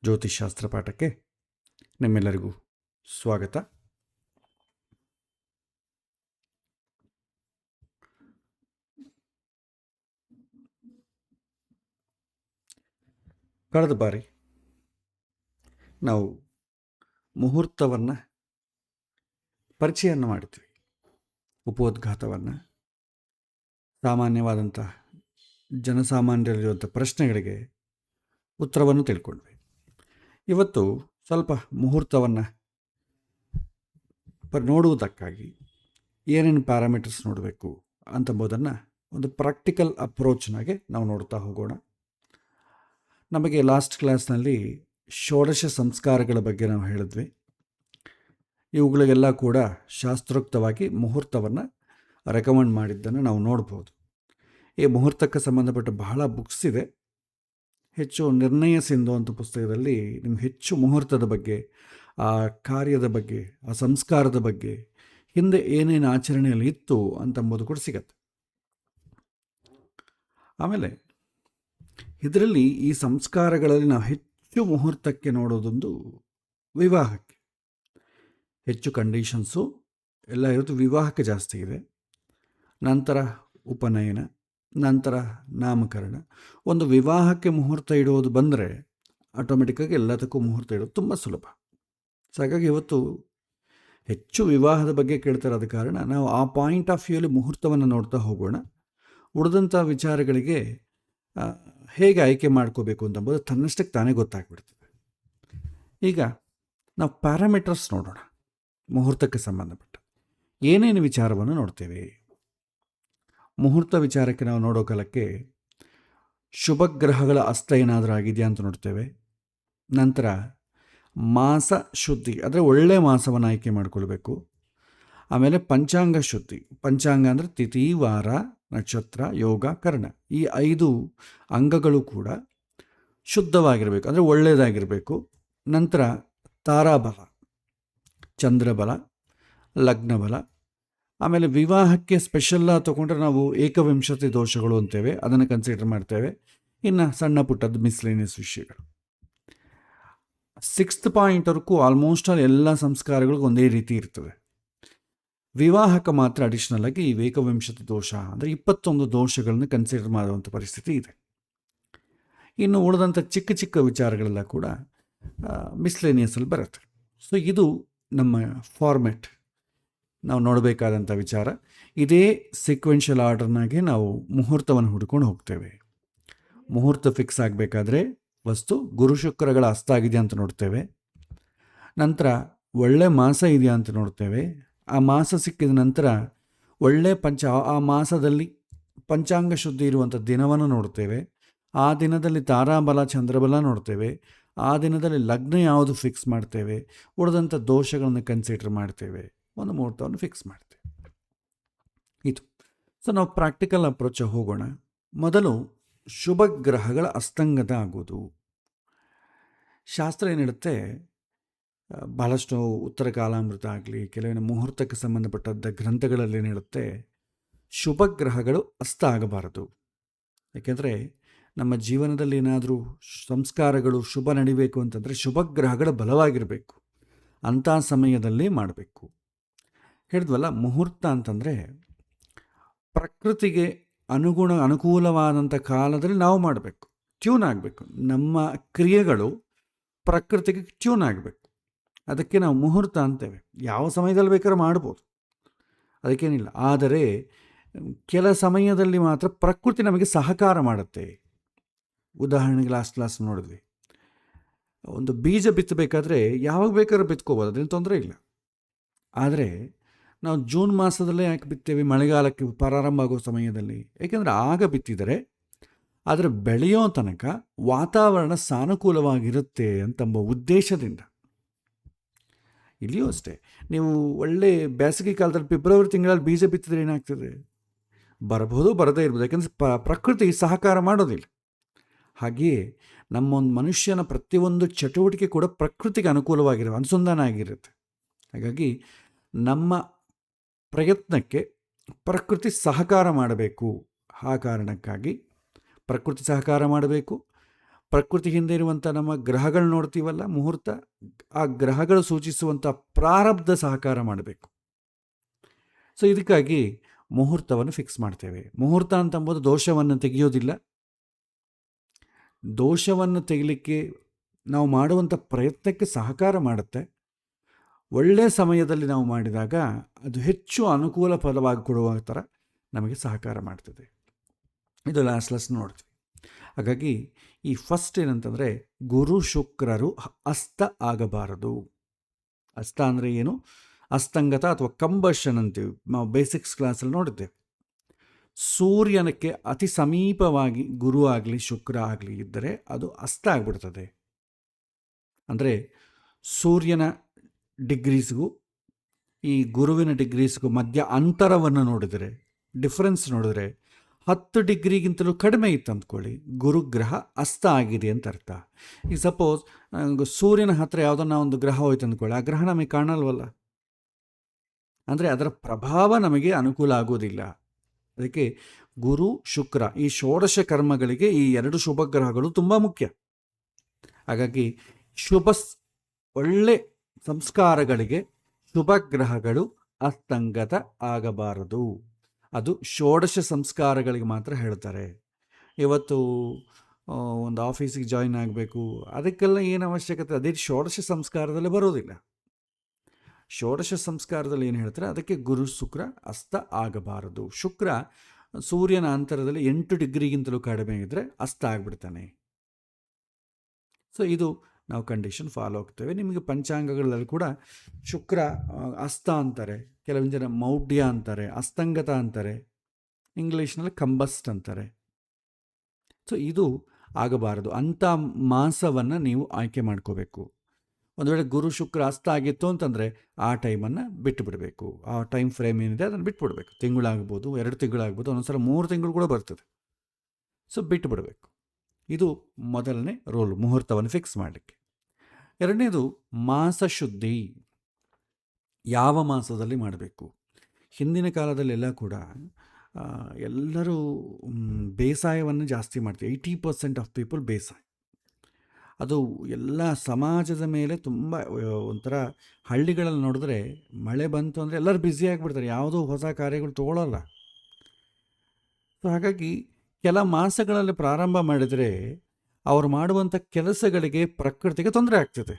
ಜ್ಯೋತಿಷ್ಶಾಸ್ತ್ರ ಪಾಠಕ್ಕೆ ನಿಮ್ಮೆಲ್ಲರಿಗೂ ಸ್ವಾಗತ. ಕಳೆದ ಬಾರಿ ನಾವು ಮುಹೂರ್ತವನ್ನು ಪರಿಚಯವನ್ನು ಮಾಡಿದ್ವಿ. ಉಪೋದ್ಘಾತವನ್ನು, ಸಾಮಾನ್ಯವಾದಂಥ ಜನಸಾಮಾನ್ಯರಲ್ಲಿರುವಂಥ ಪ್ರಶ್ನೆಗಳಿಗೆ ಉತ್ತರವನ್ನು ತಿಳ್ಕೊಂಡ್ವಿ. ಇವತ್ತು ಸ್ವಲ್ಪ ಮುಹೂರ್ತವನ್ನು ನೋಡುವುದಕ್ಕಾಗಿ ಏನೇನು ಪ್ಯಾರಾಮೀಟರ್ಸ್ ನೋಡಬೇಕು ಅಂತಂಬುದನ್ನು ಒಂದು ಪ್ರಾಕ್ಟಿಕಲ್ ಅಪ್ರೋಚ್ನಾಗೆ ನಾವು ನೋಡ್ತಾ ಹೋಗೋಣ. ನಮಗೆ ಲಾಸ್ಟ್ ಕ್ಲಾಸ್ನಲ್ಲಿ ಷೋಡಶ ಸಂಸ್ಕಾರಗಳ ಬಗ್ಗೆ ನಾವು ಹೇಳಿದ್ವಿ. ಇವುಗಳಿಗೆಲ್ಲ ಕೂಡ ಶಾಸ್ತ್ರೋಕ್ತವಾಗಿ ಮುಹೂರ್ತವನ್ನು ರೆಕಮೆಂಡ್ ಮಾಡಿದ್ದನ್ನು ನಾವು ನೋಡ್ಬೋದು. ಈ ಮುಹೂರ್ತಕ್ಕೆ ಸಂಬಂಧಪಟ್ಟ ಬಹಳ ಬುಕ್ಸ್ ಇದೆ. ಹೆಚ್ಚು ನಿರ್ಣಯ ಸಿಂಧು ಅಂತ ಪುಸ್ತಕದಲ್ಲಿ ನಿಮ್ಗೆ ಹೆಚ್ಚು ಮುಹೂರ್ತದ ಬಗ್ಗೆ, ಆ ಕಾರ್ಯದ ಬಗ್ಗೆ, ಆ ಸಂಸ್ಕಾರದ ಬಗ್ಗೆ, ಹಿಂದೆ ಏನೇನು ಆಚರಣೆಯಲ್ಲಿ ಇತ್ತು ಅಂತಂಬುದು ಕೂಡ ಸಿಗತ್ತೆ. ಆಮೇಲೆ ಇದರಲ್ಲಿ ಈ ಸಂಸ್ಕಾರಗಳಲ್ಲಿ ನಾವು ಹೆಚ್ಚು ಮುಹೂರ್ತಕ್ಕೆ ನೋಡೋದೊಂದು ವಿವಾಹಕ್ಕೆ. ಹೆಚ್ಚು ಕಂಡೀಷನ್ಸು ಎಲ್ಲ ಇರೋದು ವಿವಾಹಕ್ಕೆ ಜಾಸ್ತಿ ಇದೆ. ನಂತರ ಉಪನಯನ, ನಂತರ ನಾಮಕರಣ. ಒಂದು ವಿವಾಹಕ್ಕೆ ಮುಹೂರ್ತ ಇಡೋದು ಬಂದರೆ ಆಟೋಮೆಟಿಕ್ಕಾಗಿ ಎಲ್ಲದಕ್ಕೂ ಮುಹೂರ್ತ ಇಡೋದು ತುಂಬ ಸುಲಭ. ಸೊ ಹಾಗಾಗಿ ಇವತ್ತು ಹೆಚ್ಚು ವಿವಾಹದ ಬಗ್ಗೆ ಕೇಳ್ತಿರೋದ ಕಾರಣ ನಾವು ಆ ಪಾಯಿಂಟ್ ಆಫ್ ವ್ಯೂಲಿ ಮುಹೂರ್ತವನ್ನು ನೋಡ್ತಾ ಹೋಗೋಣ. ಉಳಿದಂಥ ವಿಚಾರಗಳಿಗೆ ಹೇಗೆ ಆಯ್ಕೆ ಮಾಡ್ಕೋಬೇಕು ಅಂತಂಬೋದು ತನ್ನಷ್ಟಕ್ಕೆ ತಾನೇ ಗೊತ್ತಾಗ್ಬಿಡ್ತದೆ. ಈಗ ನಾವು ಪ್ಯಾರಾಮೀಟರ್ಸ್ ನೋಡೋಣ. ಮುಹೂರ್ತಕ್ಕೆ ಸಂಬಂಧಪಟ್ಟ ಏನೇನು ವಿಚಾರವನ್ನು ನೋಡ್ತೇವೆ. ಮುಹೂರ್ತ ವಿಚಾರಕ್ಕೆ ನಾವು ನೋಡೋ ಕಾಲಕ್ಕೆ ಶುಭ ಗ್ರಹಗಳ ಅಸ್ತ ಏನಾದರೂ ಆಗಿದೆಯಾ ಅಂತ ನೋಡ್ತೇವೆ. ನಂತರ ಮಾಸ ಶುದ್ಧಿ, ಅಂದರೆ ಒಳ್ಳೆಯ ಮಾಸವನ್ನು ಆಯ್ಕೆ ಮಾಡಿಕೊಳ್ಬೇಕು. ಆಮೇಲೆ ಪಂಚಾಂಗ ಶುದ್ಧಿ. ಪಂಚಾಂಗ ಅಂದರೆ ತಿಥಿ, ವಾರ, ನಕ್ಷತ್ರ, ಯೋಗ, ಕರ್ಣ, ಈ 5 ಅಂಗಗಳು ಕೂಡ ಶುದ್ಧವಾಗಿರಬೇಕು, ಅಂದರೆ ಒಳ್ಳೆಯದಾಗಿರಬೇಕು. ನಂತರ ತಾರಾಬಲ, ಚಂದ್ರಬಲ, ಲಗ್ನಬಲ. ಆಮೇಲೆ ವಿವಾಹಕ್ಕೆ ಸ್ಪೆಷಲ್ಲಾಗಿ ತೊಗೊಂಡ್ರೆ ನಾವು ಏಕವಿಂಶತಿ ದೋಷಗಳು ಅಂತೇವೆ, ಅದನ್ನು ಕನ್ಸಿಡರ್ ಮಾಡ್ತೇವೆ. ಇನ್ನು ಸಣ್ಣ ಪುಟ್ಟದ್ದು ಮಿಸ್ಲೇನಿಯಸ್ ವಿಷಯಗಳು. 6th ಪಾಯಿಂಟ್ವರೆಗೂ ಆಲ್ಮೋಸ್ಟ್ ಆಲ್ ಎಲ್ಲ ಸಂಸ್ಕಾರಗಳಿಗೂ ಒಂದೇ ರೀತಿ ಇರ್ತದೆ. ವಿವಾಹಕ್ಕೆ ಮಾತ್ರ ಅಡಿಷ್ನಲ್ ಆಗಿ ಈ ಏಕವಿಂಶತಿ ದೋಷ ಅಂದರೆ 21 ದೋಷಗಳನ್ನು ಕನ್ಸಿಡರ್ ಮಾಡುವಂಥ ಪರಿಸ್ಥಿತಿ ಇದೆ. ಇನ್ನು ಉಳಿದಂಥ ಚಿಕ್ಕ ಚಿಕ್ಕ ವಿಚಾರಗಳೆಲ್ಲ ಕೂಡ ಮಿಸ್ಲೇನಿಯಸಲ್ಲಿ ಬರುತ್ತೆ. ಸೊ ಇದು ನಮ್ಮ ಫಾರ್ಮೆಟ್, ನಾವು ನೋಡಬೇಕಾದಂಥ ವಿಚಾರ. ಇದೇ ಸೀಕ್ವೆನ್ಷಿಯಲ್ ಆರ್ಡರ್ನಾಗೆ ನಾವು ಮುಹೂರ್ತವನ್ನು ಹುಡ್ಕೊಂಡು ಹೋಗ್ತೇವೆ. ಮುಹೂರ್ತ ಫಿಕ್ಸ್ ಆಗಬೇಕಾದ್ರೆ ವಸ್ತು ಗುರು ಶುಕ್ರಗಳ ಅಸ್ತ ಆಗಿದೆಯಾ ಅಂತ ನೋಡ್ತೇವೆ. ನಂತರ ಒಳ್ಳೆ ಮಾಸ ಇದೆಯಾ ಅಂತ ನೋಡ್ತೇವೆ. ಆ ಮಾಸ ಸಿಕ್ಕಿದ ನಂತರ ಒಳ್ಳೆ ಆ ಮಾಸದಲ್ಲಿ ಪಂಚಾಂಗ ಶುದ್ಧಿ ಇರುವಂಥ ದಿನವನ್ನು ನೋಡ್ತೇವೆ. ಆ ದಿನದಲ್ಲಿ ತಾರಾಬಲ, ಚಂದ್ರಬಲ ನೋಡ್ತೇವೆ. ಆ ದಿನದಲ್ಲಿ ಲಗ್ನ ಯಾವುದು ಫಿಕ್ಸ್ ಮಾಡ್ತೇವೆ. ಉಳಿದಂಥ ದೋಷಗಳನ್ನು ಕನ್ಸಿಡರ್ ಮಾಡ್ತೇವೆ. ಒಂದು ಮುಹೂರ್ತವನ್ನು ಫಿಕ್ಸ್ ಮಾಡ್ತೇವೆ. ಇದು. ಸೊ ನಾವು ಪ್ರಾಕ್ಟಿಕಲ್ ಅಪ್ರೋಚ್ ಹೋಗೋಣ. ಮೊದಲು ಶುಭ ಗ್ರಹಗಳ ಅಸ್ತಂಗತ ಆಗೋದು. ಶಾಸ್ತ್ರ ಏನು ಹೇಳುತ್ತೆ, ಬಹಳಷ್ಟು ಉತ್ತರ ಕಾಲಾಮೃತ ಆಗಲಿ, ಕೆಲವೊಂದು ಮುಹೂರ್ತಕ್ಕೆ ಸಂಬಂಧಪಟ್ಟಂಥ ಗ್ರಂಥಗಳಲ್ಲಿ ಏನು ಹೇಳುತ್ತೆ, ಶುಭ ಗ್ರಹಗಳು ಅಸ್ತ ಆಗಬಾರದು. ಯಾಕೆಂದರೆ ನಮ್ಮ ಜೀವನದಲ್ಲಿ ಏನಾದರೂ ಸಂಸ್ಕಾರಗಳು ಶುಭ ನಡಿಬೇಕು ಅಂತಂದರೆ ಶುಭ ಗ್ರಹಗಳು ಬಲವಾಗಿರಬೇಕು. ಅಂಥ ಸಮಯದಲ್ಲಿ ಮಾಡಬೇಕು. ಹೇಳಿದ್ವಲ್ಲ, ಮುಹೂರ್ತ ಅಂತಂದರೆ ಪ್ರಕೃತಿಗೆ ಅನುಕೂಲವಾದಂಥ ಕಾಲದಲ್ಲಿ ನಾವು ಮಾಡಬೇಕು. ಟ್ಯೂನ್ ಆಗಬೇಕು. ನಮ್ಮ ಕ್ರಿಯೆಗಳು ಪ್ರಕೃತಿಗೆ ಟ್ಯೂನ್ ಆಗಬೇಕು. ಅದಕ್ಕೆ ನಾವು ಮುಹೂರ್ತ ಅಂತೇವೆ. ಯಾವ ಸಮಯದಲ್ಲಿ ಬೇಕಾದ್ರೂ ಮಾಡ್ಬೋದು, ಅದಕ್ಕೇನಿಲ್ಲ. ಆದರೆ ಕೆಲ ಸಮಯದಲ್ಲಿ ಮಾತ್ರ ಪ್ರಕೃತಿ ನಮಗೆ ಸಹಕಾರ ಮಾಡುತ್ತೆ. ಉದಾಹರಣೆಗೆ ಲಾಸ್ಟ್ ಕ್ಲಾಸ್ ನೋಡಿದ್ವಿ, ಒಂದು ಬೀಜ ಬಿತ್ತಬೇಕಾದ್ರೆ ಯಾವಾಗ ಬೇಕಾದ್ರೂ ಬಿತ್ಕೋಬೋದು, ಅದೇನು ತೊಂದರೆ ಇಲ್ಲ. ಆದರೆ ನಾವು ಜೂನ್ ಮಾಸದಲ್ಲೇ ಯಾಕೆ ಬಿತ್ತೇವೆ, ಮಳೆಗಾಲಕ್ಕೆ ಪ್ರಾರಂಭ ಆಗೋ ಸಮಯದಲ್ಲಿ? ಏಕೆಂದರೆ ಆಗ ಬಿತ್ತಿದರೆ ಅದರ ಬೆಳೆಯೋ ತನಕ ವಾತಾವರಣ ಸಾನುಕೂಲವಾಗಿರುತ್ತೆ ಅಂತಂಬ ಉದ್ದೇಶದಿಂದ. ಇಲ್ಲಿಯೂ ಅಷ್ಟೇ, ನೀವು ಒಳ್ಳೆ ಬೇಸಿಗೆ ಕಾಲದಲ್ಲಿ ಫೆಬ್ರವರಿ ತಿಂಗಳಲ್ಲಿ ಬೀಜ ಬಿತ್ತಿದ್ರೆ ಏನಾಗ್ತದೆ, ಬರಬಹುದು, ಬರದೇ ಇರ್ಬೋದು. ಯಾಕೆಂದರೆ ಪ್ರಕೃತಿ ಸಹಕಾರ ಮಾಡೋದಿಲ್ಲ. ಹಾಗೆಯೇ ನಮ್ಮೊಂದು ಮನುಷ್ಯನ ಪ್ರತಿಯೊಂದು ಚಟುವಟಿಕೆ ಕೂಡ ಪ್ರಕೃತಿಗೆ ಅನುಸಂಧಾನ ಆಗಿರುತ್ತೆ. ಹಾಗಾಗಿ ನಮ್ಮ ಪ್ರಯತ್ನಕ್ಕೆ ಪ್ರಕೃತಿ ಸಹಕಾರ ಮಾಡಬೇಕು. ಆ ಕಾರಣಕ್ಕಾಗಿ ಪ್ರಕೃತಿ ಸಹಕಾರ ಮಾಡಬೇಕು. ಪ್ರಕೃತಿ ಹಿಂದೆ ಇರುವಂಥ ನಮ್ಮ ಗ್ರಹಗಳು ನೋಡ್ತೀವಲ್ಲ ಮುಹೂರ್ತ, ಆ ಗ್ರಹಗಳು ಸೂಚಿಸುವಂಥ ಪ್ರಾರಬ್ಧ ಸಹಕಾರ ಮಾಡಬೇಕು. ಸೊ ಇದಕ್ಕಾಗಿ ಮುಹೂರ್ತವನ್ನು ಫಿಕ್ಸ್ ಮಾಡ್ತೇವೆ. ಮುಹೂರ್ತ ಅಂತಂಬೋದು ದೋಷವನ್ನು ತೆಗೆಯೋದಿಲ್ಲ. ದೋಷವನ್ನು ತೆಗಿಲಿಕ್ಕೆ ನಾವು ಮಾಡುವಂಥ ಪ್ರಯತ್ನಕ್ಕೆ ಸಹಕಾರ ಮಾಡುತ್ತೆ. ಒಳ್ಳೆಯ ಸಮಯದಲ್ಲಿ ನಾವು ಮಾಡಿದಾಗ ಅದು ಹೆಚ್ಚು ಅನುಕೂಲ ಫಲವಾಗಿ ಕೊಡುವ ಥರ ನಮಗೆ ಸಹಕಾರ ಮಾಡ್ತದೆ. ಇದು ಲಾಸ್ಟ್ ನೋಡ್ತೀವಿ. ಹಾಗಾಗಿ ಈ ಫಸ್ಟ್ ಏನಂತಂದರೆ, ಗುರು ಶುಕ್ರರು ಅಸ್ತ ಆಗಬಾರದು. ಅಸ್ತ ಅಂದರೆ ಏನು? ಅಸ್ತಂಗತ ಅಥವಾ ಕಂಬಷನ್ ಅಂತೀವಿ. ನಾವು ಬೇಸಿಕ್ಸ್ ಕ್ಲಾಸಲ್ಲಿ ನೋಡಿದ್ದೇವೆ. ಸೂರ್ಯನಕ್ಕೆ ಅತಿ ಸಮೀಪವಾಗಿ ಗುರು ಆಗಲಿ ಶುಕ್ರ ಆಗಲಿ ಇದ್ದರೆ ಅದು ಅಸ್ತ ಆಗಿಬಿಡ್ತದೆ. ಅಂದರೆ ಸೂರ್ಯನ ಡಿಗ್ರೀಸ್ಗೂ ಈ ಗುರುವಿನ ಡಿಗ್ರೀಸ್ಗೂ ಮಧ್ಯ ಅಂತರವನ್ನು ನೋಡಿದರೆ, ಡಿಫ್ರೆನ್ಸ್ ನೋಡಿದ್ರೆ 10 ಡಿಗ್ರಿಗಿಂತಲೂ ಕಡಿಮೆ ಇತ್ತು ಅಂದ್ಕೊಳ್ಳಿ, ಗುರುಗ್ರಹ ಅಸ್ತ ಆಗಿದೆ ಅಂತ ಅರ್ಥ. ಈಗ ಸಪೋಸ್ ಸೂರ್ಯನ ಹತ್ತಿರ ಯಾವುದನ್ನ ಒಂದು ಗ್ರಹ ಹೋಯ್ತು ಅಂದ್ಕೊಳ್ಳಿ, ಆ ಗ್ರಹ ನಮಗೆ ಕಾಣಲ್ವಲ್ಲ, ಅಂದರೆ ಅದರ ಪ್ರಭಾವ ನಮಗೆ ಅನುಕೂಲ ಆಗೋದಿಲ್ಲ. ಅದಕ್ಕೆ ಗುರು ಶುಕ್ರ ಈ ಷೋಡಶ ಕರ್ಮಗಳಿಗೆ ಈ 2 ಶುಭ ಗ್ರಹಗಳು ತುಂಬ ಮುಖ್ಯ. ಹಾಗಾಗಿ ಒಳ್ಳೆ ಸಂಸ್ಕಾರಗಳಿಗೆ ಶುಭ ಗ್ರಹಗಳು ಅಸ್ತಂಗತ ಆಗಬಾರದು. ಅದು ಷೋಡಶ ಸಂಸ್ಕಾರಗಳಿಗೆ ಮಾತ್ರ ಹೇಳ್ತಾರೆ. ಇವತ್ತು ಒಂದು ಆಫೀಸಿಗೆ ಜಾಯಿನ್ ಆಗಬೇಕು, ಅದಕ್ಕೆಲ್ಲ ಏನು ಅವಶ್ಯಕತೆ, ಅದೇ ಷೋಡಶ ಸಂಸ್ಕಾರದಲ್ಲಿ ಬರೋದಿಲ್ಲ. ಷೋಡಶ ಸಂಸ್ಕಾರದಲ್ಲಿ ಏನು ಹೇಳ್ತಾರೆ, ಅದಕ್ಕೆ ಗುರು ಶುಕ್ರ ಅಸ್ತ ಆಗಬಾರದು. ಶುಕ್ರ ಸೂರ್ಯನ ಅಂತರದಲ್ಲಿ 8 ಡಿಗ್ರಿಗಿಂತಲೂ ಕಡಿಮೆ ಇದ್ದರೆ ಅಸ್ತ ಆಗಿಬಿಡ್ತಾನೆ. ಸೊ ಇದು ನಾವು ಕಂಡೀಷನ್ ಫಾಲೋ ಆಗ್ತೇವೆ. ನಿಮಗೆ ಪಂಚಾಂಗಗಳಲ್ಲಿ ಕೂಡ ಶುಕ್ರ ಅಸ್ತ ಅಂತಾರೆ, ಕೆಲವೊಂದು ಜನ ಮೌಢ್ಯ ಅಂತಾರೆ, ಅಸ್ತಂಗತ ಅಂತಾರೆ, ಇಂಗ್ಲೀಷ್ನಲ್ಲಿ ಕಂಬಸ್ಟ್ ಅಂತಾರೆ. ಸೊ ಇದು ಆಗಬಾರದು. ಅಂಥ ಮಾಸವನ್ನು ನೀವು ಆಯ್ಕೆ ಮಾಡ್ಕೋಬೇಕು. ಒಂದು ವೇಳೆ ಗುರು ಶುಕ್ರ ಅಸ್ತ ಆಗಿತ್ತು ಅಂತಂದರೆ ಆ ಟೈಮನ್ನು ಬಿಟ್ಟು ಬಿಡಬೇಕು. ಆ ಟೈಮ್ ಫ್ರೇಮ್ ಏನಿದೆ ಅದನ್ನು ಬಿಟ್ಬಿಡ್ಬೇಕು. ತಿಂಗಳಾಗ್ಬೋದು, 2 ತಿಂಗಳಾಗ್ಬೋದು, ಒಂದೊಂದ್ಸಲ 3 ತಿಂಗಳು ಕೂಡ ಬರ್ತದೆ. ಸೊ ಬಿಟ್ಟು ಬಿಡಬೇಕು. ಇದು ಮೊದಲನೇ ರೂಲ್, ಮುಹೂರ್ತವನ್ನು ಫಿಕ್ಸ್ ಮಾಡಲಿಕ್ಕೆ. ಎರಡನೇದು ಮಾಸ ಶುದ್ಧಿ. ಯಾವ ಮಾಸದಲ್ಲಿ ಮಾಡಬೇಕು? ಹಿಂದಿನ ಕಾಲದಲ್ಲೆಲ್ಲ ಕೂಡ ಎಲ್ಲರೂ ಬೇಸಾಯವನ್ನು ಜಾಸ್ತಿ ಮಾಡ್ತೀವಿ. 80% ಆಫ್ ಪೀಪಲ್ ಬೇಸಾಯ. ಅದು ಎಲ್ಲ ಸಮಾಜದ ಮೇಲೆ ತುಂಬ ಒಂಥರ ಹಳ್ಳಿಗಳಲ್ಲಿ ನೋಡಿದ್ರೆ ಮಳೆ ಬಂತು ಅಂದರೆ ಎಲ್ಲರೂ ಬ್ಯುಸಿ ಆಗಿಬಿಡ್ತಾರೆ, ಯಾವುದೋ ಹೊಸ ಕಾರ್ಯಗಳು ತೊಗೊಳ್ಳಲ್ಲ. ಸೊ ಹಾಗಾಗಿ ಕೆಲ ಮಾಸಗಳಲ್ಲಿ ಪ್ರಾರಂಭ ಮಾಡಿದರೆ ಅವರು ಮಾಡುವಂಥ ಕೆಲಸಗಳಿಗೆ ಪ್ರಕೃತಿಗೆ ತೊಂದರೆ ಆಗ್ತದೆ.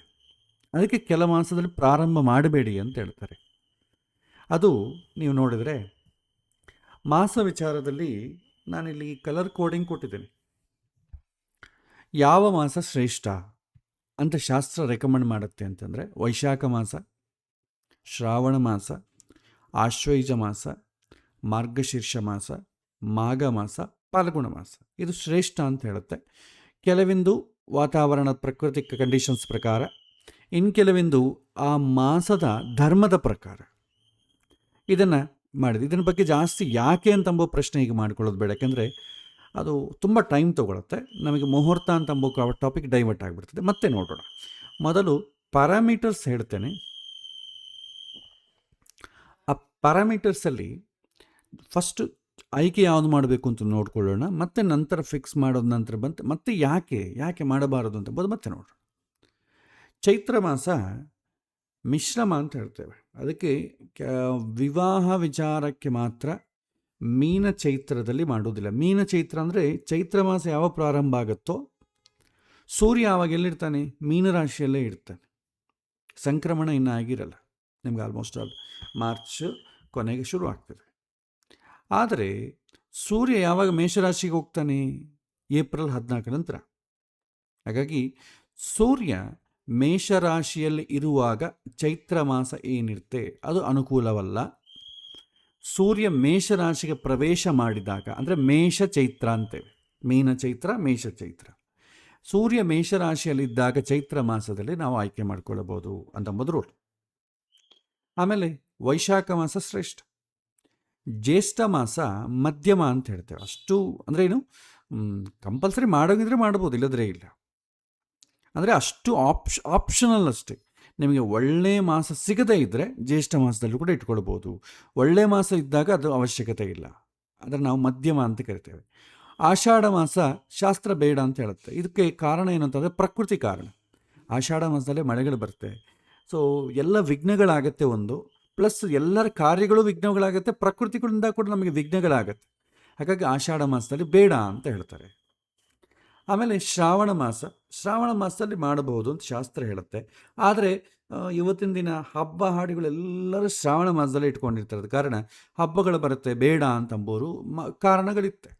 ಅದಕ್ಕೆ ಕೆಲ ಮಾಸದಲ್ಲಿ ಪ್ರಾರಂಭ ಮಾಡಬೇಡಿ ಅಂತ ಹೇಳ್ತಾರೆ. ಅದು ನೀವು ನೋಡಿದರೆ ಮಾಸ ವಿಚಾರದಲ್ಲಿ ನಾನಿಲ್ಲಿ ಕಲರ್ ಕೋಡಿಂಗ್ ಕೊಟ್ಟಿದ್ದೇನೆ. ಯಾವ ಮಾಸ ಶ್ರೇಷ್ಠ ಅಂತ ಶಾಸ್ತ್ರ ರೆಕಮೆಂಡ್ ಮಾಡುತ್ತೆ ಅಂತಂದರೆ, ವೈಶಾಖ ಮಾಸ, ಶ್ರಾವಣ ಮಾಸ, ಆಶ್ವಯುಜ ಮಾಸ, ಮಾರ್ಗಶೀರ್ಷ ಮಾಸ, ಮಾಘ ಮಾಸ, ಫಾಲ್ಗುಣ ಮಾಸ. ಇದು ಶ್ರೇಷ್ಠ ಅಂತ ಹೇಳುತ್ತೆ. ಕೆಲವಿಂದು ವಾತಾವರಣದ ಪ್ರಕೃತಿ ಕಂಡೀಷನ್ಸ್ ಪ್ರಕಾರ, ಇನ್ನು ಕೆಲವಿಂದು ಆ ಮಾಸದ ಧರ್ಮದ ಪ್ರಕಾರ ಇದನ್ನು ಮಾಡಿದೆ. ಇದರ ಬಗ್ಗೆ ಜಾಸ್ತಿ ಯಾಕೆ ಅಂತಂಬೋ ಪ್ರಶ್ನೆ ಈಗ ಮಾಡ್ಕೊಳ್ಳೋದು ಬೇಡ, ಯಾಕೆಂದರೆ ಅದು ತುಂಬ ಟೈಮ್ ತೊಗೊಳುತ್ತೆ. ನಮಗೆ ಮುಹೂರ್ತ ಅಂತಂಬೋ ಟಾಪಿಕ್ ಡೈವರ್ಟ್ ಆಗಿಬಿಡ್ತದೆ. ಮತ್ತೆ ನೋಡೋಣ. ಮೊದಲು ಪ್ಯಾರಾಮೀಟರ್ಸ್ ಹೇಳ್ತೇನೆ. ಆ ಪ್ಯಾರಾಮೀಟರ್ಸಲ್ಲಿ ಫಸ್ಟ್ ಆಯ್ಕೆ ಯಾವುದು ಮಾಡಬೇಕು ಅಂತ ನೋಡ್ಕೊಳ್ಳೋಣ. ಮತ್ತೆ ನಂತರ ಫಿಕ್ಸ್ ಮಾಡೋದ ನಂತರ ಮತ್ತೆ ಯಾಕೆ ಮಾಡಬಾರದು ಅಂತ ಮತ್ತೆ ನೋಡೋಣ. ಚೈತ್ರ ಮಾಸ ಮಿಶ್ರಮ ಅಂತ ಹೇಳ್ತೇವೆ. ಅದಕ್ಕೆ ವಿವಾಹ ವಿಚಾರಕ್ಕೆ ಮಾತ್ರ ಮೀನ ಚೈತ್ರದಲ್ಲಿ ಮಾಡೋದಿಲ್ಲ. ಮೀನ ಚೈತ್ರ ಅಂದರೆ ಚೈತ್ರ ಮಾಸ ಯಾವ ಪ್ರಾರಂಭ ಆಗುತ್ತೋ ಸೂರ್ಯ ಆವಾಗ ಎಲ್ಲಿರ್ತಾನೆ? ಮೀನರಾಶಿಯಲ್ಲೇ ಇರ್ತಾನೆ. ಸಂಕ್ರಮಣ ಇನ್ನೂ ಆಗಿರಲ್ಲ. ನಿಮ್ಗೆ ಆಲ್ಮೋಸ್ಟ್ ಆಲ್ ಮಾರ್ಚ್ ಕೊನೆಗೆ ಶುರು ಆಗ್ತದೆ. ಆದರೆ ಸೂರ್ಯ ಯಾವಾಗ ಮೇಷರಾಶಿಗೆ ಹೋಗ್ತಾನೆ? ಏಪ್ರಿಲ್ 14 ನಂತರ. ಹಾಗಾಗಿ ಸೂರ್ಯ ಮೇಷರಾಶಿಯಲ್ಲಿ ಇರುವಾಗ ಚೈತ್ರ ಮಾಸ ಏನಿರುತ್ತೆ ಅದು ಅನುಕೂಲವಲ್ಲ. ಸೂರ್ಯ ಮೇಷರಾಶಿಗೆ ಪ್ರವೇಶ ಮಾಡಿದಾಗ ಅಂದರೆ ಮೇಷ ಚೈತ್ರ ಅಂತೇವೆ. ಮೀನ ಚೈತ್ರ, ಮೇಷ ಚೈತ್ರ. ಸೂರ್ಯ ಮೇಷರಾಶಿಯಲ್ಲಿದ್ದಾಗ ಚೈತ್ರ ಮಾಸದಲ್ಲಿ ನಾವು ಆಯ್ಕೆ ಮಾಡ್ಕೊಳ್ಳಬಹುದು ಅಂತಂಬುದು ರೂಲ್. ಆಮೇಲೆ ವೈಶಾಖ ಮಾಸ ಶ್ರೇಷ್ಠ. ಜ್ಯೇಷ್ಠ ಮಾಸ ಮಧ್ಯಮ ಅಂತ ಹೇಳ್ತೇವೆ. ಅಷ್ಟು ಅಂದರೆ ಏನು, ಕಂಪಲ್ಸರಿ ಮಾಡೋಗಿದ್ರೆ ಮಾಡ್ಬೋದು, ಇಲ್ಲದ್ರೆ ಇಲ್ಲ. ಅಂದರೆ ಅಷ್ಟು ಆಪ್ಷನಲ್ ಅಷ್ಟೇ. ನಿಮಗೆ ಒಳ್ಳೆಯ ಮಾಸ ಸಿಗದೇ ಇದ್ದರೆ ಜ್ಯೇಷ್ಠ ಮಾಸದಲ್ಲೂ ಕೂಡ ಇಟ್ಕೊಳ್ಬೋದು. ಒಳ್ಳೆಯ ಮಾಸ ಇದ್ದಾಗ ಅದು ಅವಶ್ಯಕತೆ ಇಲ್ಲ. ಆದರೆ ನಾವು ಮಧ್ಯಮ ಅಂತ ಕರಿತೇವೆ. ಆಷಾಢ ಮಾಸ ಶಾಸ್ತ್ರ ಬೇಡ ಅಂತ ಹೇಳುತ್ತೆ. ಇದಕ್ಕೆ ಕಾರಣ ಏನಂತಂದರೆ ಪ್ರಕೃತಿ ಕಾರಣ. ಆಷಾಢ ಮಾಸದಲ್ಲೇ ಮಳೆಗಳು ಬರುತ್ತೆ. ಸೊ ಎಲ್ಲ ವಿಘ್ನಗಳಾಗತ್ತೆ ಒಂದು, ಪ್ಲಸ್ ಎಲ್ಲರ ಕಾರ್ಯಗಳು ವಿಘ್ನಗಳಾಗತ್ತೆ, ಪ್ರಕೃತಿಗಳಿಂದ ಕೂಡ ನಮಗೆ ವಿಘ್ನಗಳಾಗತ್ತೆ. ಹಾಗಾಗಿ ಆಷಾಢ ಮಾಸದಲ್ಲಿ ಬೇಡ ಅಂತ ಹೇಳ್ತಾರೆ. ಆಮೇಲೆ ಶ್ರಾವಣ ಮಾಸದಲ್ಲಿ ಮಾಡಬಹುದು ಅಂತ ಶಾಸ್ತ್ರ ಹೇಳುತ್ತೆ. ಆದರೆ ಇವತ್ತಿನ ದಿನ ಹಬ್ಬ ಹಾಡುಗಳೆಲ್ಲರೂ ಶ್ರಾವಣ ಮಾಸದಲ್ಲೇ ಇಟ್ಕೊಂಡಿರ್ತಾರೆ. ಕಾರಣ ಹಬ್ಬಗಳು ಬರುತ್ತೆ ಬೇಡ ಅಂತಂಬೋರು ಕಾರಣಗಳಿತ್ತೆ.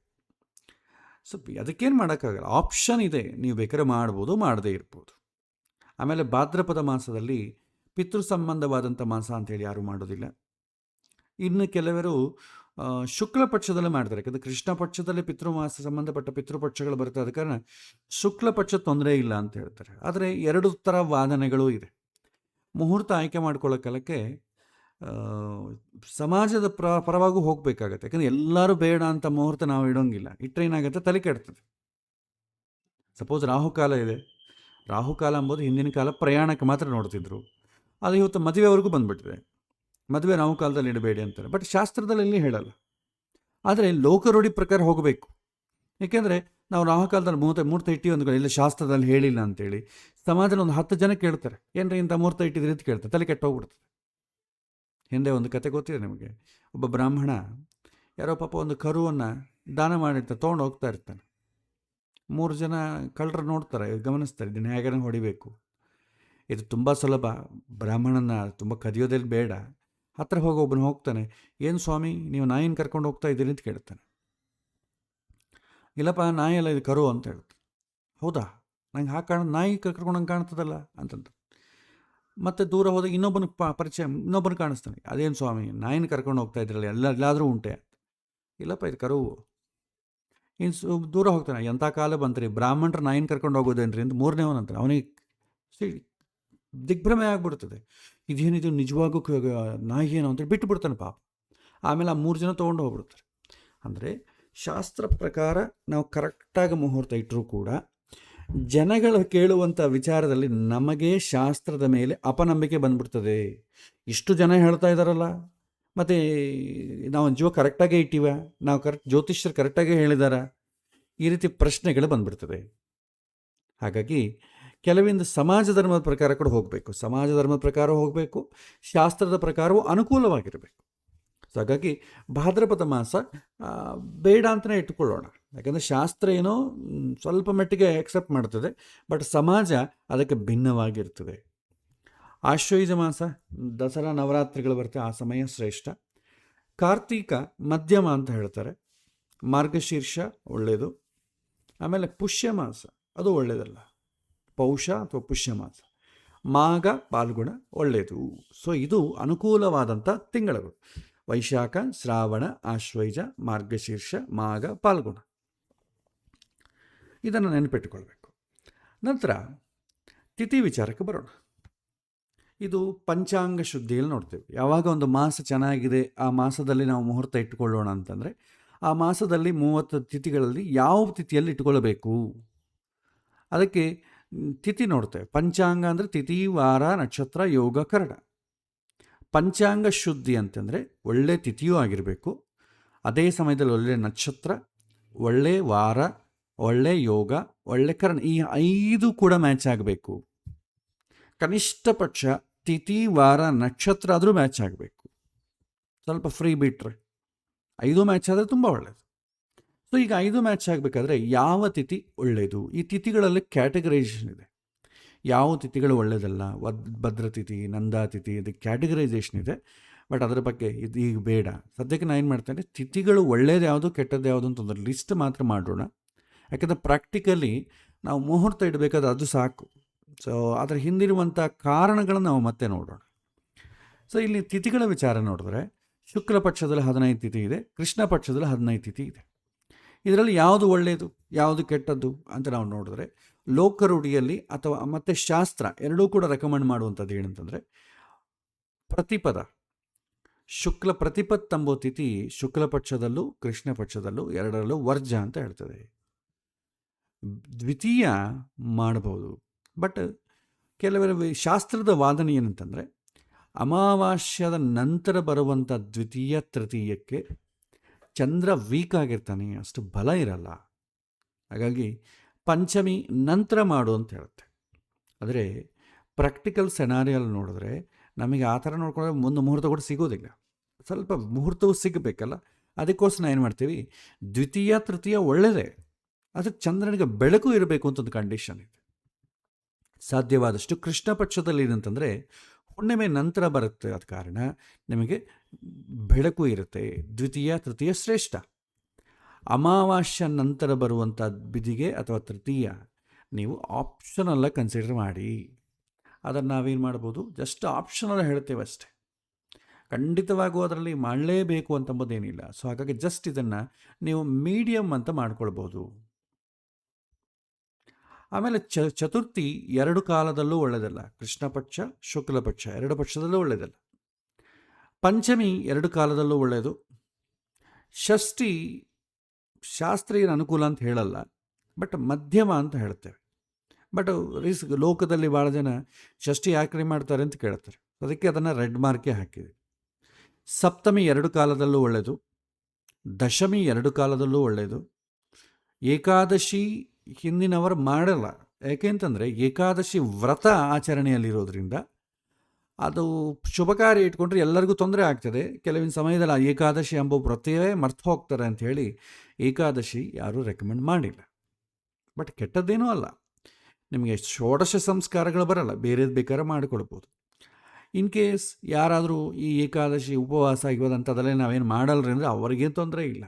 ಸೊ ಅದಕ್ಕೇನು ಮಾಡೋಕ್ಕಾಗಲ್ಲ, ಆಪ್ಷನ್ ಇದೆ, ನೀವು ಬೇಕಾದ್ರೆ ಮಾಡ್ಬೋದು, ಮಾಡದೇ ಇರ್ಬೋದು. ಆಮೇಲೆ ಭಾದ್ರಪದ ಮಾಸದಲ್ಲಿ ಪಿತೃ ಸಂಬಂಧವಾದಂಥ ಮಾಸ ಅಂತೇಳಿ ಯಾರೂ ಮಾಡೋದಿಲ್ಲ. ಇನ್ನು ಕೆಲವರು ಶುಕ್ಲ ಪಕ್ಷದಲ್ಲೇ ಮಾಡ್ತಾರೆ. ಯಾಕಂದರೆ ಕೃಷ್ಣ ಪಕ್ಷದಲ್ಲಿ ಪಿತೃಮಾಸ ಸಂಬಂಧಪಟ್ಟ ಪಿತೃಪಕ್ಷಗಳು ಬರುತ್ತೆ, ಆದ ಕಾರಣ ಶುಕ್ಲ ಪಕ್ಷ ತೊಂದರೆ ಇಲ್ಲ ಅಂತ ಹೇಳ್ತಾರೆ. ಆದರೆ ಎರಡು ಥರ ವಾದನೆಗಳೂ ಇದೆ. ಮುಹೂರ್ತ ಆಯ್ಕೆ ಮಾಡ್ಕೊಳ್ಳೋ ಕಾಲಕ್ಕೆ ಸಮಾಜದ ಪರವಾಗೂ ಹೋಗಬೇಕಾಗತ್ತೆ. ಯಾಕಂದರೆ ಎಲ್ಲರೂ ಬೇಡ ಅಂತ ಮುಹೂರ್ತ ನಾವು ಇಡೋಂಗಿಲ್ಲ. ಇಟ್ಟರೆ ಏನಾಗುತ್ತೆ, ತಲೆ ಕೆಡ್ತದೆ. ಸಪೋಸ್ ರಾಹುಕಾಲ ಇದೆ, ರಾಹುಕಾಲ ಅಂಬೋದು ಹಿಂದಿನ ಕಾಲ ಪ್ರಯಾಣಕ್ಕೆ ಮಾತ್ರ ನೋಡ್ತಿದ್ರು, ಅದು ಇವತ್ತು ಮದುವೆವರೆಗೂ ಬಂದುಬಿಟ್ಟಿದೆ. ಮದುವೆ ರಾಹುಕಾಲದಲ್ಲಿ ಇಡಬೇಡಿ ಅಂತಾರೆ, ಬಟ್ ಶಾಸ್ತ್ರದಲ್ಲಿ ಎಲ್ಲಿ ಹೇಳಲ್ಲ. ಆದರೆ ಲೋಕರೂಢಿ ಪ್ರಕಾರ ಹೋಗಬೇಕು. ಏಕೆಂದರೆ ನಾವು ರಾಹುಕಾಲದಲ್ಲಿ ಮುಹೂರ್ತ ಇಟ್ಟಿವಿ ಅಂದ್ಕೊಳ್ಳಿ, ಇಲ್ಲ ಶಾಸ್ತ್ರದಲ್ಲಿ ಹೇಳಿಲ್ಲ ಅಂತೇಳಿ ಸಮಾಜದಲ್ಲಿ ಒಂದು 10 ಜನ ಕೇಳ್ತಾರೆ, ಏನ್ರಿ ಇಂಥ ಮುಹೂರ್ತ ಇಟ್ಟಿದ್ರಿ ಅಂತ ಕೇಳ್ತಾರೆ, ತಲೆ ಕೆಟ್ಟೋಗ್ಬಿಡ್ತದೆ. ಹಿಂದೆ ಒಂದು ಕತೆ ಗೊತ್ತಿದೆ ನಿಮಗೆ. ಒಬ್ಬ ಬ್ರಾಹ್ಮಣ ಯಾರೋ ಪಾಪ ಒಂದು ಕರುವನ್ನು ದಾನ ಮಾಡಿರ್ತಾರೆ, ತೊಗೊಂಡು ಹೋಗ್ತಾ ಇರ್ತಾನೆ. 3 ಜನ ಕಳ್ಳರು ನೋಡ್ತಾರೆ, ಗಮನಿಸ್ತಾರೆ, ಇದನ್ನು ಹೇಗೆ ಹೊಡಿಬೇಕು. ಇದು ತುಂಬ ಸುಲಭ, ಬ್ರಾಹ್ಮಣನ ತುಂಬ ಕದಿಯೋದಲ್ಲಿ ಬೇಡ. ಹತ್ರ ಒಬ್ಬನು ಹೋಗ್ತಾನೆ, ಏನು ಸ್ವಾಮಿ ನೀವು ನಾಯಿನ ಕರ್ಕೊಂಡು ಹೋಗ್ತಾ ಇದ್ದೀರಿ ಅಂತ ಕೇಳ್ತಾನೆ. ಇಲ್ಲಪ್ಪ ನಾಯಿ ಎಲ್ಲ ಇದು ಕರು ಅಂತ ಹೇಳ್ತಾನೆ. ಹೌದಾ, ನಂಗೆ ಹಾಗೆ ನಾಯಿ ಕರ್ಕೊಂಡಂಗೆ ಕಾಣ್ತದಲ್ಲ ಅಂತಂತ. ಮತ್ತು ದೂರ ಹೋದಾಗ ಇನ್ನೊಬ್ಬನ ಪರಿಚಯ, ಇನ್ನೊಬ್ಬನ ಕಾಣಿಸ್ತಾನೆ. ಅದೇನು ಸ್ವಾಮಿ ನಾಯಿನ ಕರ್ಕೊಂಡು ಹೋಗ್ತಾ ಇದ್ರಲ್ಲ, ಎಲ್ಲಾದರೂ ಉಂಟೆ? ಇಲ್ಲಪ್ಪ ಇದು ಕರು. ಇನ್ನು ದೂರ ಹೋಗ್ತಾನೆ, ಎಂಥ ಕಾಲ ಬಂತ್ರಿ ಬ್ರಾಹ್ಮಣರು ನಾಯಿನ ಕರ್ಕೊಂಡು ಹೋಗೋದೇನ್ರಿ ಅಂತ 3ನೇವನಂತಾನೆ. ಅವನಿಗೆ ದಿಗ್ಭ್ರಮೆ ಆಗಿಬಿಡ್ತದೆ, ಇದೇನಿದು ನಿಜವಾಗೂ ನಾಯಿ ಏನು ಅಂತೇಳಿ ಬಿಟ್ಟು ಬಿಡ್ತಾನೆ ಪಾಪ. ಆಮೇಲೆ ಆ 3 ಜನ ತೊಗೊಂಡು ಹೋಗ್ಬಿಡ್ತಾರೆ. ಅಂದರೆ ಶಾಸ್ತ್ರ ಪ್ರಕಾರ ನಾವು ಕರೆಕ್ಟಾಗಿ ಮುಹೂರ್ತ ಇಟ್ಟರೂ ಕೂಡ ಜನಗಳು ಕೇಳುವಂಥ ವಿಚಾರದಲ್ಲಿ ನಮಗೆ ಶಾಸ್ತ್ರದ ಮೇಲೆ ಅಪನಂಬಿಕೆ ಬಂದ್ಬಿಡ್ತದೆ. ಇಷ್ಟು ಜನ ಹೇಳ್ತಾ ಇದ್ದಾರಲ್ಲ, ಮತ್ತು ನಾವು ಜೀವ ಕರೆಕ್ಟಾಗೇ ಇಟ್ಟಿವ, ನಾವು ಜ್ಯೋತಿಷ್ಯರು ಕರೆಕ್ಟಾಗೇ ಹೇಳಿದಾರ, ಈ ರೀತಿ ಪ್ರಶ್ನೆಗಳು ಬಂದ್ಬಿಡ್ತದೆ. ಹಾಗಾಗಿ ಕೆಲವಿಂದ ಸಮಾಜ ಧರ್ಮದ ಪ್ರಕಾರ ಕೂಡ ಹೋಗಬೇಕು, ಸಮಾಜ ಧರ್ಮದ ಪ್ರಕಾರ ಹೋಗಬೇಕು, ಶಾಸ್ತ್ರದ ಪ್ರಕಾರವೂ ಅನುಕೂಲವಾಗಿರಬೇಕು. ಸೊ ಹಾಗಾಗಿ ಭಾದ್ರಪದ ಮಾಸ ಬೇಡ ಅಂತಲೇ ಇಟ್ಕೊಳ್ಳೋಣ. ಯಾಕಂದರೆ ಶಾಸ್ತ್ರ ಏನೋ ಸ್ವಲ್ಪ ಮಟ್ಟಿಗೆ ಎಕ್ಸೆಪ್ಟ್ ಮಾಡ್ತದೆ, ಬಟ್ ಸಮಾಜ ಅದಕ್ಕೆ ಭಿನ್ನವಾಗಿರ್ತದೆ. ಆಶ್ವಯುಜ ಮಾಸ, ದಸರಾ ನವರಾತ್ರಿಗಳು ಬರ್ತವೆ, ಆ ಸಮಯ ಶ್ರೇಷ್ಠ. ಕಾರ್ತೀಕ ಮಧ್ಯಮ ಅಂತ ಹೇಳ್ತಾರೆ. ಮಾರ್ಗಶೀರ್ಷ ಒಳ್ಳೆಯದು. ಆಮೇಲೆ ಪುಷ್ಯ ಮಾಸ ಅದು ಒಳ್ಳೆಯದಲ್ಲ, ಪೌಷ ಅಥವಾ ಪುಷ್ಯ ಮಾಸ. ಮಾಘ ಪಾಲ್ಗುಣ ಒಳ್ಳೆಯದು. ಸೊ ಇದು ಅನುಕೂಲವಾದಂಥ ತಿಂಗಳುಗಳು: ವೈಶಾಖ, ಶ್ರಾವಣ, ಆಶ್ವಯುಜ, ಮಾರ್ಗಶೀರ್ಷ, ಮಾಘ, ಪಾಲ್ಗುಣ. ಇದನ್ನು ನೆನಪಿಟ್ಟುಕೊಳ್ಬೇಕು. ನಂತರ ತಿಥಿ ವಿಚಾರಕ್ಕೆ ಬರೋಣ. ಇದು ಪಂಚಾಂಗ ಶುದ್ಧಿಯಲ್ಲಿ ನೋಡ್ತೇವೆ. ಯಾವಾಗ ಒಂದು ಮಾಸ ಚೆನ್ನಾಗಿದೆ, ಆ ಮಾಸದಲ್ಲಿ ನಾವು ಮುಹೂರ್ತ ಇಟ್ಟುಕೊಳ್ಳೋಣ ಅಂತಂದರೆ ಆ ಮಾಸದಲ್ಲಿ 30 ತಿಥಿಗಳಲ್ಲಿ ಯಾವ ತಿಥಿಯಲ್ಲಿ ಇಟ್ಕೊಳ್ಬೇಕು, ಅದಕ್ಕೆ ತಿಥಿ ನೋಡ್ತೇವೆ. ಪಂಚಾಂಗ ಅಂದರೆ ತಿಥಿ, ವಾರ, ನಕ್ಷತ್ರ, ಯೋಗ, ಕರಣ. ಪಂಚಾಂಗ ಶುದ್ಧಿ ಅಂತಂದರೆ ಒಳ್ಳೆ ತಿಥಿಯೂ ಆಗಿರಬೇಕು, ಅದೇ ಸಮಯದಲ್ಲಿ ಒಳ್ಳೆ ನಕ್ಷತ್ರ, ಒಳ್ಳೆ ವಾರ, ಒಳ್ಳೆ ಯೋಗ, ಒಳ್ಳೆ ಕರಣ, ಈ 5 ಕೂಡ ಮ್ಯಾಚ್ ಆಗಬೇಕು. ಕನಿಷ್ಠ ಪಕ್ಷ ತಿಥಿ, ವಾರ, ನಕ್ಷತ್ರ ಆದರೂ ಮ್ಯಾಚ್ ಆಗಬೇಕು. ಸ್ವಲ್ಪ ಫ್ರೀ ಬಿಟ್ಟರೆ 5 ಮ್ಯಾಚ್ ಆದರೆ ತುಂಬ ಒಳ್ಳೆಯದು. ಸೊ ಈಗ 5 ಮ್ಯಾಚ್ ಆಗಬೇಕಾದ್ರೆ ಯಾವ ತಿಥಿ ಒಳ್ಳೆಯದು? ಈ ತಿಥಿಗಳಲ್ಲಿ ಕ್ಯಾಟಗರೈಸೇಷನ್ ಇದೆ. ಯಾವ ತಿಥಿಗಳು ಒಳ್ಳೆಯದಲ್ಲ, ಭದ್ರತಿಥಿ, ನಂದಾತಿಥಿ, ಇದಕ್ಕೆ ಕ್ಯಾಟಗರೈಸೇಷನ್ ಇದೆ. ಬಟ್ ಅದರ ಬಗ್ಗೆ ಇದು ಈಗ ಬೇಡ. ಸದ್ಯಕ್ಕೆ ನಾನು ಏನು ಮಾಡ್ತೇನೆ, ತಿಥಿಗಳು ಒಳ್ಳೆಯದು ಯಾವುದು ಕೆಟ್ಟದ್ದು ಯಾವುದು ಅಂತ ಒಂದು ಲಿಸ್ಟ್ ಮಾತ್ರ ಮಾಡೋಣ. ಯಾಕಂದರೆ ಪ್ರಾಕ್ಟಿಕಲಿ ನಾವು ಮುಹೂರ್ತ ಇಡಬೇಕಾದ್ರೆ ಅದು ಸಾಕು. ಸೊ ಅದರ ಹಿಂದಿರುವಂಥ ಕಾರಣಗಳನ್ನು ನಾವು ಮತ್ತೆ ನೋಡೋಣ. ಸೊ ಇಲ್ಲಿ ತಿಥಿಗಳ ವಿಚಾರ ನೋಡಿದ್ರೆ ಶುಕ್ಲ ಪಕ್ಷದಲ್ಲಿ 15 ತಿಥಿ ಇದೆ, ಕೃಷ್ಣ ಪಕ್ಷದಲ್ಲಿ 15 ತಿಥಿ ಇದೆ. ಇದರಲ್ಲಿ ಯಾವುದು ಒಳ್ಳೆಯದು ಯಾವುದು ಕೆಟ್ಟದ್ದು ಅಂತ ನಾವು ನೋಡಿದ್ರೆ ಲೋಕರೂಢಿಯಲ್ಲಿ ಅಥವಾ ಮತ್ತು ಶಾಸ್ತ್ರ ಎರಡೂ ಕೂಡ ರೆಕಮೆಂಡ್ ಮಾಡುವಂಥದ್ದು ಏನಂತಂದರೆ ಪ್ರತಿಪದ, ಶುಕ್ಲ ಪ್ರತಿಪತ್ ಎಂಬ ತಿಥಿ ಶುಕ್ಲ ಪಕ್ಷದಲ್ಲೂ ಕೃಷ್ಣ ಪಕ್ಷದಲ್ಲೂ ಎರಡರಲ್ಲೂ ವರ್ಜ ಅಂತ ಹೇಳ್ತದೆ. ದ್ವಿತೀಯ ಮಾಡಬಹುದು, ಬಟ್ ಕೆಲವರ ಶಾಸ್ತ್ರದ ವಾದನೆ ಏನಂತಂದರೆ ಅಮಾವಾಸ್ಯದ ನಂತರ ಬರುವಂಥ ದ್ವಿತೀಯ ತೃತೀಯಕ್ಕೆ ಚಂದ್ರ ವೀಕ್ ಆಗಿರ್ತಾನೆ, ಅಷ್ಟು ಬಲ ಇರಲ್ಲ. ಹಾಗಾಗಿ ಪಂಚಮಿ ನಂತರ ಮಾಡು ಅಂತ ಹೇಳುತ್ತೆ. ಆದರೆ ಪ್ರಾಕ್ಟಿಕಲ್ ಸೆನಾರಿಯಲ್ಲಿ ನೋಡಿದ್ರೆ ನಮಗೆ ಆ ಥರ ನೋಡ್ಕೊಂಡ್ರೆ ಒಂದು ಮುಹೂರ್ತ ಕೂಡ ಸಿಗೋದಿಲ್ಲ. ಸ್ವಲ್ಪ ಮುಹೂರ್ತವು ಸಿಗಬೇಕಲ್ಲ, ಅದಕ್ಕೋಸ್ಕರ ಏನು ಮಾಡ್ತೀವಿ, ದ್ವಿತೀಯ ತೃತೀಯ ಒಳ್ಳೆಯದೇ, ಆದರೆ ಚಂದ್ರನಿಗೆ ಬೆಳಕು ಇರಬೇಕು ಅಂತ ಒಂದು ಕಂಡೀಷನ್ ಇದೆ. ಸಾಧ್ಯವಾದಷ್ಟು ಕೃಷ್ಣ ಪಕ್ಷದಲ್ಲಿ ಏನಂತಂದರೆ ಹುಣ್ಣಿಮೆ ನಂತರ ಬರುತ್ತೆ, ಆದ ಕಾರಣ ನಿಮಗೆ ಬೆಳಕು ಇರುತ್ತೆ. ದ್ವಿತೀಯ ತೃತೀಯ ಶ್ರೇಷ್ಠ. ಅಮಾವಾಸ್ಯ ನಂತರ ಬರುವಂಥ ಬಿದಿಗೆ ಅಥವಾ ತೃತೀಯ ನೀವು ಆಪ್ಷನಲ್ಲ ಕನ್ಸಿಡರ್ ಮಾಡಿ. ಅದನ್ನು ನಾವೇನು ಮಾಡ್ಬೋದು, ಜಸ್ಟ್ ಆಪ್ಷನಲ್ ಹೇಳ್ತೇವೆ ಅಷ್ಟೇ. ಖಂಡಿತವಾಗೂ ಅದರಲ್ಲಿ ಮಾಡಲೇಬೇಕು ಅಂತಂಬುದೇನಿಲ್ಲ. ಸೊ ಹಾಗಾಗಿ ಜಸ್ಟ್ ಇದನ್ನು ನೀವು ಮೀಡಿಯಮ್ ಅಂತ ಮಾಡ್ಕೊಳ್ಬೋದು. ಆಮೇಲೆ ಚತುರ್ಥಿ 2 ಕಾಲದಲ್ಲೂ ಒಳ್ಳೆಯದಲ್ಲ. ಕೃಷ್ಣ ಪಕ್ಷ, ಶುಕ್ಲ ಪಕ್ಷ 2 ಪಕ್ಷದಲ್ಲೂ ಒಳ್ಳೆಯದಲ್ಲ. ಪಂಚಮಿ 2 ಕಾಲದಲ್ಲೂ ಒಳ್ಳೆಯದು. ಷಷ್ಠಿ ಶಾಸ್ತ್ರೀಯ ಅನುಕೂಲ ಅಂತ ಹೇಳಲ್ಲ, ಬಟ್ ಮಧ್ಯಮ ಅಂತ ಹೇಳ್ತೇವೆ. ಬಟ್ ಲೋಕದಲ್ಲಿ ಭಾಳ ಜನ ಷಷ್ಠಿ ಯಾಕ್ರಿ ಮಾಡ್ತಾರೆ ಅಂತ ಕೇಳ್ತಾರೆ, ಅದಕ್ಕೆ ಅದನ್ನು ರೆಡ್ ಮಾರ್ಕೆ ಹಾಕಿದೆ. ಸಪ್ತಮಿ 2 ಕಾಲದಲ್ಲೂ ಒಳ್ಳೆಯದು. ದಶಮಿ 2 ಕಾಲದಲ್ಲೂ ಒಳ್ಳೆಯದು. ಏಕಾದಶಿ ಹಿಂದಿನವರು ಮಾಡಲ್ಲ, ಯಾಕೆಂತಂದರೆ ಏಕಾದಶಿ ವ್ರತ ಆಚರಣೆಯಲ್ಲಿರೋದ್ರಿಂದ ಅದು ಶುಭ ಕಾರ್ಯ ಇಟ್ಕೊಂಡ್ರೆ ಎಲ್ಲರಿಗೂ ತೊಂದರೆ ಆಗ್ತದೆ. ಕೆಲವಿನ ಸಮಯದಲ್ಲಿ ಆ ಏಕಾದಶಿ ಎಂಬ ವ್ರತವೇ ಮರ್ತು ಹೋಗ್ತಾರೆ ಅಂಥೇಳಿ ಏಕಾದಶಿ ಯಾರೂ ರೆಕಮೆಂಡ್ ಮಾಡಿಲ್ಲ. ಬಟ್ ಕೆಟ್ಟದ್ದೇನೂ ಅಲ್ಲ, ನಿಮಗೆ ಷೋಡಶ ಸಂಸ್ಕಾರಗಳು ಬರಲ್ಲ, ಬೇರೆದು ಬೇಕಾದ್ರೆ ಮಾಡಿಕೊಡ್ಬೋದು. ಇನ್ ಕೇಸ್ ಯಾರಾದರೂ ಈ ಏಕಾದಶಿ ಉಪವಾಸ ಆಗಿರೋದಂಥದ್ದಲ್ಲೇ ನಾವೇನು ಮಾಡಲ್ರಿ ಅಂದರೆ ಅವರಿಗೇನು ತೊಂದರೆ ಇಲ್ಲ.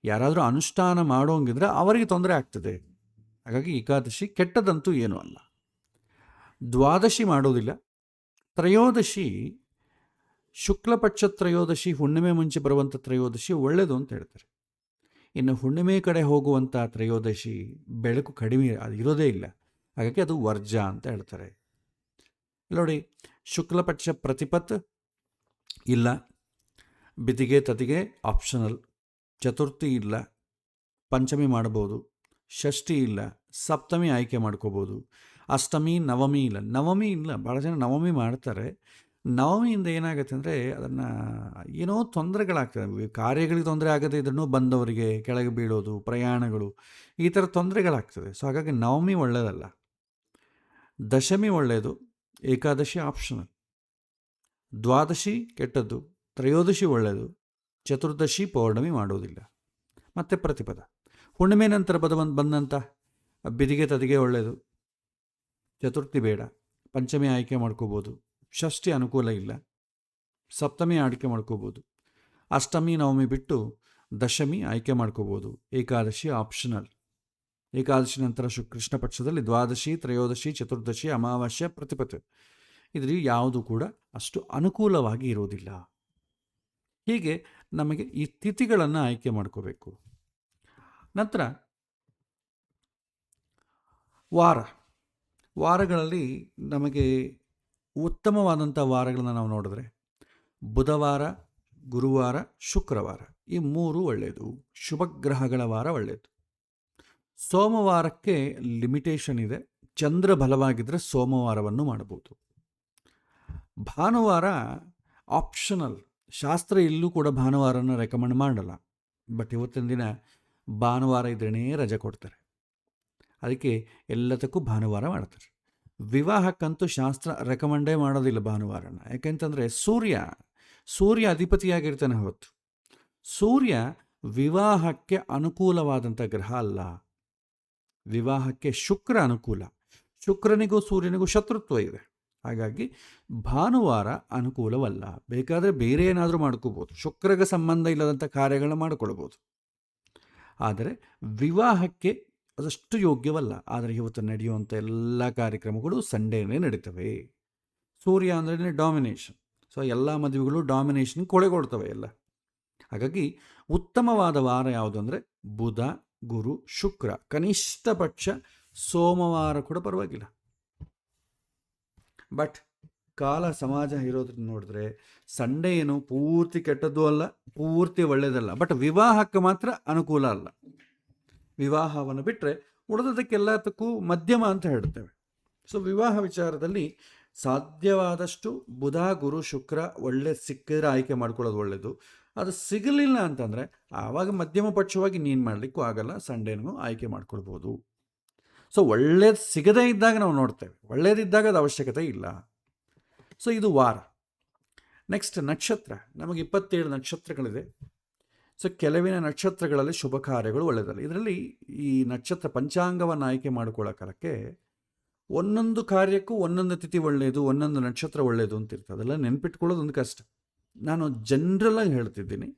ಯಾರಾದರೂ ಅನುಷ್ಠಾನ ಮಾಡೋಂಗಿದ್ರೆ ಅವರಿಗೆ ತೊಂದರೆ ಆಗ್ತದೆ. ಹಾಗಾಗಿ ಏಕಾದಶಿ ಕೆಟ್ಟದಂತೂ ಏನೂ ಅಲ್ಲ. ದ್ವಾದಶಿ ಮಾಡೋದಿಲ್ಲ. ತ್ರಯೋದಶಿ ಶುಕ್ಲಪಕ್ಷ ತ್ರಯೋದಶಿ, ಹುಣ್ಣಿಮೆ ಮುಂಚೆ ಬರುವಂಥ ತ್ರಯೋದಶಿ ಒಳ್ಳೆಯದು ಅಂತ ಹೇಳ್ತಾರೆ. ಇನ್ನು ಹುಣ್ಣಿಮೆ ಕಡೆ ಹೋಗುವಂಥ ತ್ರಯೋದಶಿ ಬೆಳಕು ಕಡಿಮೆ ಅದು ಇರೋದೇ ಇಲ್ಲ, ಹಾಗಾಗಿ ಅದು ವರ್ಜ ಅಂತ ಹೇಳ್ತಾರೆ. ನೋಡಿ, ಶುಕ್ಲಪಕ್ಷ ಪ್ರತಿಪತ್ ಇಲ್ಲ, ಬಿದಿಗೆ ತದಿಗೆ ಆಪ್ಷನಲ್, ಚತುರ್ಥಿ ಇಲ್ಲ, ಪಂಚಮಿ ಮಾಡ್ಬೋದು, ಷಷ್ಠಿ ಇಲ್ಲ, ಸಪ್ತಮಿ ಆಯ್ಕೆ ಮಾಡ್ಕೋಬೋದು, ಅಷ್ಟಮಿ ನವಮಿ ಇಲ್ಲ. ನವಮಿ ಇಲ್ಲ, ಭಾಳ ಜನ ನವಮಿ ಮಾಡ್ತಾರೆ. ನವಮಿಯಿಂದ ಏನಾಗುತ್ತೆ ಅಂದರೆ ಅದನ್ನು ಏನೋ ತೊಂದರೆಗಳಾಗ್ತದೆ, ಕಾರ್ಯಗಳಿಗೆ ತೊಂದರೆ ಆಗದೆ ಇದ್ರೂ ಬಂದವರಿಗೆ ಕೆಳಗೆ ಬೀಳೋದು, ಪ್ರಯಾಣಗಳು, ಈ ಥರ ತೊಂದರೆಗಳಾಗ್ತದೆ. ಸೊ ಹಾಗಾಗಿ ನವಮಿ ಒಳ್ಳೆಯದಲ್ಲ. ದಶಮಿ ಒಳ್ಳೆಯದು, ಏಕಾದಶಿ ಆಪ್ಷನಲ್. ದ್ವಾದಶಿ ಕೆಟ್ಟದ್ದು, ತ್ರಯೋದಶಿ ಒಳ್ಳೆಯದು, ಚತುರ್ದಶಿ ಪೌರ್ಣಮಿ ಮಾಡೋದಿಲ್ಲ. ಮತ್ತು ಪ್ರತಿಪದ ಹುಣ್ಣಿಮೆ ನಂತರ ಬಂದಂಥ ಬಿದಿಗೆ ತದಿಗೆ ಒಳ್ಳೆಯದು, ಚತುರ್ಥಿ ಬೇಡ, ಪಂಚಮಿ ಆಯ್ಕೆ ಮಾಡ್ಕೋಬೋದು, ಷಷ್ಠಿ ಅನುಕೂಲ ಇಲ್ಲ, ಸಪ್ತಮಿ ಆಯ್ಕೆ ಮಾಡ್ಕೋಬೋದು, ಅಷ್ಟಮಿ ನವಮಿ ಬಿಟ್ಟು ದಶಮಿ ಆಯ್ಕೆ ಮಾಡ್ಕೋಬೋದು, ಏಕಾದಶಿ ಆಪ್ಷನಲ್. ಏಕಾದಶಿ ನಂತರ ಕೃಷ್ಣ ಪಕ್ಷದಲ್ಲಿ ದ್ವಾದಶಿ, ತ್ರಯೋದಶಿ, ಚತುರ್ದಶಿ, ಅಮಾವಾಸ್ಯ, ಪ್ರತಿಪತ್ತು ಇದರಲ್ಲಿ ಯಾವುದು ಕೂಡ ಅಷ್ಟು ಅನುಕೂಲವಾಗಿ ಇರೋದಿಲ್ಲ. ಹೀಗೆ ನಮಗೆ ಈ ತಿಥಿಗಳನ್ನು ಆಯ್ಕೆ ಮಾಡ್ಕೋಬೇಕು. ನಂತರ ವಾರಗಳಲ್ಲಿ ನಮಗೆ ಉತ್ತಮವಾದಂಥ ವಾರಗಳನ್ನು ನಾವು ನೋಡಿದ್ರೆ ಬುಧವಾರ, ಗುರುವಾರ, ಶುಕ್ರವಾರ ಈ 3 ಒಳ್ಳೆಯದು. ಶುಭಗ್ರಹಗಳ ವಾರ ಒಳ್ಳೆಯದು. ಸೋಮವಾರಕ್ಕೆ ಲಿಮಿಟೇಷನ್ ಇದೆ, ಚಂದ್ರ ಬಲವಾಗಿದ್ದರೆ ಸೋಮವಾರವನ್ನು ಮಾಡಬಹುದು. ಭಾನುವಾರ ಆಪ್ಷನಲ್, ಶಾಸ್ತ್ರ ಇಲ್ಲೂ ಕೂಡ ಭಾನುವಾರನ ರೆಕಮೆಂಡ್ ಮಾಡಲ್ಲ, ಬಟ್ ಇವತ್ತಿನ ದಿನ ಭಾನುವಾರ ಇದ್ರೇ ರಜೆ ಕೊಡ್ತಾರೆ, ಅದಕ್ಕೆ ಎಲ್ಲದಕ್ಕೂ ಭಾನುವಾರ ಮಾಡ್ತಾರೆ. ವಿವಾಹಕ್ಕಂತೂ ಶಾಸ್ತ್ರ ರೆಕಮೆಂಡೇ ಮಾಡೋದಿಲ್ಲ ಭಾನುವಾರನ, ಯಾಕೆಂತಂದರೆ ಸೂರ್ಯ ಅಧಿಪತಿಯಾಗಿರ್ತಾನೆ ಹೊತ್ತು. ಸೂರ್ಯ ವಿವಾಹಕ್ಕೆ ಅನುಕೂಲವಾದಂಥ ಗ್ರಹ ಅಲ್ಲ. ವಿವಾಹಕ್ಕೆ ಶುಕ್ರ ಅನುಕೂಲ, ಶುಕ್ರನಿಗೂ ಸೂರ್ಯನಿಗೂ ಶತ್ರುತ್ವ ಇದೆ, ಹಾಗಾಗಿ ಭಾನುವಾರ ಅನುಕೂಲವಲ್ಲ. ಬೇಕಾದರೆ ಬೇರೆ ಏನಾದರೂ ಮಾಡ್ಕೋಬೋದು, ಶುಕ್ರಗೆ ಸಂಬಂಧ ಇಲ್ಲದಂಥ ಕಾರ್ಯಗಳನ್ನ ಮಾಡಿಕೊಳ್ಬೋದು, ಆದರೆ ವಿವಾಹಕ್ಕೆ ಅದಷ್ಟು ಯೋಗ್ಯವಲ್ಲ. ಆದರೆ ಇವತ್ತು ನಡೆಯುವಂಥ ಎಲ್ಲ ಕಾರ್ಯಕ್ರಮಗಳು ಸಂಡೇನೇ ನಡೀತವೆ. ಸೂರ್ಯ ಅಂದ್ರೆ ಡಾಮಿನೇಷನ್, ಸೊ ಎಲ್ಲ ಮದುವೆಗಳು ಡಾಮಿನೇಷನ್ ಕೊಳೆಗೊಳ್ತವೆ ಎಲ್ಲ. ಹಾಗಾಗಿ ಉತ್ತಮವಾದ ವಾರ ಯಾವುದು ಅಂದರೆ ಬುಧ, ಗುರು, ಶುಕ್ರ, ಕನಿಷ್ಠ ಪಕ್ಷ ಸೋಮವಾರ ಕೂಡ ಪರವಾಗಿಲ್ಲ. ಬಟ್ ಕಾಲ ಸಮಾಜ ಇರೋದ್ರಿಂದ ನೋಡಿದ್ರೆ ಸಂಡೇ ಏನು ಪೂರ್ತಿ ಕೆಟ್ಟದ್ದು ಅಲ್ಲ, ಪೂರ್ತಿ ಒಳ್ಳೆಯದಲ್ಲ, ಬಟ್ ವಿವಾಹಕ್ಕೆ ಮಾತ್ರ ಅನುಕೂಲ ಅಲ್ಲ. ವಿವಾಹವನ್ನು ಬಿಟ್ಟರೆ ಉಳಿದದಕ್ಕೆಲ್ಲದಕ್ಕೂ ಮಧ್ಯಮ ಅಂತ ಹೇಳ್ತೇವೆ. ಸೊ ವಿವಾಹ ವಿಚಾರದಲ್ಲಿ ಸಾಧ್ಯವಾದಷ್ಟು ಬುಧ, ಗುರು, ಶುಕ್ರ ಒಳ್ಳೆ ಸಿಕ್ಕಿದ್ರೆ ಆಯ್ಕೆ ಮಾಡ್ಕೊಳ್ಳೋದು ಒಳ್ಳೆಯದು. ಅದು ಸಿಗಲಿಲ್ಲ ಅಂತಂದರೆ ಆವಾಗ ಮಧ್ಯಮ ಪಕ್ಷವಾಗಿ ನೀನು ಮಾಡಲಿಕ್ಕೂ ಆಗಲ್ಲ, ಸಂಡೇನೂ ಆಯ್ಕೆ ಮಾಡ್ಕೊಳ್ಬೋದು. ಸೊ ಒಳ್ಳೇದು ಸಿಗದೇ ಇದ್ದಾಗ ನಾವು ನೋಡ್ತೇವೆ, ಒಳ್ಳೇದಿದ್ದಾಗ ಅದು ಅವಶ್ಯಕತೆ ಇಲ್ಲ. ಸೊ ಇದು ವಾರ. ನೆಕ್ಸ್ಟ್ ನಕ್ಷತ್ರ. ನಮಗೆ 27 ನಕ್ಷತ್ರಗಳಿದೆ. ಸೊ ಕೆಲವಿನ ನಕ್ಷತ್ರಗಳಲ್ಲಿ ಶುಭ ಕಾರ್ಯಗಳು ಒಳ್ಳೆಯದಲ್ಲ. ಇದರಲ್ಲಿ ಈ ನಕ್ಷತ್ರ ಪಂಚಾಂಗವನ್ನು ಆಯ್ಕೆ ಮಾಡಿಕೊಳ್ಳೋಕ್ಕೆ ಒಂದೊಂದು ಕಾರ್ಯಕ್ಕೂ ಒಂದೊಂದು ತಿಥಿ ಒಳ್ಳೆಯದು, ಒಂದೊಂದು ನಕ್ಷತ್ರ ಒಳ್ಳೆಯದು ಅಂತ ಇರ್ತದೆ. ಅದೆಲ್ಲ ನೆನ್ಪಿಟ್ಕೊಳ್ಳೋದು ಒಂದು ಕಷ್ಟ. ನಾನು ಜನರಲಾಗಿ ಹೇಳ್ತಿದ್ದೀನಿ,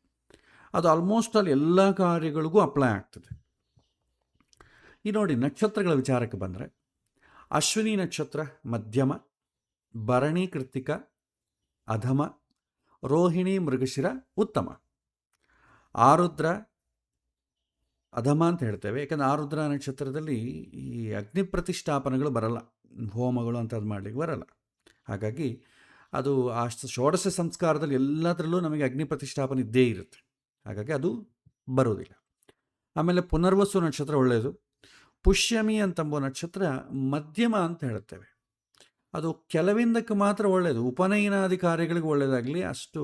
ಅದು ಆಲ್ಮೋಸ್ಟ್ ಆಲ್ ಎಲ್ಲ ಕಾರ್ಯಗಳಿಗೂ ಅಪ್ಲೈ ಆಗ್ತದೆ. ಈ ನೋಡಿ, ನಕ್ಷತ್ರಗಳ ವಿಚಾರಕ್ಕೆ ಬಂದರೆ ಅಶ್ವಿನಿ ನಕ್ಷತ್ರ ಮಧ್ಯಮ, ಭರಣಿ ಕೃತ್ತಿಕ ಅಧಮ, ರೋಹಿಣಿ ಮೃಗಶಿರ ಉತ್ತಮ, ಆರುದ್ರ ಅಧಮ ಅಂತ ಹೇಳ್ತೇವೆ. ಯಾಕಂದರೆ ಆರುದ್ರ ನಕ್ಷತ್ರದಲ್ಲಿ ಈ ಅಗ್ನಿ ಪ್ರತಿಷ್ಠಾಪನೆಗಳು ಬರಲ್ಲ, ಹೋಮಗಳು ಅಂಥದ್ದು ಮಾಡಲಿಕ್ಕೆ ಬರಲ್ಲ. ಹಾಗಾಗಿ ಅದು ಆ ಷೋಡಶ ಸಂಸ್ಕಾರದಲ್ಲಿ ಎಲ್ಲದರಲ್ಲೂ ನಮಗೆ ಅಗ್ನಿ ಪ್ರತಿಷ್ಠಾಪನೆ ಇದ್ದೇ ಇರುತ್ತೆ. ಹಾಗಾಗಿ ಅದು ಬರೋದಿಲ್ಲ. ಆಮೇಲೆ ಪುನರ್ವಸು ನಕ್ಷತ್ರ ಒಳ್ಳೆಯದು. ಪುಷ್ಯಮಿ ಅಂತಂಬೋ ನಕ್ಷತ್ರ ಮಧ್ಯಮ ಅಂತ ಹೇಳ್ತೇವೆ. ಅದು ಕೆಲವಿಂದಕ್ಕೆ ಮಾತ್ರ ಒಳ್ಳೆಯದು, ಉಪನಯನಾದಿ ಕಾರ್ಯಗಳಿಗೆ ಒಳ್ಳೆಯದಾಗಲಿ, ಅಷ್ಟು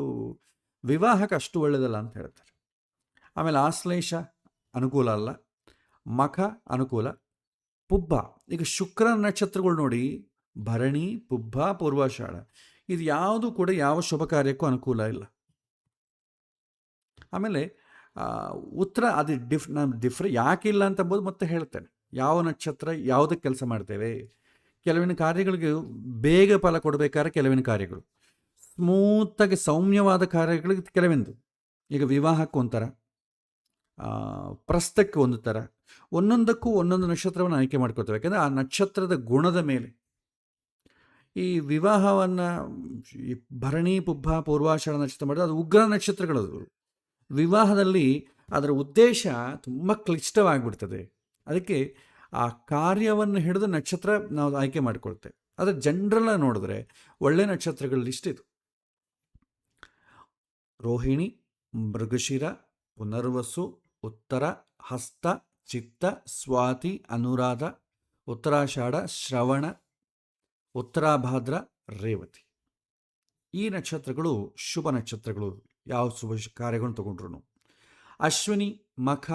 ವಿವಾಹಕ್ಕೆ ಅಷ್ಟು ಒಳ್ಳೆಯದಲ್ಲ ಅಂತ ಹೇಳ್ತಾರೆ. ಆಮೇಲೆ ಆಶ್ಲೇಷ ಅನುಕೂಲ ಅಲ್ಲ, ಮಖ ಅನುಕೂಲ, ಪುಬ್ಬ. ಈಗ ಶುಕ್ರ ನಕ್ಷತ್ರಗಳು ನೋಡಿ, ಭರಣಿ, ಪುಬ್ಬ, ಪೂರ್ವಾಷಾಢ, ಇದು ಯಾವುದು ಕೂಡ ಯಾವ ಶುಭ ಕಾರ್ಯಕ್ಕೂ ಅನುಕೂಲ ಇಲ್ಲ. ಆಮೇಲೆ ಉತ್ತರ ಅದು ಯಾಕಿಲ್ಲ ಅಂತಂಬೋದು ಮತ್ತೆ ಹೇಳ್ತೇನೆ. ಯಾವ ನಕ್ಷತ್ರ ಯಾವುದಕ್ಕೆ ಕೆಲಸ ಮಾಡ್ತೇವೆ, ಕೆಲವಿನ ಕಾರ್ಯಗಳಿಗೆ ಬೇಗ ಫಲ ಕೊಡಬೇಕಾದ್ರೆ ಕೆಲವಿನ ಕಾರ್ಯಗಳು, ಸ್ಮೂತಾಗಿ ಸೌಮ್ಯವಾದ ಕಾರ್ಯಗಳಿಗೆ ಕೆಲವಿಂದು. ಈಗ ವಿವಾಹಕ್ಕೆ ಒಂಥರ, ಪ್ರಸ್ತಕ್ಕೆ ಒಂದು ಥರ, ಒಂದೊಂದಕ್ಕೂ ಒಂದೊಂದು ನಕ್ಷತ್ರವನ್ನು ಆಯ್ಕೆ ಮಾಡ್ಕೊಳ್ತೇವೆ. ಯಾಕೆಂದರೆ ಆ ನಕ್ಷತ್ರದ ಗುಣದ ಮೇಲೆ. ಈ ವಿವಾಹವನ್ನು ಭರಣಿ, ಪುಬ್ಬ, ಪೂರ್ವಾಷಾಢ ನಕ್ಷತ್ರ ಮಾಡಿದ್ರೆ ಅದು ಉಗ್ರ ನಕ್ಷತ್ರಗಳದು. ವಿವಾಹದಲ್ಲಿ ಅದರ ಉದ್ದೇಶ ತುಂಬ ಕ್ಲಿಷ್ಟವಾಗಿಬಿಡ್ತದೆ. ಅದಕ್ಕೆ ಆ ಕಾರ್ಯವನ್ನು ಹಿಡಿದು ನಕ್ಷತ್ರ ನಾವು ಆಯ್ಕೆ ಮಾಡಿಕೊಳ್ತೇವೆ. ಆದರೆ ಜನರಲ್ಲ ನೋಡಿದ್ರೆ ಒಳ್ಳೆ ನಕ್ಷತ್ರಗಳ ಲಿಸ್ಟ್ ಇದು: ರೋಹಿಣಿ, ಮೃಗಶಿರ, ಪುನರ್ವಸು, ಉತ್ತರ, ಹಸ್ತ, ಚಿತ್ತ, ಸ್ವಾತಿ, ಅನುರಾಧ, ಉತ್ತರಾಷಾಢ, ಶ್ರವಣ, ಉತ್ತರಾಭಾದ್ರ, ರೇವತಿ. ಈ ನಕ್ಷತ್ರಗಳು ಶುಭ ನಕ್ಷತ್ರಗಳು, ಯಾವ ಶುಭ ಕಾರ್ಯಗಳನ್ನು ತಗೊಂಡ್ರು. ಅಶ್ವಿನಿ, ಮಖ,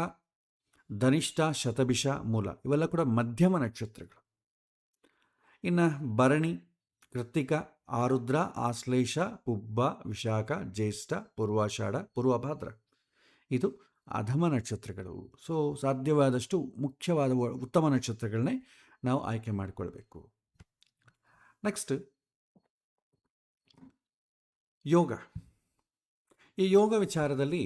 ಧನಿಷ್ಠ, ಶತಭಿಷ, ಮೂಲ ಇವೆಲ್ಲ ಕೂಡ ಮಧ್ಯಮ ನಕ್ಷತ್ರಗಳು. ಇನ್ನು ಭರಣಿ, ಕೃತ್ತಿಕ, ಆರುದ್ರ, ಆಶ್ಲೇಷ, ಪುಬ್ಬ, ವಿಶಾಖ, ಜ್ಯೇಷ್ಠ, ಪೂರ್ವಾಷಾಢ, ಪೂರ್ವಭಾದ್ರ ಇದು ಅಧಮ ನಕ್ಷತ್ರಗಳು. ಸೊ ಸಾಧ್ಯವಾದಷ್ಟು ಮುಖ್ಯವಾದ ಉತ್ತಮ ನಕ್ಷತ್ರಗಳನ್ನೇ ನಾವು ಆಯ್ಕೆ ಮಾಡಿಕೊಳ್ಬೇಕು. ನೆಕ್ಸ್ಟ್ ಯೋಗ. ಈ ಯೋಗ ವಿಚಾರದಲ್ಲಿ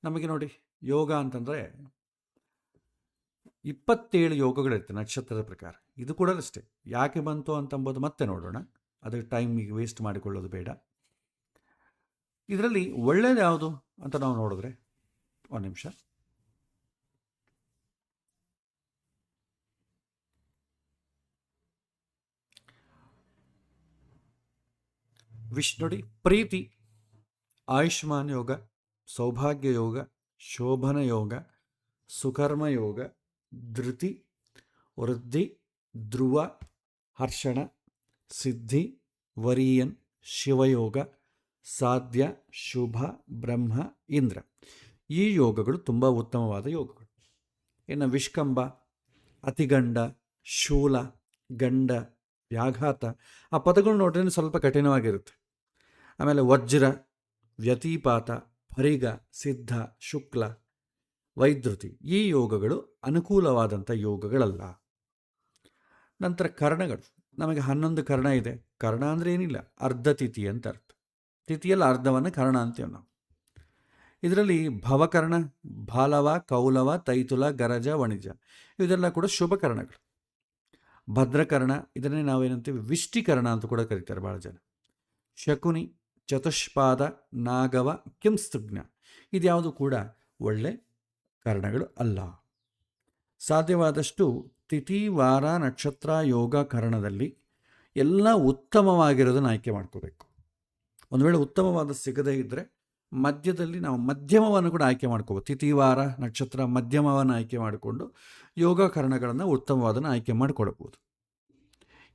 ನಮಗೆ ನೋಡಿ, ಯೋಗ ಅಂತಂದರೆ 27 ಯೋಗಗಳಿರುತ್ತೆ ನಕ್ಷತ್ರದ ಪ್ರಕಾರ. ಇದು ಕೂಡ ಅಷ್ಟೇ, ಯಾಕೆ ಬಂತು ಅಂತಂಬೋದು ಮತ್ತೆ ನೋಡೋಣ, ಅದು ಟೈಮಿಗೆ ವೇಸ್ಟ್ ಮಾಡಿಕೊಳ್ಳೋದು ಬೇಡ. ಇದರಲ್ಲಿ ಒಳ್ಳೆಯದು ಯಾವುದು ಅಂತ ನಾವು ನೋಡಿದ್ರೆ, ಒಂದು ನಿಮಿಷ, ನೋಡಿ, ಪ್ರೀತಿ, ಆಯುಷ್ಮಾನ್ ಯೋಗ, ಸೌಭಾಗ್ಯ ಯೋಗ, ಶೋಭನ ಯೋಗ, ಸುಕರ್ಮ ಯೋಗ, ಧೃತಿ, ವೃದ್ಧಿ, ಧ್ರುವ, ಹರ್ಷಣ, ಸಿದ್ಧಿ, ವರೀಯನ್, ಶಿವಯೋಗ, ಸಾಧ್ಯ, ಶುಭ, ಬ್ರಹ್ಮ, ಇಂದ್ರ. ಈ ಯೋಗಗಳು ತುಂಬ ಉತ್ತಮವಾದ ಯೋಗಗಳು. ಇನ್ನು ವಿಷ್ಕಂಬ, ಅತಿಗಂಡ, ಶೂಲ, ಗಂಡ, ವ್ಯಾಘಾತ, ಆ ಪದಗಳು ನೋಡ್ರೆ ಸ್ವಲ್ಪ ಕಠಿಣವಾಗಿರುತ್ತೆ. ಆಮೇಲೆ ವಜ್ರ, ವ್ಯತಿಪಾತ, ಪರಿಗ, ಸಿದ್ಧ, ಶುಕ್ಲ, ವೈದ್ಯುತಿ, ಈ ಯೋಗಗಳು ಅನುಕೂಲವಾದಂಥ ಯೋಗಗಳಲ್ಲ. ನಂತರ ಕರ್ಣಗಳು. ನಮಗೆ 11 ಕರ್ಣ ಇದೆ. ಕರ್ಣ ಅಂದರೆ ಏನಿಲ್ಲ, ಅರ್ಧ ತಿಥಿ ಅಂತ ಅರ್ಥ. ತಿಥಿಯಲ್ಲಿ ಅರ್ಧವನ್ನು ಕರ್ಣ ಅಂತೀವಿ ನಾವು. ಇದರಲ್ಲಿ ಭವಕರ್ಣ, ಬಾಲವ, ಕೌಲವ, ತೈತುಲ, ಗರಜ, ವಣಿಜ ಇದೆಲ್ಲ ಕೂಡ ಶುಭ ಕರ್ಣಗಳು. ಭದ್ರಕರ್ಣ, ಇದನ್ನೇ ನಾವೇನಂತೀವಿ ವಿಷ್ಟಿಕರ್ಣ ಅಂತ ಕೂಡ ಕರೀತಾರೆ ಭಾಳ ಜನ. ಶಕುನಿ, ಚತುಷ್ಪಾದ, ನಾಗವ, ಕಿಂಸ್ತುಜ್ಞ ಇದ್ಯಾವುದು ಕೂಡ ಒಳ್ಳೆ ಕರ್ಣಗಳು ಅಲ್ಲ. ಸಾಧ್ಯವಾದಷ್ಟು ತಿಥಿ, ವಾರ, ನಕ್ಷತ್ರ, ಯೋಗ, ಕರ್ಣದಲ್ಲಿ ಎಲ್ಲ ಉತ್ತಮವಾಗಿರೋದನ್ನು ಆಯ್ಕೆ ಮಾಡ್ಕೋಬೇಕು. ಒಂದು ವೇಳೆ ಉತ್ತಮವಾದ ಸಿಗದೇ ಇದ್ದರೆ ಮಧ್ಯದಲ್ಲಿ ನಾವು ಮಧ್ಯಮವನ್ನು ಕೂಡ ಆಯ್ಕೆ ಮಾಡ್ಕೋಬೋದು. ತಿಥಿ, ವಾರ, ನಕ್ಷತ್ರ, ಮಧ್ಯಮವನ್ನು ಆಯ್ಕೆ ಮಾಡಿಕೊಂಡು ಯೋಗ ಕರ್ಣಗಳನ್ನು ಉತ್ತಮವಾದನ್ನು ಆಯ್ಕೆ ಮಾಡಿಕೊಡ್ಬೋದು.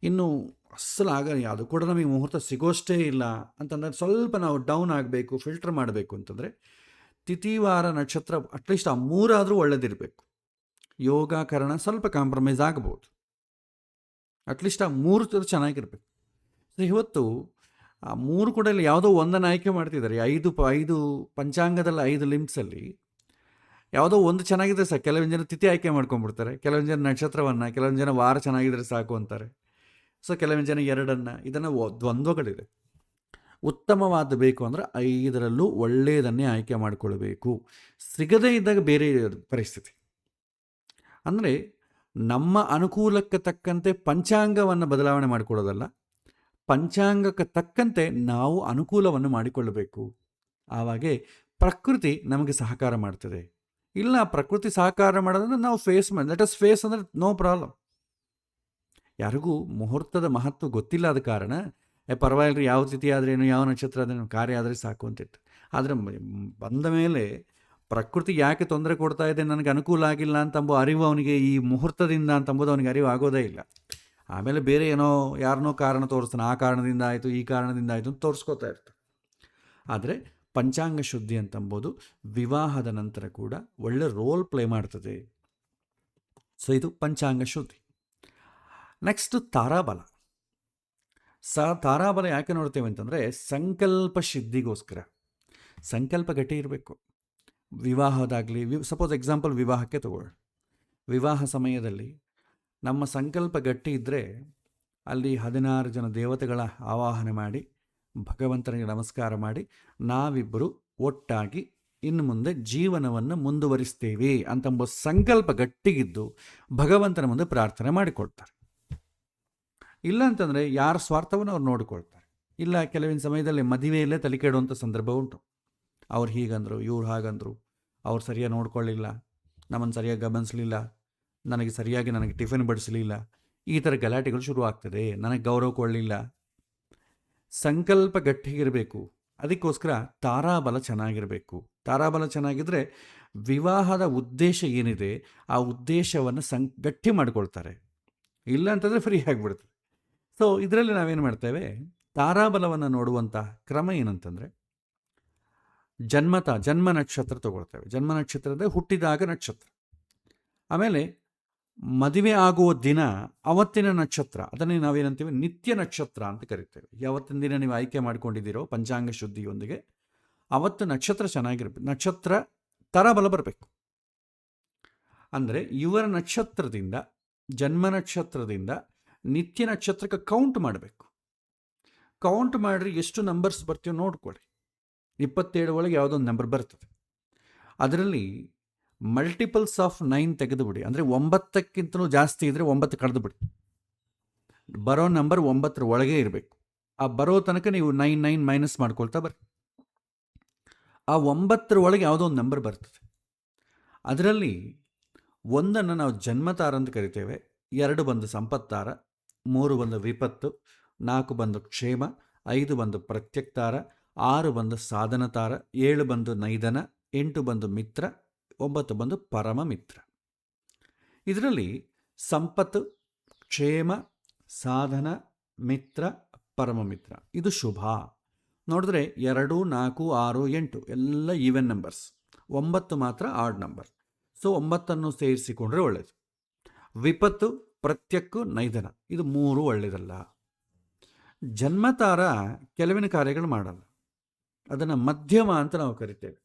ಇನ್ನು ಅಸ್ಸಲಾಗ ಅದು ಕೂಡ ನಮಗೆ ಮುಹೂರ್ತ ಸಿಗೋಷ್ಟೇ ಇಲ್ಲ ಅಂತಂದರೆ ಸ್ವಲ್ಪ ನಾವು ಡೌನ್ ಆಗಬೇಕು, ಫಿಲ್ಟರ್ ಮಾಡಬೇಕು ಅಂತಂದರೆ ತಿಥಿವಾರ ನಕ್ಷತ್ರ ಅಟ್ಲೀಸ್ಟ್ ಆ ಮೂರಾದರೂ ಒಳ್ಳೇದಿರಬೇಕು. ಯೋಗ ಕರಣ ಸ್ವಲ್ಪ ಕಾಂಪ್ರಮೈಸ್ ಆಗ್ಬೋದು, ಅಟ್ಲೀಸ್ಟ್ ಆ ಮೂರು ಚೆನ್ನಾಗಿರ್ಬೇಕು. ಸೊ ಇವತ್ತು ಆ ಮೂರು ಕೂಡ ಇಲ್ಲಿ ಯಾವುದೋ ಒಂದನ್ನು ಆಯ್ಕೆ ಮಾಡ್ತಿದ್ದಾರೆ. ಐದು ಪಂಚಾಂಗದಲ್ಲಿ 5 ಲಿಂಕ್ಸಲ್ಲಿ ಯಾವುದೋ ಒಂದು ಚೆನ್ನಾಗಿದ್ರೆ ಸಾಕು. ಕೆಲವೊಂದು ಜನ ತಿಥಿ ಆಯ್ಕೆ ಮಾಡ್ಕೊಂಡ್ಬಿಡ್ತಾರೆ, ಕೆಲವೊಂದು ಜನ ನಕ್ಷತ್ರವನ್ನು, ಕೆಲವೊಂದು ಜನ ವಾರ ಚೆನ್ನಾಗಿದ್ರೆ ಸಾಕು ಅಂತಾರೆ. ಸೊ ಕೆಲವೊಂದು ಜನ 2 ಇದನ್ನು ದ್ವಂದ್ವಗಳಿದೆ. ಉತ್ತಮವಾದ ಬೇಕು ಅಂದರೆ 5ರಲ್ಲೂ ಒಳ್ಳೆಯದನ್ನೇ ಆಯ್ಕೆ ಮಾಡಿಕೊಳ್ಬೇಕು. ಸಿಗದೇ ಇದ್ದಾಗ ಬೇರೆ ಪರಿಸ್ಥಿತಿ. ಅಂದರೆ ನಮ್ಮ ಅನುಕೂಲಕ್ಕೆ ತಕ್ಕಂತೆ ಪಂಚಾಂಗವನ್ನು ಬದಲಾವಣೆ ಮಾಡಿಕೊಳ್ಳೋದಲ್ಲ, ಪಂಚಾಂಗಕ್ಕೆ ತಕ್ಕಂತೆ ನಾವು ಅನುಕೂಲವನ್ನು ಮಾಡಿಕೊಳ್ಳಬೇಕು. ಆವಾಗೆ ಪ್ರಕೃತಿ ನಮಗೆ ಸಹಕಾರ ಮಾಡ್ತದೆ. ಇಲ್ಲ ಪ್ರಕೃತಿ ಸಹಕಾರ ಮಾಡೋದಂದ್ರೆ ನಾವು ಲೆಟ್ ಅಸ್ ಫೇಸ್ ಅಂದರೆ ನೋ ಪ್ರಾಬ್ಲಮ್. ಯಾರಿಗೂ ಮುಹೂರ್ತದ ಮಹತ್ವ ಗೊತ್ತಿಲ್ಲ, ಆದ ಕಾರಣ ಪರವಾಗಿಲ್ಲ ರೀ, ಯಾವ ತಿಥಿ ಆದ್ರೇನು, ಯಾವ ನಕ್ಷತ್ರ ಆದ್ರೇನು, ಕಾರ್ಯ ಆದರೆ ಸಾಕು ಅಂತಿತ್ತು. ಆದರೆ ಬಂದ ಮೇಲೆ ಪ್ರಕೃತಿ ಯಾಕೆ ತೊಂದರೆ ಕೊಡ್ತಾ ಇದೆ, ನನಗೆ ಅನುಕೂಲ ಆಗಿಲ್ಲ ಅಂತಂಬೋ ಅರಿವು ಅವನಿಗೆ ಈ ಮುಹೂರ್ತದಿಂದ ಅಂತಂಬೋದು ಅವನಿಗೆ ಅರಿವು ಆಗೋದೇ ಇಲ್ಲ. ಆಮೇಲೆ ಬೇರೆ ಏನೋ ಯಾರನ್ನೋ ಕಾರಣ ತೋರಿಸ್ತಾನೆ, ಆ ಕಾರಣದಿಂದ ಆಯಿತು, ಈ ಕಾರಣದಿಂದ ಆಯಿತು ಅಂತ ತೋರಿಸ್ಕೋತಾ ಇರ್ತಾನೆ. ಆದರೆ ಪಂಚಾಂಗ ಶುದ್ಧಿ ಅಂತಂಬೋದು ವಿವಾಹದ ನಂತರ ಕೂಡ ಒಳ್ಳೆ ರೋಲ್ ಪ್ಲೇ ಮಾಡ್ತದೆ. ಸೊ ಇದು ಪಂಚಾಂಗ ಶುದ್ಧಿ. ನೆಕ್ಸ್ಟ್ ತಾರಾಬಲ. ತಾರಾಬಲ ಯಾಕೆ ನೋಡ್ತೇವೆ ಅಂತಂದರೆ ಸಂಕಲ್ಪ ಸಿದ್ಧಿಗೋಸ್ಕರ. ಸಂಕಲ್ಪ ಗಟ್ಟಿ ಇರಬೇಕು. ವಿವಾಹದಾಗಲಿ, ಸಪೋಸ್ ಎಕ್ಸಾಂಪಲ್ ವಿವಾಹಕ್ಕೆ ತಗೊಳ್ಳಿ. ವಿವಾಹ ಸಮಯದಲ್ಲಿ ನಮ್ಮ ಸಂಕಲ್ಪ ಗಟ್ಟಿ ಇದ್ದರೆ ಅಲ್ಲಿ 16 ಜನ ದೇವತೆಗಳ ಆವಾಹನೆ ಮಾಡಿ ಭಗವಂತನಿಗೆ ನಮಸ್ಕಾರ ಮಾಡಿ ನಾವಿಬ್ಬರು ಒಟ್ಟಾಗಿ ಇನ್ನು ಮುಂದೆ ಜೀವನವನ್ನು ಮುಂದುವರಿಸ್ತೇವೆ ಅಂತಂಬ ಸಂಕಲ್ಪ ಗಟ್ಟಿಗಿದ್ದು ಭಗವಂತನ ಮುಂದೆ ಪ್ರಾರ್ಥನೆ ಮಾಡಿಕೊಳ್ತಾರೆ. ಇಲ್ಲ ಅಂತಂದರೆ ಯಾರ ಸ್ವಾರ್ಥವನ್ನು ಅವ್ರು ನೋಡಿಕೊಳ್ತಾರೆ. ಇಲ್ಲ ಕೆಲವಿನ ಸಮಯದಲ್ಲಿ ಮದುವೆಯಲ್ಲೇ ತಲೆ ಕೆಡುವಂಥ ಸಂದರ್ಭ ಉಂಟು. ಅವ್ರು ಹೀಗಂದರು, ಇವ್ರು ಹಾಗಂದರು, ಅವ್ರು ಸರಿಯಾಗಿ ನೋಡ್ಕೊಳ್ಳಿಲ್ಲ, ನಮ್ಮನ್ನು ಸರಿಯಾಗಿ ಗಮನಿಸಲಿಲ್ಲ, ನನಗೆ ಟಿಫಿನ್ ಬಡಿಸಲಿಲ್ಲ, ಈ ಥರ ಗಲಾಟೆಗಳು ಶುರುವಾಗ್ತದೆ, ನನಗೆ ಗೌರವ ಕೊಡಲಿಲ್ಲ. ಸಂಕಲ್ಪ ಗಟ್ಟಿಗಿರಬೇಕು. ಅದಕ್ಕೋಸ್ಕರ ತಾರಾಬಲ ಚೆನ್ನಾಗಿರಬೇಕು. ತಾರಾಬಲ ಚೆನ್ನಾಗಿದ್ದರೆ ವಿವಾಹದ ಉದ್ದೇಶ ಏನಿದೆ ಆ ಉದ್ದೇಶವನ್ನು ಗಟ್ಟಿ ಮಾಡಿಕೊಳ್ತಾರೆ. ಇಲ್ಲ ಅಂತಂದರೆ ಫ್ರೀ ಆಗಿಬಿಡ್ತದೆ. ಸೊ ಇದರಲ್ಲಿ ನಾವೇನು ಮಾಡ್ತೇವೆ, ತಾರಾಬಲವನ್ನು ನೋಡುವಂಥ ಕ್ರಮ ಏನಂತಂದರೆ ಜನ್ಮ ನಕ್ಷತ್ರ ತಗೊಳ್ತೇವೆ. ಜನ್ಮ ನಕ್ಷತ್ರ ಅಂದರೆ ಹುಟ್ಟಿದಾಗ ನಕ್ಷತ್ರ. ಆಮೇಲೆ ಮದುವೆ ಆಗುವ ದಿನ ಅವತ್ತಿನ ನಕ್ಷತ್ರ, ಅದನ್ನೇ ನಾವೇನಂತೀವಿ ನಿತ್ಯ ನಕ್ಷತ್ರ ಅಂತ ಕರಿತೇವೆ. ಯಾವತ್ತಿನ ದಿನ ನೀವು ಆಯ್ಕೆ ಮಾಡ್ಕೊಂಡಿದ್ದೀರೋ ಪಂಚಾಂಗ ಶುದ್ಧಿಯೊಂದಿಗೆ ಅವತ್ತು ನಕ್ಷತ್ರ ಚೆನ್ನಾಗಿರ್ಬೇಕು. ನಕ್ಷತ್ರ ತಾರಾಬಲ ಬರಬೇಕು. ಅಂದರೆ ಇವರ ನಕ್ಷತ್ರದಿಂದ, ಜನ್ಮ ನಕ್ಷತ್ರದಿಂದ ನಿತ್ಯ ನಕ್ಷತ್ರಕ್ಕೆ ಕೌಂಟ್ ಮಾಡಬೇಕು. ಕೌಂಟ್ ಮಾಡಿರಿ ಎಷ್ಟು ನಂಬರ್ಸ್ ಬರ್ತೀವೋ ನೋಡ್ಕೊಳ್ಳಿ. 27 ಒಳಗೆ ಯಾವುದೊಂದು ನಂಬರ್ ಬರ್ತದೆ. ಅದರಲ್ಲಿ ಮಲ್ಟಿಪಲ್ಸ್ ಆಫ್ 9 ತೆಗೆದುಬಿಡಿ. ಅಂದರೆ 9ಕ್ಕಿಂತಲೂ ಜಾಸ್ತಿ ಇದ್ದರೆ 9 ಕಳೆದು ಬಿಡಿ. ಬರೋ ನಂಬರ್ 9 ಒಳಗೆ ಇರಬೇಕು. ಆ ಬರೋ ತನಕ ನೀವು 9 ಮೈನಸ್ ಮಾಡ್ಕೊಳ್ತಾ ಬರ್ರಿ. ಆ 9 ಒಳಗೆ ಯಾವುದೋ ಒಂದು ನಂಬರ್ ಬರ್ತದೆ. ಅದರಲ್ಲಿ 1 ನಾವು ಜನ್ಮತಾರ ಅಂತ ಕರಿತೇವೆ, 2 ಬಂದು ಸಂಪತ್ತಾರ, 3 ಬಂದು ವಿಪತ್ತು, 4 ಬಂದು ಕ್ಷೇಮ, 5 ಬಂದು ಪ್ರತ್ಯಕ್ತಾರ, 6 ಬಂದು ಸಾಧನ ತಾರ, 7 ಬಂದು ನೈದನ, 8 ಬಂದು ಮಿತ್ರ, 9 ಬಂದು ಪರಮ ಮಿತ್ರ. ಇದರಲ್ಲಿ ಸಂಪತ್ತು, ಕ್ಷೇಮ, ಸಾಧನ, ಮಿತ್ರ, ಪರಮ ಮಿತ್ರ ಇದು ಶುಭ. ನೋಡಿದ್ರೆ 2, 4, 6, 8 ಎಲ್ಲ ಈವೆನ್ ನಂಬರ್ಸ್, 9 ಮಾತ್ರ ಆಡ್ ನಂಬರ್. ಸೊ 9 ಸೇರಿಸಿಕೊಂಡ್ರೆ ಒಳ್ಳೆಯದು. ವಿಪತ್ತು, ಪ್ರತ್ಯಕ್ಕು, ನೈದನ ಇದು 3 ಒಳ್ಳೆಯದಲ್ಲ. ಜನ್ಮತಾರ ಕೆಲವಿನ ಕಾರ್ಯಗಳು ಮಾಡಲ್ಲ, ಅದನ್ನು ಮಧ್ಯಮ ಅಂತ ನಾವು ಕರಿತೇವೆ.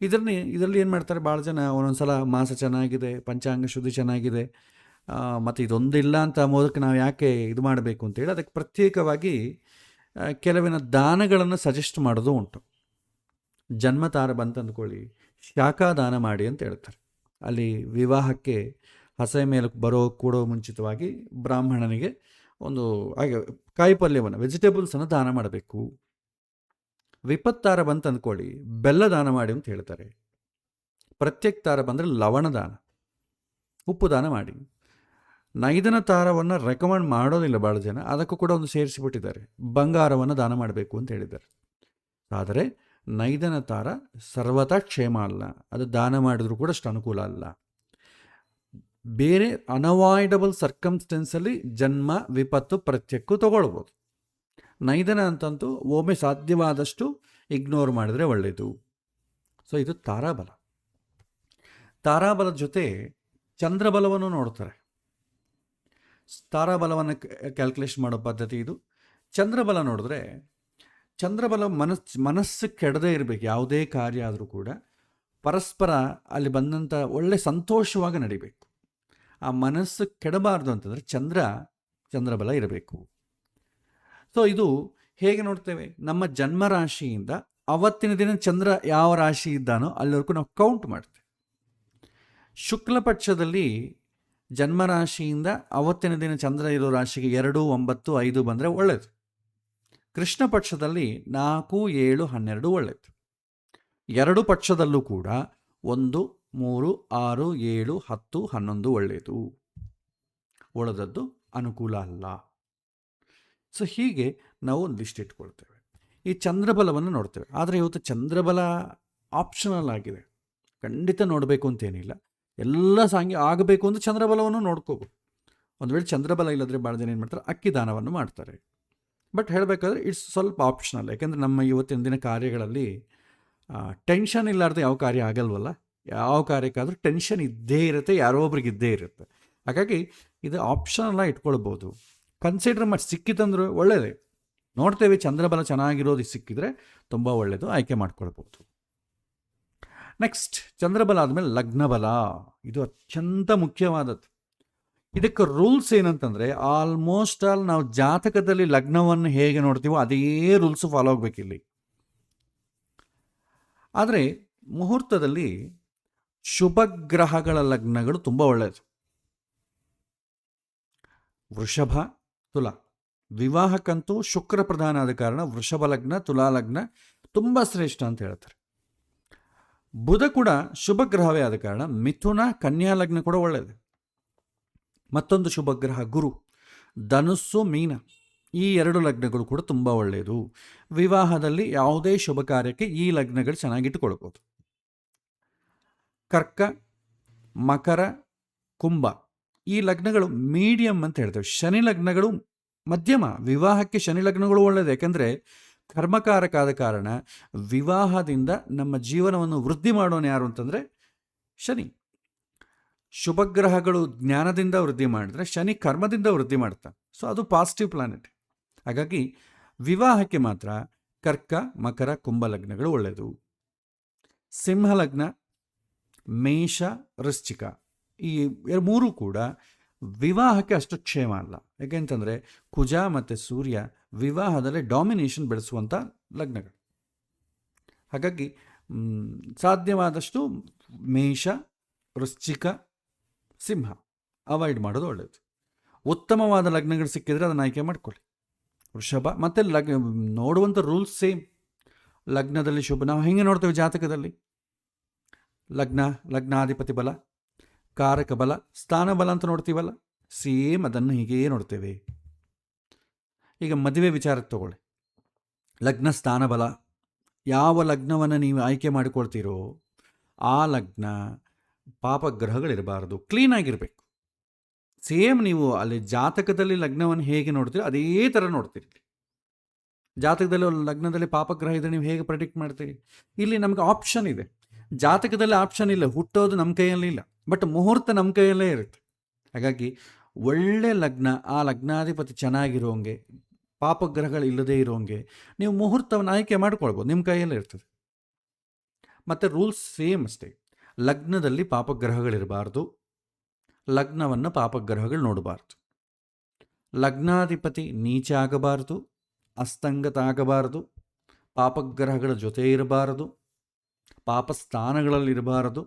ಇದರಲ್ಲಿ ಏನು ಮಾಡ್ತಾರೆ, ಭಾಳ ಜನ ಒಂದೊಂದು ಸಲ ಮಾಸ ಚೆನ್ನಾಗಿದೆ, ಪಂಚಾಂಗ ಶುದ್ಧಿ ಚೆನ್ನಾಗಿದೆ, ಮತ್ತು ಇದೊಂದಿಲ್ಲ ಅಂತ ಅಂಬೋದಕ್ಕೆ ನಾವು ಯಾಕೆ ಇದು ಮಾಡಬೇಕು ಅಂತೇಳಿ ಅದಕ್ಕೆ ಪ್ರತ್ಯೇಕವಾಗಿ ಕೆಲವಿನ ದಾನಗಳನ್ನು ಸಜೆಸ್ಟ್ ಮಾಡೋದು ಉಂಟು. ಜನ್ಮತಾರ ಬಂತಂದ್ಕೊಳ್ಳಿ, ಶಾಖಾದಾನ ಮಾಡಿ ಅಂತ ಹೇಳ್ತಾರೆ. ಅಲ್ಲಿ ವಿವಾಹಕ್ಕೆ ಹಸೆ ಮೇಲೆ ಕೊಡೋ ಮುಂಚಿತವಾಗಿ ಬ್ರಾಹ್ಮಣನಿಗೆ ಒಂದು ಹಾಗೆ ಕಾಯಿಪಲ್ಯವನ್ನು, ವೆಜಿಟೇಬಲ್ಸನ್ನು ದಾನ ಮಾಡಬೇಕು. ವಿಪತ್ತಾರ ಬಂತು ಅಂದ್ಕೊಳ್ಳಿ, ಬೆಲ್ಲ ದಾನ ಮಾಡಿ ಅಂತ ಹೇಳ್ತಾರೆ. ಪ್ರತ್ಯೇಕ ತಾರ ಬಂದರೆ ಲವಣ ದಾನ, ಉಪ್ಪು ದಾನ ಮಾಡಿ. ನೈದನ ತಾರವನ್ನು ರೆಕಮೆಂಡ್ ಮಾಡೋದಿಲ್ಲ ಭಾಳ ಜನ, ಅದಕ್ಕೂ ಕೂಡ ಒಂದು ಸೇರಿಸಿಬಿಟ್ಟಿದ್ದಾರೆ, ಬಂಗಾರವನ್ನು ದಾನ ಮಾಡಬೇಕು ಅಂತ ಹೇಳಿದ್ದಾರೆ. ಆದರೆ ನೈದನ ತಾರ ಸರ್ವತಾ ಕ್ಷೇಮ ಅಲ್ಲ, ಅದು ದಾನ ಮಾಡಿದ್ರೂ ಕೂಡ ಅಷ್ಟು ಅನುಕೂಲ ಅಲ್ಲ. ಬೇರೆ ಅನವಾಯ್ಡಬಲ್ ಸರ್ಕಮ್ಸ್ಟೆನ್ಸಲ್ಲಿ ಜನ್ಮ ವಿಪತ್ತು ಪ್ರತ್ಯಕ್ಕೂ ತಗೊಳ್ಬೋದು. ನೈದನ ಅಂತಂತೂ ಒಮ್ಮೆ ಸಾಧ್ಯವಾದಷ್ಟು ಇಗ್ನೋರ್ ಮಾಡಿದರೆ ಒಳ್ಳೆಯದು. ಸೊ ಇದು ತಾರಾಬಲ. ತಾರಾಬಲದ ಜೊತೆ ಚಂದ್ರಬಲವನ್ನು ನೋಡ್ತಾರೆ. ತಾರಾಬಲವನ್ನು ಕ್ಯಾಲ್ಕುಲೇಷನ್ ಮಾಡೋ ಪದ್ಧತಿ ಇದು. ಚಂದ್ರಬಲ ನೋಡಿದ್ರೆ ಚಂದ್ರಬಲ ಮನಸ್ಸು ಕೆಡದೇ ಇರಬೇಕು. ಯಾವುದೇ ಕಾರ್ಯ ಆದರೂ ಕೂಡ ಪರಸ್ಪರ ಅಲ್ಲಿ ಬಂದಂಥ ಒಳ್ಳೆ ಸಂತೋಷವಾಗಿ ನಡಿಬೇಕು. ಆ ಮನಸ್ಸು ಕೆಡಬಾರ್ದು ಅಂತಂದರೆ ಚಂದ್ರಬಲ ಇರಬೇಕು. ಸೊ ಇದು ಹೇಗೆ ನೋಡ್ತೇವೆ, ನಮ್ಮ ಜನ್ಮ ರಾಶಿಯಿಂದ ಅವತ್ತಿನ ದಿನ ಚಂದ್ರ ಯಾವ ರಾಶಿ ಇದ್ದಾನೋ ಅಲ್ಲಿವರೆಗೂ ನಾವು ಕೌಂಟ್ ಮಾಡ್ತೇವೆ. ಶುಕ್ಲ ಪಕ್ಷದಲ್ಲಿ ಜನ್ಮರಾಶಿಯಿಂದ ಅವತ್ತಿನ ದಿನ ಚಂದ್ರ ಇರೋ ರಾಶಿಗೆ 2, 9, 5 ಬಂದರೆ ಒಳ್ಳೆಯದು. ಕೃಷ್ಣ ಪಕ್ಷದಲ್ಲಿ 4, 7, 12 ಒಳ್ಳೆಯದು. 2 ಪಕ್ಷದಲ್ಲೂ ಕೂಡ 1, 3, 6, 7, 10, 11 ಒಳ್ಳೆಯದು. ಉಳಿದದ್ದು ಅನುಕೂಲ ಅಲ್ಲ. ಸೊ ಹೀಗೆ ನಾವು ಒಂದಿಷ್ಟು ಇಟ್ಕೊಳ್ತೇವೆ. ಈ ಚಂದ್ರಬಲವನ್ನು ನೋಡ್ತೇವೆ. ಆದರೆ ಇವತ್ತು ಚಂದ್ರಬಲ ಆಪ್ಷನಲ್ ಆಗಿದೆ, ಖಂಡಿತ ನೋಡಬೇಕು ಅಂತೇನಿಲ್ಲ. ಎಲ್ಲ ಸಾಂಗಿ ಆಗಬೇಕು ಅಂದರೆ ಚಂದ್ರಬಲವನ್ನು ನೋಡ್ಕೋಬೋದು. ಒಂದು ವೇಳೆ ಚಂದ್ರಬಲ ಇಲ್ಲದ್ರೆ ಭಾಳ ಜನ ಏನು ಮಾಡ್ತಾರೆ, ಅಕ್ಕಿ ದಾನವನ್ನು ಮಾಡ್ತಾರೆ. ಬಟ್ ಹೇಳಬೇಕಾದ್ರೆ ಇಟ್ಸ್ ಸ್ವಲ್ಪ ಆಪ್ಷನಲ್. ಯಾಕೆಂದರೆ ನಮ್ಮ ಇವತ್ತಿನ ದಿನ ಕಾರ್ಯಗಳಲ್ಲಿ ಟೆನ್ಷನ್ ಇಲ್ಲಾರ್ದೆ ಯಾವ ಕಾರ್ಯ ಆಗಲ್ವಲ್ಲ. ಯಾವ ಕಾರ್ಯಕ್ಕಾದರೂ ಟೆನ್ಷನ್ ಇದ್ದೇ ಇರುತ್ತೆ, ಯಾರೋ ಒಬ್ರಿಗೆ ಇದ್ದೇ ಇರುತ್ತೆ. ಹಾಗಾಗಿ ಇದು ಆಪ್ಷನಲ್ಲ ಇಟ್ಕೊಳ್ಬೋದು. ಕನ್ಸಿಡರ್ ಮಾಡಿ ಸಿಕ್ಕಿತಂದ್ರೆ ಒಳ್ಳೆಯದೇ. ನೋಡ್ತೇವೆ ಚಂದ್ರಬಲ ಚೆನ್ನಾಗಿರೋದು ಸಿಕ್ಕಿದ್ರೆ ತುಂಬ ಒಳ್ಳೆಯದು, ಆಯ್ಕೆ ಮಾಡ್ಕೊಳ್ಬೋದು. ನೆಕ್ಸ್ಟ್ ಚಂದ್ರಬಲ ಆದಮೇಲೆ ಲಗ್ನಬಲ. ಇದು ಅತ್ಯಂತ ಮುಖ್ಯವಾದದ್ದು. ಇದಕ್ಕೆ ರೂಲ್ಸ್ ಏನಂತಂದರೆ ಆಲ್ಮೋಸ್ಟ್ ಆಲ್ ನಾವು ಜಾತಕದಲ್ಲಿ ಲಗ್ನವನ್ನು ಹೇಗೆ ನೋಡ್ತೀವೋ ಅದೇ ರೂಲ್ಸು ಫಾಲೋ ಆಗಬೇಕಿಲ್ಲಿ. ಆದರೆ ಮುಹೂರ್ತದಲ್ಲಿ ಶುಭ ಗ್ರಹಗಳ ಲಗ್ನಗಳು ತುಂಬ ಒಳ್ಳೆಯದು. ವೃಷಭ, ತುಲಾ. ವಿವಾಹಕ್ಕಂತೂ ಶುಕ್ರ ಪ್ರಧಾನ ಆದ ಕಾರಣ ವೃಷಭ ಲಗ್ನ, ತುಲಾ ಲಗ್ನ ತುಂಬ ಶ್ರೇಷ್ಠ ಅಂತ ಹೇಳ್ತಾರೆ. ಬುಧ ಕೂಡ ಶುಭ ಗ್ರಹವೇ ಆದ ಕಾರಣ ಮಿಥುನ, ಕನ್ಯಾ ಲಗ್ನ ಕೂಡ ಒಳ್ಳೆಯದು. ಮತ್ತೊಂದು ಶುಭ ಗ್ರಹ ಗುರು, ಧನುಸ್ಸು, ಮೀನ ಈ 2 ಲಗ್ನಗಳು ಕೂಡ ತುಂಬ ಒಳ್ಳೆಯದು. ವಿವಾಹದಲ್ಲಿ ಯಾವುದೇ ಶುಭ ಕಾರ್ಯಕ್ಕೆ ಈ ಲಗ್ನಗಳು ಚೆನ್ನಾಗಿಟ್ಟುಕೊಳ್ಬೋದು. ಕರ್ಕ, ಮಕರ, ಕುಂಭ ಈ ಲಗ್ನಗಳು ಮೀಡಿಯಮ್ ಅಂತ ಹೇಳ್ತೇವೆ. ಶನಿ ಲಗ್ನಗಳು ಮಧ್ಯಮ. ವಿವಾಹಕ್ಕೆ ಶನಿ ಲಗ್ನಗಳು ಒಳ್ಳೆಯದು. ಯಾಕೆಂದರೆ ಕರ್ಮಕಾರಕ ಆದ ಕಾರಣ ವಿವಾಹದಿಂದ ನಮ್ಮ ಜೀವನವನ್ನು ವೃದ್ಧಿ ಮಾಡೋನು ಯಾರು ಅಂತಂದರೆ ಶನಿ. ಶುಭಗ್ರಹಗಳು ಜ್ಞಾನದಿಂದ ವೃದ್ಧಿ ಮಾಡಿದ್ರೆ ಶನಿ ಕರ್ಮದಿಂದ ವೃದ್ಧಿ ಮಾಡ್ತಾನೆ. ಸೊ ಅದು ಪಾಸಿಟಿವ್ ಪ್ಲಾನೆಟ್. ಹಾಗಾಗಿ ವಿವಾಹಕ್ಕೆ ಮಾತ್ರ ಕರ್ಕ, ಮಕರ, ಕುಂಭ ಲಗ್ನಗಳು ಒಳ್ಳೆಯದು. ಸಿಂಹ ಲಗ್ನ, ಮೇಷ, ವೃಶ್ಚಿಕ ಈ 3 ಕೂಡ ವಿವಾಹಕ್ಕೆ ಅಷ್ಟು ಕ್ಷೇಮ ಅಲ್ಲ. ಯಾಕೆಂತಂದರೆ ಕುಜ ಮತ್ತು ಸೂರ್ಯ ವಿವಾಹದಲ್ಲಿ ಡಾಮಿನೇಷನ್ ಬೆಳೆಸುವಂಥ ಲಗ್ನಗಳು. ಹಾಗಾಗಿ ಸಾಧ್ಯವಾದಷ್ಟು ಮೇಷ, ವೃಶ್ಚಿಕ, ಸಿಂಹ ಅವಾಯ್ಡ್ ಮಾಡೋದು ಒಳ್ಳೆಯದು. ಉತ್ತಮವಾದ ಲಗ್ನಗಳು ಸಿಕ್ಕಿದರೆ ಅದನ್ನು ಆಯ್ಕೆ ಮಾಡ್ಕೊಳ್ಳಿ. ವೃಷಭ ಮತ್ತು ನೋಡುವಂಥ ರೂಲ್ಸ್ ಸೇಮ್. ಲಗ್ನದಲ್ಲಿ ಶುಭ ನಾವು ಹೆಂಗೆ ನೋಡ್ತೇವೆ ಜಾತಕದಲ್ಲಿ, ಲಗ್ನಾಧಿಪತಿ ಬಲ, ಕಾರಕ ಬಲ, ಸ್ಥಾನ ಬಲ ಅಂತ ನೋಡ್ತೀವಲ್ಲ, ಸೇಮ್ ಅದನ್ನು ಹೀಗೇ ನೋಡ್ತೇವೆ. ಈಗ ಮದುವೆ ವಿಚಾರಕ್ಕೆ ತಗೊಳ್ಳಿ. ಲಗ್ನ ಸ್ಥಾನ ಬಲ, ಯಾವ ಲಗ್ನವನ್ನು ನೀವು ಆಯ್ಕೆ ಮಾಡಿಕೊಳ್ತೀರೋ ಆ ಲಗ್ನ ಪಾಪಗ್ರಹಗಳಿರಬಾರ್ದು, ಕ್ಲೀನಾಗಿರಬೇಕು. ಸೇಮ್ ನೀವು ಅಲ್ಲಿ ಜಾತಕದಲ್ಲಿ ಲಗ್ನವನ್ನು ಹೇಗೆ ನೋಡ್ತೀರೋ ಅದೇ ಥರ ನೋಡ್ತೀರಿ. ಜಾತಕದಲ್ಲಿ ಲಗ್ನದಲ್ಲಿ ಪಾಪಗ್ರಹ ಇದ್ದರೆ ನೀವು ಹೇಗೆ ಪ್ರೆಡಿಕ್ಟ್ ಮಾಡ್ತೀರಿ? ಇಲ್ಲಿ ನಮಗೆ ಆಪ್ಷನ್ ಇದೆ. ಜಾತಕದಲ್ಲಿ ಆಪ್ಷನ್ ಇಲ್ಲ, ಹುಟ್ಟೋದು ನಮ್ಮ ಕೈಯಲ್ಲಿ ಇಲ್ಲ, ಬಟ್ ಮುಹೂರ್ತ ನಮ್ಮ ಕೈಯಲ್ಲೇ ಇರುತ್ತೆ. ಹಾಗಾಗಿ ಒಳ್ಳೆ ಲಗ್ನ, ಆ ಲಗ್ನಾಧಿಪತಿ ಚೆನ್ನಾಗಿರೋಂಗೆ, ಪಾಪಗ್ರಹಗಳು ಇಲ್ಲದೇ ಇರೋಂಗೆ ನೀವು ಮುಹೂರ್ತವನ್ನು ಆಯ್ಕೆ ಮಾಡ್ಕೊಳ್ಬೋದು, ನಿಮ್ಮ ಕೈಯಲ್ಲೇ ಇರ್ತದೆ. ಮತ್ತು ರೂಲ್ಸ್ ಸೇಮ್ ಅಷ್ಟೇ. ಲಗ್ನದಲ್ಲಿ ಪಾಪಗ್ರಹಗಳಿರಬಾರ್ದು, ಲಗ್ನವನ್ನು ಪಾಪಗ್ರಹಗಳು ನೋಡಬಾರ್ದು. ಲಗ್ನಾಧಿಪತಿ ನೀಚ ಆಗಬಾರ್ದು, ಅಸ್ತಂಗತ ಆಗಬಾರ್ದು, ಪಾಪಗ್ರಹಗಳ ಜೊತೆ ಇರಬಾರದು, ಪಾಪಸ್ಥಾನಗಳಲ್ಲಿರಬಾರದು.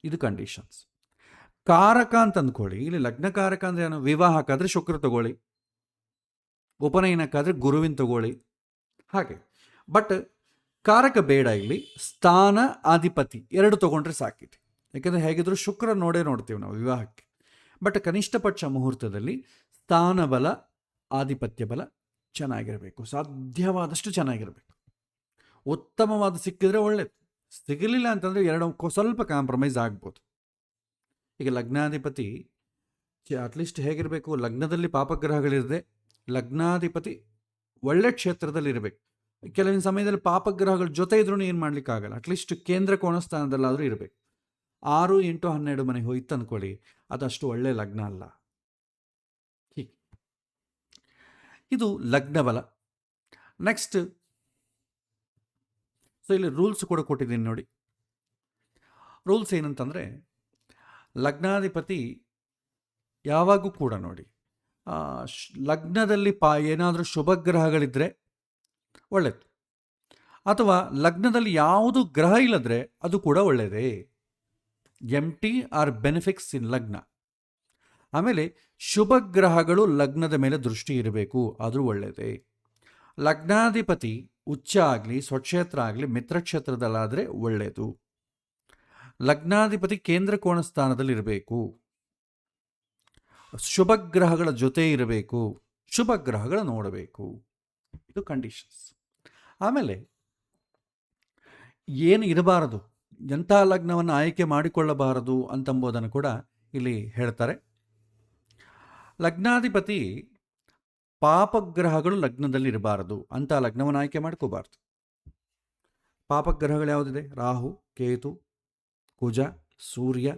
ಇದು ಕಂಡೀಷನ್ಸ್. ಕಾರಕ ಅಂತ ಅಂದ್ಕೊಳ್ಳಿ. ಇಲ್ಲಿ ಲಗ್ನಕಾರಕ ಅಂದರೆ ಏನು? ವಿವಾಹಕ್ಕಾದರೆ ಶುಕ್ರ ತಗೊಳ್ಳಿ, ಉಪನಯನಕ್ಕಾದರೆ ಗುರುವಿನ ತಗೊಳ್ಳಿ, ಹಾಗೆ. ಬಟ್ ಕಾರಕ ಬೇಡ. ಇಲ್ಲಿ ಸ್ಥಾನ ಅಧಿಪತಿ 2 ತೊಗೊಂಡ್ರೆ ಸಾಕಿದೆ. ಯಾಕೆಂದರೆ ಹೇಗಿದ್ರು ಶುಕ್ರ ನೋಡ್ತೀವಿ ನಾವು ವಿವಾಹಕ್ಕೆ. ಬಟ್ ಕನಿಷ್ಠ ಪಕ್ಷ ಮುಹೂರ್ತದಲ್ಲಿ ಸ್ಥಾನ ಬಲ, ಆಧಿಪತ್ಯ ಬಲ ಚೆನ್ನಾಗಿರಬೇಕು, ಸಾಧ್ಯವಾದಷ್ಟು ಚೆನ್ನಾಗಿರಬೇಕು. ಉತ್ತಮವಾದ ಸಿಕ್ಕಿದ್ರೆ ಒಳ್ಳೆಯದು, ಸಿಗಲಿಲ್ಲ ಅಂತಂದರೆ 2 ಸ್ವಲ್ಪ ಕಾಂಪ್ರಮೈಸ್ ಆಗ್ಬೋದು. ಈಗ ಲಗ್ನಾಧಿಪತಿ ಅಟ್ಲೀಸ್ಟ್ ಹೇಗಿರಬೇಕು, ಲಗ್ನದಲ್ಲಿ ಪಾಪಗ್ರಹಗಳಿರದೆ ಲಗ್ನಾಧಿಪತಿ ಒಳ್ಳೆ ಕ್ಷೇತ್ರದಲ್ಲಿರಬೇಕು. ಕೆಲವಿನ ಸಮಯದಲ್ಲಿ ಪಾಪಗ್ರಹಗಳ ಜೊತೆ ಇದ್ರೂ ಏನು ಮಾಡಲಿಕ್ಕಾಗಲ್ಲ, ಅಟ್ಲೀಸ್ಟ್ ಕೇಂದ್ರ ಕೋಣಸ್ಥಾನದಲ್ಲಾದರೂ ಇರಬೇಕು. 6, 8, 12 ಮನೆ ಹೋಯ್ತು ಅಂದ್ಕೊಳ್ಳಿ, ಅದಷ್ಟು ಒಳ್ಳೆ ಲಗ್ನ ಅಲ್ಲ. ಇದು ಲಗ್ನ ಬಲ. ನೆಕ್ಸ್ಟ್, ಸೊ ಇಲ್ಲಿ ರೂಲ್ಸ್ ಕೂಡ ಕೊಟ್ಟಿದ್ದೀನಿ ನೋಡಿ. ರೂಲ್ಸ್ ಏನಂತಂದರೆ, ಲಗ್ನಾಧಿಪತಿ ಯಾವಾಗೂ ಕೂಡ ನೋಡಿ, ಲಗ್ನದಲ್ಲಿ ಏನಾದರೂ ಶುಭಗ್ರಹಗಳಿದ್ದರೆ ಒಳ್ಳೆಯದು, ಅಥವಾ ಲಗ್ನದಲ್ಲಿ ಯಾವುದು ಗ್ರಹ ಇಲ್ಲದ್ರೆ ಅದು ಕೂಡ ಒಳ್ಳೆಯದೇ. ಎಂಟಿ ಆರ್ ಬೆನಿಫಿಕ್ಸ್ ಇನ್ ಲಗ್ನ. ಆಮೇಲೆ ಶುಭಗ್ರಹಗಳು ಲಗ್ನದ ಮೇಲೆ ದೃಷ್ಟಿ ಇರಬೇಕು, ಅದು ಒಳ್ಳೆಯದೇ. ಲಗ್ನಾಧಿಪತಿ ಉಚ್ಚ ಆಗಲಿ, ಸ್ವಕ್ಷೇತ್ರ ಆಗಲಿ, ಮಿತ್ರಕ್ಷೇತ್ರದಲ್ಲಾದರೆ ಒಳ್ಳೆಯದು. ಲಗ್ನಾಧಿಪತಿ ಕೇಂದ್ರ ಕೋಣಸ್ಥಾನದಲ್ಲಿರಬೇಕು, ಶುಭಗ್ರಹಗಳ ಜೊತೆ ಇರಬೇಕು, ಶುಭಗ್ರಹಗಳ ನೋಡಬೇಕು. ಇದು ಕಂಡೀಷನ್ಸ್. ಆಮೇಲೆ ಏನು ಇರಬಾರದು, ಎಂಥ ಲಗ್ನವನ್ನು ಆಯ್ಕೆ ಮಾಡಿಕೊಳ್ಳಬಾರದು ಅಂತಂಬುದನ್ನು ಕೂಡ ಇಲ್ಲಿ ಹೇಳ್ತಾರೆ. ಲಗ್ನಾಧಿಪತಿ ಪಾಪಗ್ರಹಗಳು ಲಗ್ನದಲ್ಲಿ ಇರಬಾರದು, ಅಂಥ ಲಗ್ನವನ್ನು ಆಯ್ಕೆ ಮಾಡ್ಕೋಬಾರ್ದು. ಪಾಪಗ್ರಹಗಳು ಯಾವುದಿದೆ? ರಾಹು, ಕೇತು, ಕುಜ, ಸೂರ್ಯ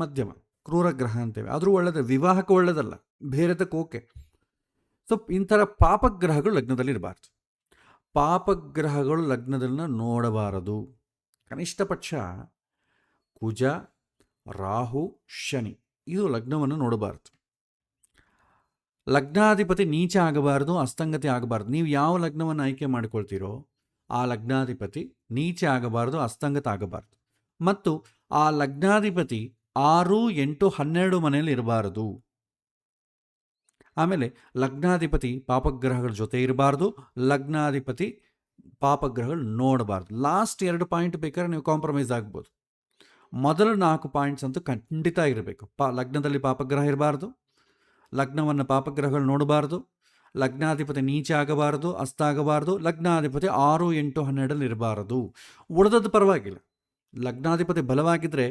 ಮಧ್ಯಮ, ಕ್ರೂರ ಗ್ರಹ ಅಂತೇವೆ, ಆದರೂ ಒಳ್ಳೆಯದು, ವಿವಾಹಕ್ಕೆ ಒಳ್ಳೆಯದಲ್ಲ, ಬೇರೆದಕ್ಕೆ ಓಕೆ. ಸೊ ಇಂಥರ ಪಾಪಗ್ರಹಗಳು ಲಗ್ನದಲ್ಲಿ ಇರಬಾರ್ದು. ಪಾಪಗ್ರಹಗಳು ಲಗ್ನದನ್ನ ನೋಡಬಾರದು. ಕನಿಷ್ಠ ಪಕ್ಷ ಕುಜ, ರಾಹು, ಶನಿ ಇದು ಲಗ್ನವನ್ನು ನೋಡಬಾರ್ದು. ಲಗ್ನಾಧಿಪತಿ ನೀಚ ಆಗಬಾರ್ದು, ಅಸ್ತಂಗತಿ ಆಗಬಾರ್ದು. ನೀವು ಯಾವ ಲಗ್ನವನ್ನು ಆಯ್ಕೆ ಮಾಡಿಕೊಳ್ತೀರೋ ಆ ಲಗ್ನಾಧಿಪತಿ ನೀಚ ಆಗಬಾರ್ದು, ಅಸ್ತಂಗತ ಆಗಬಾರ್ದು. ಮತ್ತು ಆ ಲಗ್ನಾಧಿಪತಿ 6, 8, 12 ಮನೆಯಲ್ಲಿ ಇರಬಾರದು. ಆಮೇಲೆ ಲಗ್ನಾಧಿಪತಿ ಪಾಪಗ್ರಹಗಳ ಜೊತೆ ಇರಬಾರ್ದು, ಲಗ್ನಾಧಿಪತಿ ಪಾಪಗ್ರಹಗಳು ನೋಡಬಾರ್ದು. ಲಾಸ್ಟ್ 2 ಪಾಯಿಂಟ್ ಬೇಕಾದ್ರೆ ನೀವು ಕಾಂಪ್ರಮೈಸ್ ಆಗ್ಬೋದು. ಮೊದಲು 4 ಪಾಯಿಂಟ್ಸ್ ಅಂತೂ ಖಂಡಿತ ಇರಬೇಕು. ಲಗ್ನದಲ್ಲಿ ಪಾಪಗ್ರಹ ಇರಬಾರ್ದು, ಲಗ್ನವನ್ನು ಪಾಪಗ್ರಹಗಳು ನೋಡಬಾರ್ದು, ಲಗ್ನಾಧಿಪತಿ ನೀಚ ಆಗಬಾರ್ದು, ಅಸ್ತ ಆಗಬಾರ್ದು, ಲಗ್ನಾಧಿಪತಿ 6, 8, 12 ಇರಬಾರದು. ಉಳಿದದ್ದು ಪರವಾಗಿಲ್ಲ. ಲಗ್ನಾಧಿಪತಿ ಬಲವಾಗಿದ್ದರೆ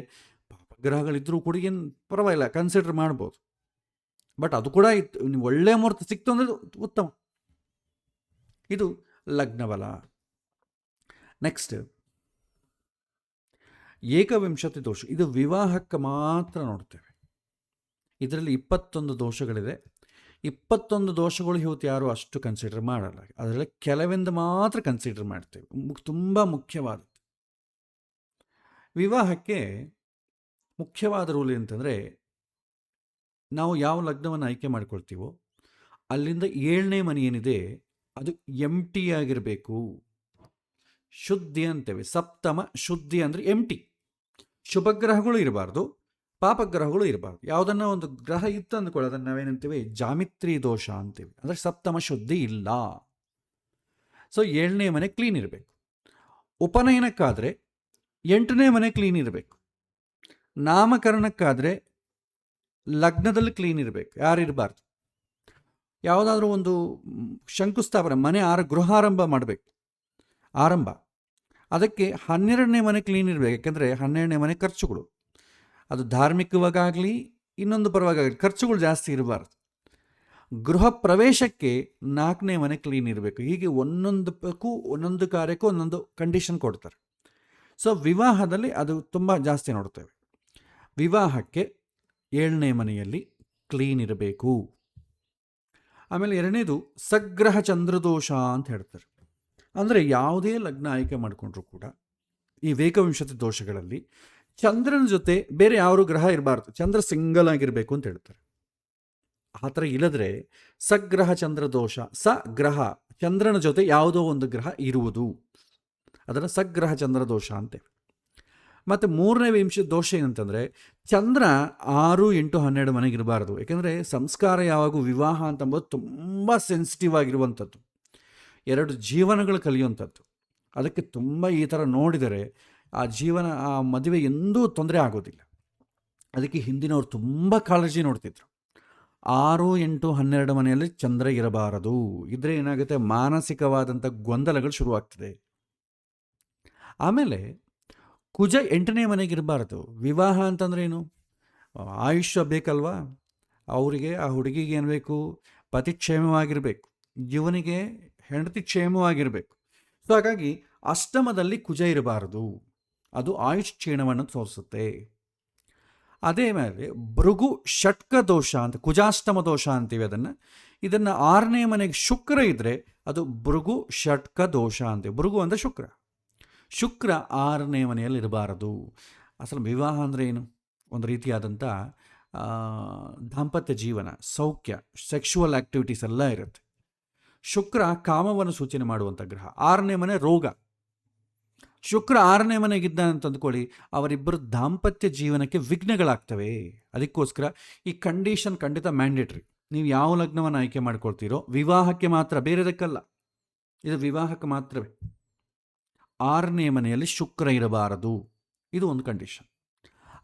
ಪಾಪಗ್ರಹಗಳಿದ್ರೂ ಕೂಡ ಏನು ಪರವಾಗಿಲ್ಲ, ಕನ್ಸಿಡರ್ ಮಾಡ್ಬೋದು. ಬಟ್ ಅದು ಕೂಡ ಇತ್ತು, ಒಳ್ಳೆಯ ಮುಹೂರ್ತ ಸಿಕ್ತು ಅಂದರೆ ಉತ್ತಮ. ಇದು ಲಗ್ನಬಲ. ನೆಕ್ಸ್ಟ್, ಏಕವಿಂಶತಿ ದೋಷ. ಇದು ವಿವಾಹಕ್ಕೆ ಮಾತ್ರ ನೋಡ್ತೇವೆ. ಇದರಲ್ಲಿ 21 ದೋಷಗಳಿದೆ. 21 ದೋಷಗಳು ಇವತ್ತು ಯಾರು ಅಷ್ಟು ಕನ್ಸಿಡರ್ ಮಾಡಲ್ಲ. ಅದರಲ್ಲಿ ಕೆಲವೆಂದು ಮಾತ್ರ ಕನ್ಸಿಡರ್ ಮಾಡ್ತೇವೆ, ತುಂಬ ಮುಖ್ಯವಾದದ್ದು. ವಿವಾಹಕ್ಕೆ ಮುಖ್ಯವಾದ ರೂಲ್ ಏನಂತಂದರೆ, ನಾವು ಯಾವ ಲಗ್ನವನ್ನು ಆಯ್ಕೆ ಮಾಡ್ಕೊಳ್ತೀವೋ ಅಲ್ಲಿಂದ 7ನೇ ಮನೆ ಏನಿದೆ ಅದು ಎಂಟಿ ಆಗಿರಬೇಕು. ಶುದ್ಧಿ ಅಂತೇವೆ. ಸಪ್ತಮ ಶುದ್ಧಿ ಅಂದರೆ ಎಂಟಿ. ಶುಭಗ್ರಹಗಳು ಇರಬಾರ್ದು, ಪಾಪಗ್ರಹಗಳು ಇರಬಾರ್ದು. ಯಾವುದನ್ನ ಒಂದು ಗ್ರಹ ಇತ್ತು ಅಂದ್ಕೊಳ್ಳಿ, ಅದನ್ನು ನಾವೇನಂತೀವಿ ಜಾಮಿತ್ರಿ ದೋಷ ಅಂತೀವಿ. ಅಂದರೆ ಸಪ್ತಮ ಶುದ್ಧಿ ಇಲ್ಲ. ಸೊ 7ನೇ ಮನೆ ಕ್ಲೀನ್ ಇರಬೇಕು. ಉಪನಯನಕ್ಕಾದರೆ 8ನೇ ಮನೆ ಕ್ಲೀನ್ ಇರಬೇಕು. ನಾಮಕರಣಕ್ಕಾದರೆ ಲಗ್ನದಲ್ಲಿ ಕ್ಲೀನ್ ಇರಬೇಕು, ಯಾರಿರಬಾರ್ದು. ಯಾವುದಾದ್ರೂ ಒಂದು ಶಂಕುಸ್ಥಾಪನೆ, ಮನೆ ಗೃಹಾರಂಭ ಮಾಡಬೇಕು, ಆರಂಭ, ಅದಕ್ಕೆ 12ನೇ ಮನೆ ಕ್ಲೀನ್ ಇರಬೇಕು. ಯಾಕೆಂದರೆ 12ನೇ ಮನೆ ಖರ್ಚುಗಳು, ಅದು ಧಾರ್ಮಿಕವಾಗಲಿ ಇನ್ನೊಂದು ಪರವಾಗಿ ಖರ್ಚುಗಳು ಜಾಸ್ತಿ ಇರಬಾರ್ದು. ಗೃಹ ಪ್ರವೇಶಕ್ಕೆ 4ನೇ ಮನೆ ಕ್ಲೀನ್ ಇರಬೇಕು. ಹೀಗೆ ಒಂದೊಂದು ಕಾರ್ಯಕ್ಕೂ ಒಂದೊಂದು ಕಂಡೀಷನ್ ಕೊಡ್ತಾರೆ. ಸೊ ವಿವಾಹದಲ್ಲಿ ಅದು ತುಂಬ ಜಾಸ್ತಿ ನೋಡ್ತೇವೆ. ವಿವಾಹಕ್ಕೆ 7ನೇ ಮನೆಯಲ್ಲಿ ಕ್ಲೀನ್ ಇರಬೇಕು. ಆಮೇಲೆ 2ನೇದು ಸಗ್ರಹ ಚಂದ್ರದೋಷ ಅಂತ ಹೇಳ್ತಾರೆ. ಅಂದರೆ ಯಾವುದೇ ಲಗ್ನ ಆಯ್ಕೆ ಮಾಡಿಕೊಂಡ್ರೂ ಕೂಡ ಈ ಏಕವಿಂಶತಿ ದೋಷಗಳಲ್ಲಿ ಚಂದ್ರನ ಜೊತೆ ಬೇರೆ ಯಾವ ಗ್ರಹ ಇರಬಾರ್ದು, ಚಂದ್ರ ಸಿಂಗಲ್ ಆಗಿರಬೇಕು ಅಂತ ಹೇಳ್ತಾರೆ. ಆ ಥರ ಇಲ್ಲದ್ರೆ ಸಗ್ರಹ ಚಂದ್ರದೋಷ. ಸಗ್ರಹ ಚಂದ್ರನ ಜೊತೆ ಯಾವುದೋ ಒಂದು ಗ್ರಹ ಇರುವುದು, ಅದನ್ನು ಸಗ್ರಹ ಚಂದ್ರದೋಷ ಅಂತೇವೆ. ಮತ್ತು 3ನೇ ದೋಷ ಏನಂತಂದರೆ, ಚಂದ್ರ 6, 8, 12 ಮನೆಗಿರಬಾರ್ದು. ಯಾಕೆಂದರೆ ಸಂಸ್ಕಾರ ಯಾವಾಗೂ ವಿವಾಹ ಅಂತಂಬೋದು ತುಂಬ ಸೆನ್ಸಿಟಿವ್ ಆಗಿರುವಂಥದ್ದು, 2 ಜೀವನಗಳು ಕಲಿಯುವಂಥದ್ದು. ಅದಕ್ಕೆ ತುಂಬ ಈ ಥರ ನೋಡಿದರೆ ಆ ಮದುವೆ ಎಂದೂ ತೊಂದರೆ ಆಗೋದಿಲ್ಲ. ಅದಕ್ಕೆ ಹಿಂದಿನವ್ರು ತುಂಬ ಕಾಳಜಿ ನೋಡ್ತಿದ್ರು. 6, 8, 12 ಮನೆಯಲ್ಲಿ ಚಂದ್ರ ಇರಬಾರದು. ಇದ್ರೆ ಏನಾಗುತ್ತೆ, ಮಾನಸಿಕವಾದಂಥ ಗೊಂದಲಗಳು ಶುರುವಾಗ್ತದೆ. ಆಮೇಲೆ ಕುಜ 8ನೇ ಮನೆಗಿರಬಾರದು. ವಿವಾಹ ಅಂತಂದ್ರೆ ಏನು? ಆಯುಷ್ಯ ಬೇಕಲ್ವಾ ಅವರಿಗೆ, ಆ ಹುಡುಗಿಗೆ ಏನು ಬೇಕು, ಪತಿ ಕ್ಷೇಮವಾಗಿರಬೇಕು, ಇವನಿಗೆ ಹೆಂಡತಿ ಕ್ಷೇಮವಾಗಿರಬೇಕು. ಸೊ ಹಾಗಾಗಿ ಅಷ್ಟಮದಲ್ಲಿ ಕುಜ ಇರಬಾರದು, ಅದು ಆಯುಷ್ ಕ್ಷೀಣವನ್ನು ತೋರಿಸುತ್ತೆ. ಅದೇ ಮೇಲೆ ಭೃಗು ಷಟ್ಕ ದೋಷ ಅಂತ, ಕುಜಾಷ್ಟಮ ದೋಷ ಅಂತೀವಿ ಇದನ್ನು 6ನೇ ಮನೆಗೆ ಶುಕ್ರ ಇದ್ದರೆ ಅದು ಭೃಗು ಷಟ್ಕ ದೋಷ ಅಂತೀವಿ. ಭೃಗು ಅಂದರೆ ಶುಕ್ರ 6ನೇ ಮನೆಯಲ್ಲಿ ಇರಬಾರದು. ಅಸಲು ವಿವಾಹ ಅಂದರೆ ಏನು? ಒಂದು ರೀತಿಯಾದಂಥ ದಾಂಪತ್ಯ ಜೀವನ, ಸೌಖ್ಯ, ಸೆಕ್ಷುವಲ್ ಆ್ಯಕ್ಟಿವಿಟೀಸ್ ಎಲ್ಲ ಇರುತ್ತೆ. ಶುಕ್ರ ಕಾಮವನ್ನು ಸೂಚನೆ ಮಾಡುವಂಥ ಗ್ರಹ. 6ನೇ ಮನೆ ರೋಗ. ಶುಕ್ರ 6ನೇ ಮನೆಗಿದ್ದ ಅಂತ ಅಂದ್ಕೊಳ್ಳಿ, ಅವರಿಬ್ಬರು ದಾಂಪತ್ಯ ಜೀವನಕ್ಕೆ ವಿಘ್ನಗಳಾಗ್ತವೆ. ಅದಕ್ಕೋಸ್ಕರ ಈ ಕಂಡೀಷನ್ ಖಂಡಿತ ಮ್ಯಾಂಡೇಟ್ರಿ. ನೀವು ಯಾವ ಲಗ್ನವನ್ನು ಆಯ್ಕೆ ಮಾಡ್ಕೊಳ್ತೀರೋ ವಿವಾಹಕ್ಕೆ ಮಾತ್ರ, ಬೇರೆದಕ್ಕಲ್ಲ. ಇದು ವಿವಾಹಕ್ಕೆ ಮಾತ್ರವೇ. 6ನೇ ಮನೆಯಲ್ಲಿ ಶುಕ್ರ ಇರಬಾರದು, ಇದು ಒಂದು ಕಂಡೀಷನ್.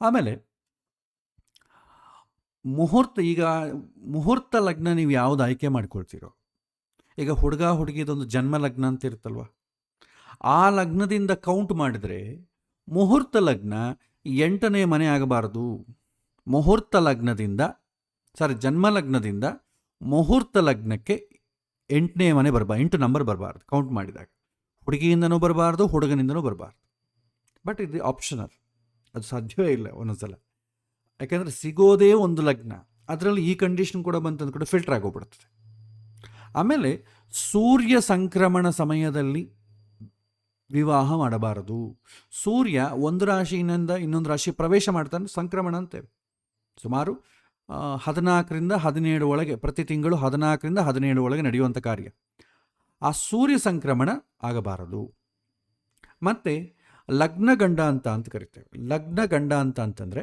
ಆಮೇಲೆ ಮುಹೂರ್ತ ಲಗ್ನ ನೀವು ಯಾವುದು ಆಯ್ಕೆ ಮಾಡ್ಕೊಳ್ತೀರೋ, ಈಗ ಹುಡುಗ ಹುಡುಗಿದೊಂದು ಜನ್ಮ ಲಗ್ನ ಅಂತ ಇರುತ್ತಲ್ವ, ಆ ಲಗ್ನದಿಂದ ಕೌಂಟ್ ಮಾಡಿದರೆ ಮುಹೂರ್ತ ಲಗ್ನ 8ನೇ ಮನೆ ಆಗಬಾರದು. ಜನ್ಮ ಲಗ್ನದಿಂದ ಮುಹೂರ್ತ ಲಗ್ನಕ್ಕೆ 8ನೇ ಮನೆ ಬರಬಾರ್ದು, 8 ನಂಬರ್ ಬರಬಾರ್ದು ಕೌಂಟ್ ಮಾಡಿದಾಗ. ಹುಡುಗಿಯಿಂದನೂ ಬರಬಾರ್ದು, ಹುಡುಗನಿಂದನೂ ಬರಬಾರ್ದು. ಬಟ್ ಇದು ಆಪ್ಷನಲ್, ಅದು ಸಾಧ್ಯವೇ ಇಲ್ಲ ಒಂದೊಂದ್ಸಲ. ಯಾಕೆಂದರೆ ಸಿಗೋದೇ ಒಂದು ಲಗ್ನ, ಅದರಲ್ಲಿ ಈ ಕಂಡೀಷನ್ ಕೂಡ ಬಂತಂದು ಕೂಡ ಫಿಲ್ಟರ್ ಆಗೋಗ್ಬಿಡ್ತದೆ. ಆಮೇಲೆ ಸೂರ್ಯ ಸಂಕ್ರಮಣ ಸಮಯದಲ್ಲಿ ವಿವಾಹ ಮಾಡಬಾರದು. ಸೂರ್ಯ ಒಂದು ರಾಶಿಯಿಂದ ಇನ್ನೊಂದು ರಾಶಿ ಪ್ರವೇಶ ಮಾಡ್ತಾನೆ, ಸಂಕ್ರಮಣ ಅಂತೇವೆ. ಸುಮಾರು 14ರಿಂದ 17 ಒಳಗೆ, ಪ್ರತಿ ತಿಂಗಳು 14ರಿಂದ 17 ಒಳಗೆ ನಡೆಯುವಂಥ ಕಾರ್ಯ. ಆ ಸೂರ್ಯ ಸಂಕ್ರಮಣ ಆಗಬಾರದು. ಮತ್ತು ಲಗ್ನಗಂಡ ಅಂತ ಕರಿತೇವೆ. ಲಗ್ನಗಂಡ ಅಂತಂದರೆ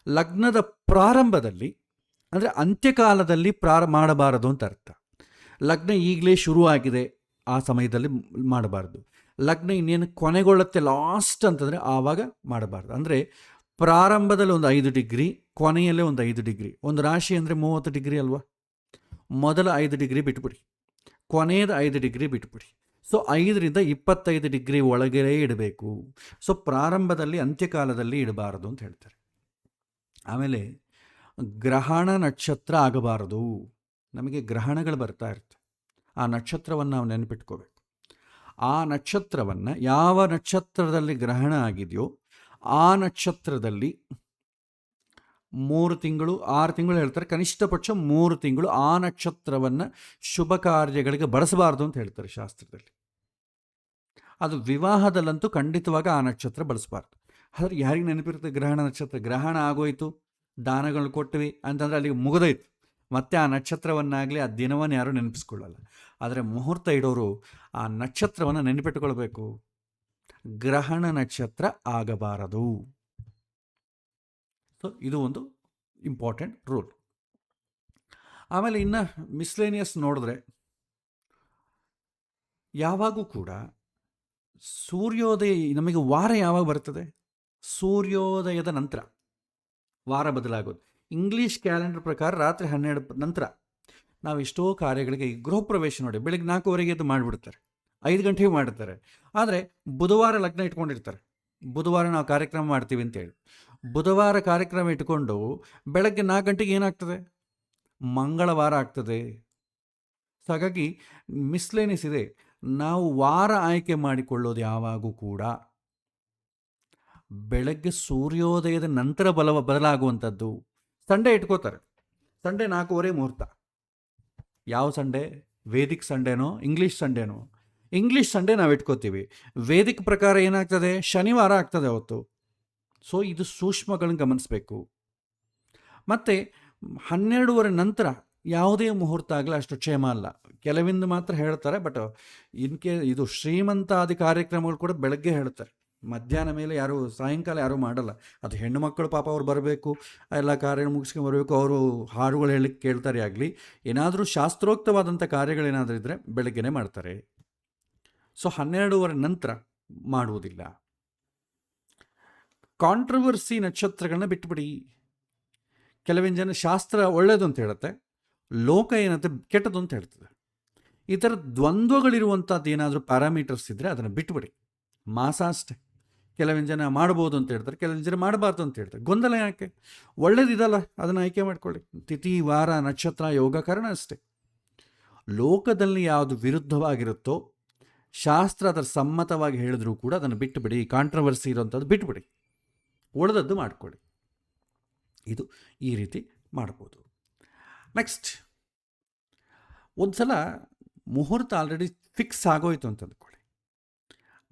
ಲಗ್ನದ ಪ್ರಾರಂಭದಲ್ಲಿ, ಅಂದರೆ ಅಂತ್ಯಕಾಲದಲ್ಲಿ ಮಾಡಬಾರದು ಅಂತ ಅರ್ಥ. ಲಗ್ನ ಈಗಲೇ ಶುರುವಾಗಿದೆ ಆ ಸಮಯದಲ್ಲಿ ಮಾಡಬಾರ್ದು. ಲಗ್ನ ಇನ್ನೇನು ಕೊನೆಗೊಳ್ಳುತ್ತೆ ಲಾಸ್ಟ್ ಅಂತಂದರೆ ಆವಾಗ ಮಾಡಬಾರ್ದು. ಅಂದರೆ ಪ್ರಾರಂಭದಲ್ಲಿ ಒಂದು 5 ಡಿಗ್ರಿ, ಕೊನೆಯಲ್ಲೇ ಒಂದು 5 ಡಿಗ್ರಿ. ಒಂದು ರಾಶಿ ಅಂದರೆ 30 ಡಿಗ್ರಿ ಅಲ್ವಾ, ಮೊದಲ 5 ಡಿಗ್ರಿ ಬಿಟ್ಬಿಡಿ, ಕೊನೆಯದ 5 ಡಿಗ್ರಿ ಬಿಟ್ಬಿಡಿ. ಸೊ 5ರಿಂದ 25 ಡಿಗ್ರಿ ಒಳಗೇ ಇಡಬೇಕು. ಸೊ ಪ್ರಾರಂಭದಲ್ಲಿ ಅಂತ್ಯಕಾಲದಲ್ಲಿ ಇಡಬಾರದು ಅಂತ ಹೇಳ್ತಾರೆ. ಆಮೇಲೆ ಗ್ರಹಣ ನಕ್ಷತ್ರ ಆಗಬಾರದು. ನಮಗೆ ಗ್ರಹಣಗಳು ಬರ್ತಾ ಇರುತ್ತೆ, ಆ ನಕ್ಷತ್ರವನ್ನು ನಾವು ನೆನಪಿಟ್ಕೋಬೇಕು. ಆ ನಕ್ಷತ್ರವನ್ನು, ಯಾವ ನಕ್ಷತ್ರದಲ್ಲಿ ಗ್ರಹಣ ಆಗಿದೆಯೋ ಆ ನಕ್ಷತ್ರದಲ್ಲಿ 3 ತಿಂಗಳು 6 ತಿಂಗಳು ಹೇಳ್ತಾರೆ, ಕನಿಷ್ಠ ಪಕ್ಷ 3 ತಿಂಗಳು ಆ ನಕ್ಷತ್ರವನ್ನು ಶುಭ ಕಾರ್ಯಗಳಿಗೆ ಬಳಸಬಾರ್ದು ಅಂತ ಹೇಳ್ತಾರೆ ಶಾಸ್ತ್ರದಲ್ಲಿ. ಅದು ವಿವಾಹದಲ್ಲಂತೂ ಖಂಡಿತವಾಗಿ ಆ ನಕ್ಷತ್ರ ಬಳಸಬಾರ್ದು. ಆದರೆ ಯಾರಿಗೆ ನೆನಪಿರುತ್ತೆ ಗ್ರಹಣ ನಕ್ಷತ್ರ? ಗ್ರಹಣ ಆಗೋಯ್ತು, ದಾನಗಳು ಕೊಟ್ವಿ ಅಂತಂದರೆ ಅಲ್ಲಿಗೆ ಮುಗಿದೋಯ್ತು. ಮತ್ತೆ ಆ ನಕ್ಷತ್ರವನ್ನಾಗಲಿ ಆ ದಿನವನ್ನು ಯಾರೂ ನೆನಪಿಸ್ಕೊಳ್ಳಲ್ಲ. ಆದರೆ ಮುಹೂರ್ತ ಇಡೋರು ಆ ನಕ್ಷತ್ರವನ್ನು ನೆನಪಿಟ್ಟುಕೊಳ್ಬೇಕು. ಗ್ರಹಣ ನಕ್ಷತ್ರ ಆಗಬಾರದು. ಸೊ ಇದು ಒಂದು ಇಂಪಾರ್ಟೆಂಟ್ ರೂಲ್. ಆಮೇಲೆ ಇನ್ನು ಮಿಸ್ಲೇನಿಯಸ್ ನೋಡಿದ್ರೆ, ಯಾವಾಗೂ ಕೂಡ ಸೂರ್ಯೋದಯ, ನಮಗೆ ವಾರ ಯಾವಾಗ ಬರ್ತದೆ? ಸೂರ್ಯೋದಯದ ನಂತರ ವಾರ ಬದಲಾಗೋದು. ಇಂಗ್ಲೀಷ್ ಕ್ಯಾಲೆಂಡರ್ ಪ್ರಕಾರ ರಾತ್ರಿ 12 ನಂತರ ನಾವು ಎಷ್ಟೋ ಕಾರ್ಯಗಳಿಗೆ, ಗೃಹ ಪ್ರವೇಶ ನೋಡಿ ಬೆಳಗ್ಗೆ 4:15 ಎದ್ದು ಮಾಡಿಬಿಡ್ತಾರೆ, 5 ಗಂಟೆಗೆ ಮಾಡಿರ್ತಾರೆ. ಆದರೆ ಬುಧವಾರ ಲಗ್ನ ಇಟ್ಕೊಂಡಿರ್ತಾರೆ, ಬುಧವಾರ ನಾವು ಕಾರ್ಯಕ್ರಮ ಮಾಡ್ತೀವಿ ಅಂತೇಳಿ. ಬುಧವಾರ ಕಾರ್ಯಕ್ರಮ ಇಟ್ಕೊಂಡು ಬೆಳಗ್ಗೆ 4 ಗಂಟೆಗೆ ಏನಾಗ್ತದೆ? ಮಂಗಳವಾರ ಆಗ್ತದೆ. ಸೊ ಹಾಗಾಗಿ ಮಿಸ್ಲೇನಿಯಸ್ ಇದೆ. ನಾವು ವಾರ ಆಯ್ಕೆ ಮಾಡಿಕೊಳ್ಳೋದು ಯಾವಾಗೂ ಕೂಡ ಬೆಳಗ್ಗೆ ಸೂರ್ಯೋದಯದ ನಂತರ ಬದಲಾಗುವಂಥದ್ದು. ಸಂಡೇ ಇಟ್ಕೋತಾರೆ, ಸಂಡೇ 4:15 ಮುಹೂರ್ತ. ಯಾವ ಸಂಡೇ? ವೇದಿಕ್ ಸಂಡೇನೋ ಇಂಗ್ಲೀಷ್ ಸಂಡೇನೋ? ಇಂಗ್ಲೀಷ್ ಸಂಡೇ ನಾವು ಇಟ್ಕೋತೀವಿ. ವೇದಿಕ್ ಪ್ರಕಾರ ಏನಾಗ್ತದೆ? ಶನಿವಾರ ಆಗ್ತದೆ ಅವತ್ತು. ಸೊ ಇದು ಸೂಕ್ಷ್ಮಗಳನ್ನು ಗಮನಿಸಬೇಕು. ಮತ್ತು 12:30 ನಂತರ ಯಾವುದೇ ಮುಹೂರ್ತ ಆಗಲಿ ಅಷ್ಟು ಕ್ಷೇಮ ಅಲ್ಲ. ಕೆಲವಿಂದು ಮಾತ್ರ ಹೇಳ್ತಾರೆ, ಬಟ್ ಇದು ಶ್ರೀಮಂತಾದಿ ಕಾರ್ಯಕ್ರಮಗಳು ಕೂಡ ಬೆಳಗ್ಗೆ ಹೇಳ್ತಾರೆ. ಮಧ್ಯಾಹ್ನ ಮೇಲೆ ಯಾರು, ಸಾಯಂಕಾಲ ಯಾರೂ ಮಾಡಲ್ಲ. ಅದು ಹೆಣ್ಣು ಮಕ್ಕಳು ಪಾಪ ಅವ್ರು ಬರಬೇಕು, ಎಲ್ಲ ಕಾರ್ಯ ಮುಗಿಸ್ಕೊಂಡು ಬರಬೇಕು, ಅವರು ಹಾಡುಗಳು ಹೇಳಲಿಕ್ಕೆ ಕೇಳ್ತಾರೆ ಆಗಲಿ, ಏನಾದರೂ ಶಾಸ್ತ್ರೋಕ್ತವಾದಂಥ ಕಾರ್ಯಗಳೇನಾದರೂ ಇದ್ದರೆ ಬೆಳಗ್ಗೆನೇ ಮಾಡ್ತಾರೆ. ಸೊ 12:30 ನಂತರ ಮಾಡುವುದಿಲ್ಲ. ಕಾಂಟ್ರವರ್ಸಿ ನಕ್ಷತ್ರಗಳನ್ನ ಬಿಟ್ಬಿಡಿ. ಕೆಲವಿನ ಜನ ಶಾಸ್ತ್ರ ಒಳ್ಳೆಯದು ಅಂತ ಹೇಳುತ್ತೆ, ಲೋಕ ಏನಂತೆ ಕೆಟ್ಟದ್ದು ಅಂತ ಹೇಳ್ತದೆ. ಈ ಥರ ದ್ವಂದ್ವಗಳಿರುವಂಥದ್ದು ಏನಾದರೂ ಪ್ಯಾರಾಮೀಟರ್ಸ್ ಇದ್ದರೆ ಅದನ್ನು ಬಿಟ್ಬಿಡಿ. ಮಾಸ ಅಷ್ಟೆ. ಕೆಲವೊಂದು ಜನ ಮಾಡ್ಬೋದು ಅಂತ ಹೇಳ್ತಾರೆ, ಕೆಲವೊಂದು ಜನ ಮಾಡಬಾರ್ದು ಅಂತ ಹೇಳ್ತಾರೆ. ಗೊಂದಲ ಯಾಕೆ? ಒಳ್ಳೇದಿದಲ್ಲ, ಅದನ್ನು ಆಯ್ಕೆ ಮಾಡ್ಕೊಳ್ಳಿ. ತಿಥಿ, ವಾರ, ನಕ್ಷತ್ರ, ಯೋಗ, ಕಾರಣ ಅಷ್ಟೇ. ಲೋಕದಲ್ಲಿ ಯಾವುದು ವಿರುದ್ಧವಾಗಿರುತ್ತೋ ಶಾಸ್ತ್ರ ಅದರ ಸಮ್ಮತವಾಗಿ ಹೇಳಿದ್ರೂ ಕೂಡ ಅದನ್ನು ಬಿಟ್ಟುಬಿಡಿ. ಕಾಂಟ್ರವರ್ಸಿ ಇರೋಂಥದ್ದು ಬಿಟ್ಟುಬಿಡಿ, ಉಳಿದದ್ದು ಮಾಡ್ಕೊಳ್ಳಿ. ಇದು ಈ ರೀತಿ ಮಾಡ್ಬೋದು. ನೆಕ್ಸ್ಟ್, ಒಂದು ಸಲ ಮುಹೂರ್ತ ಆಲ್ರೆಡಿ ಫಿಕ್ಸ್ ಆಗೋಯ್ತು ಅಂತ ಅಂದ್ಕೊಳ್ಳಿ.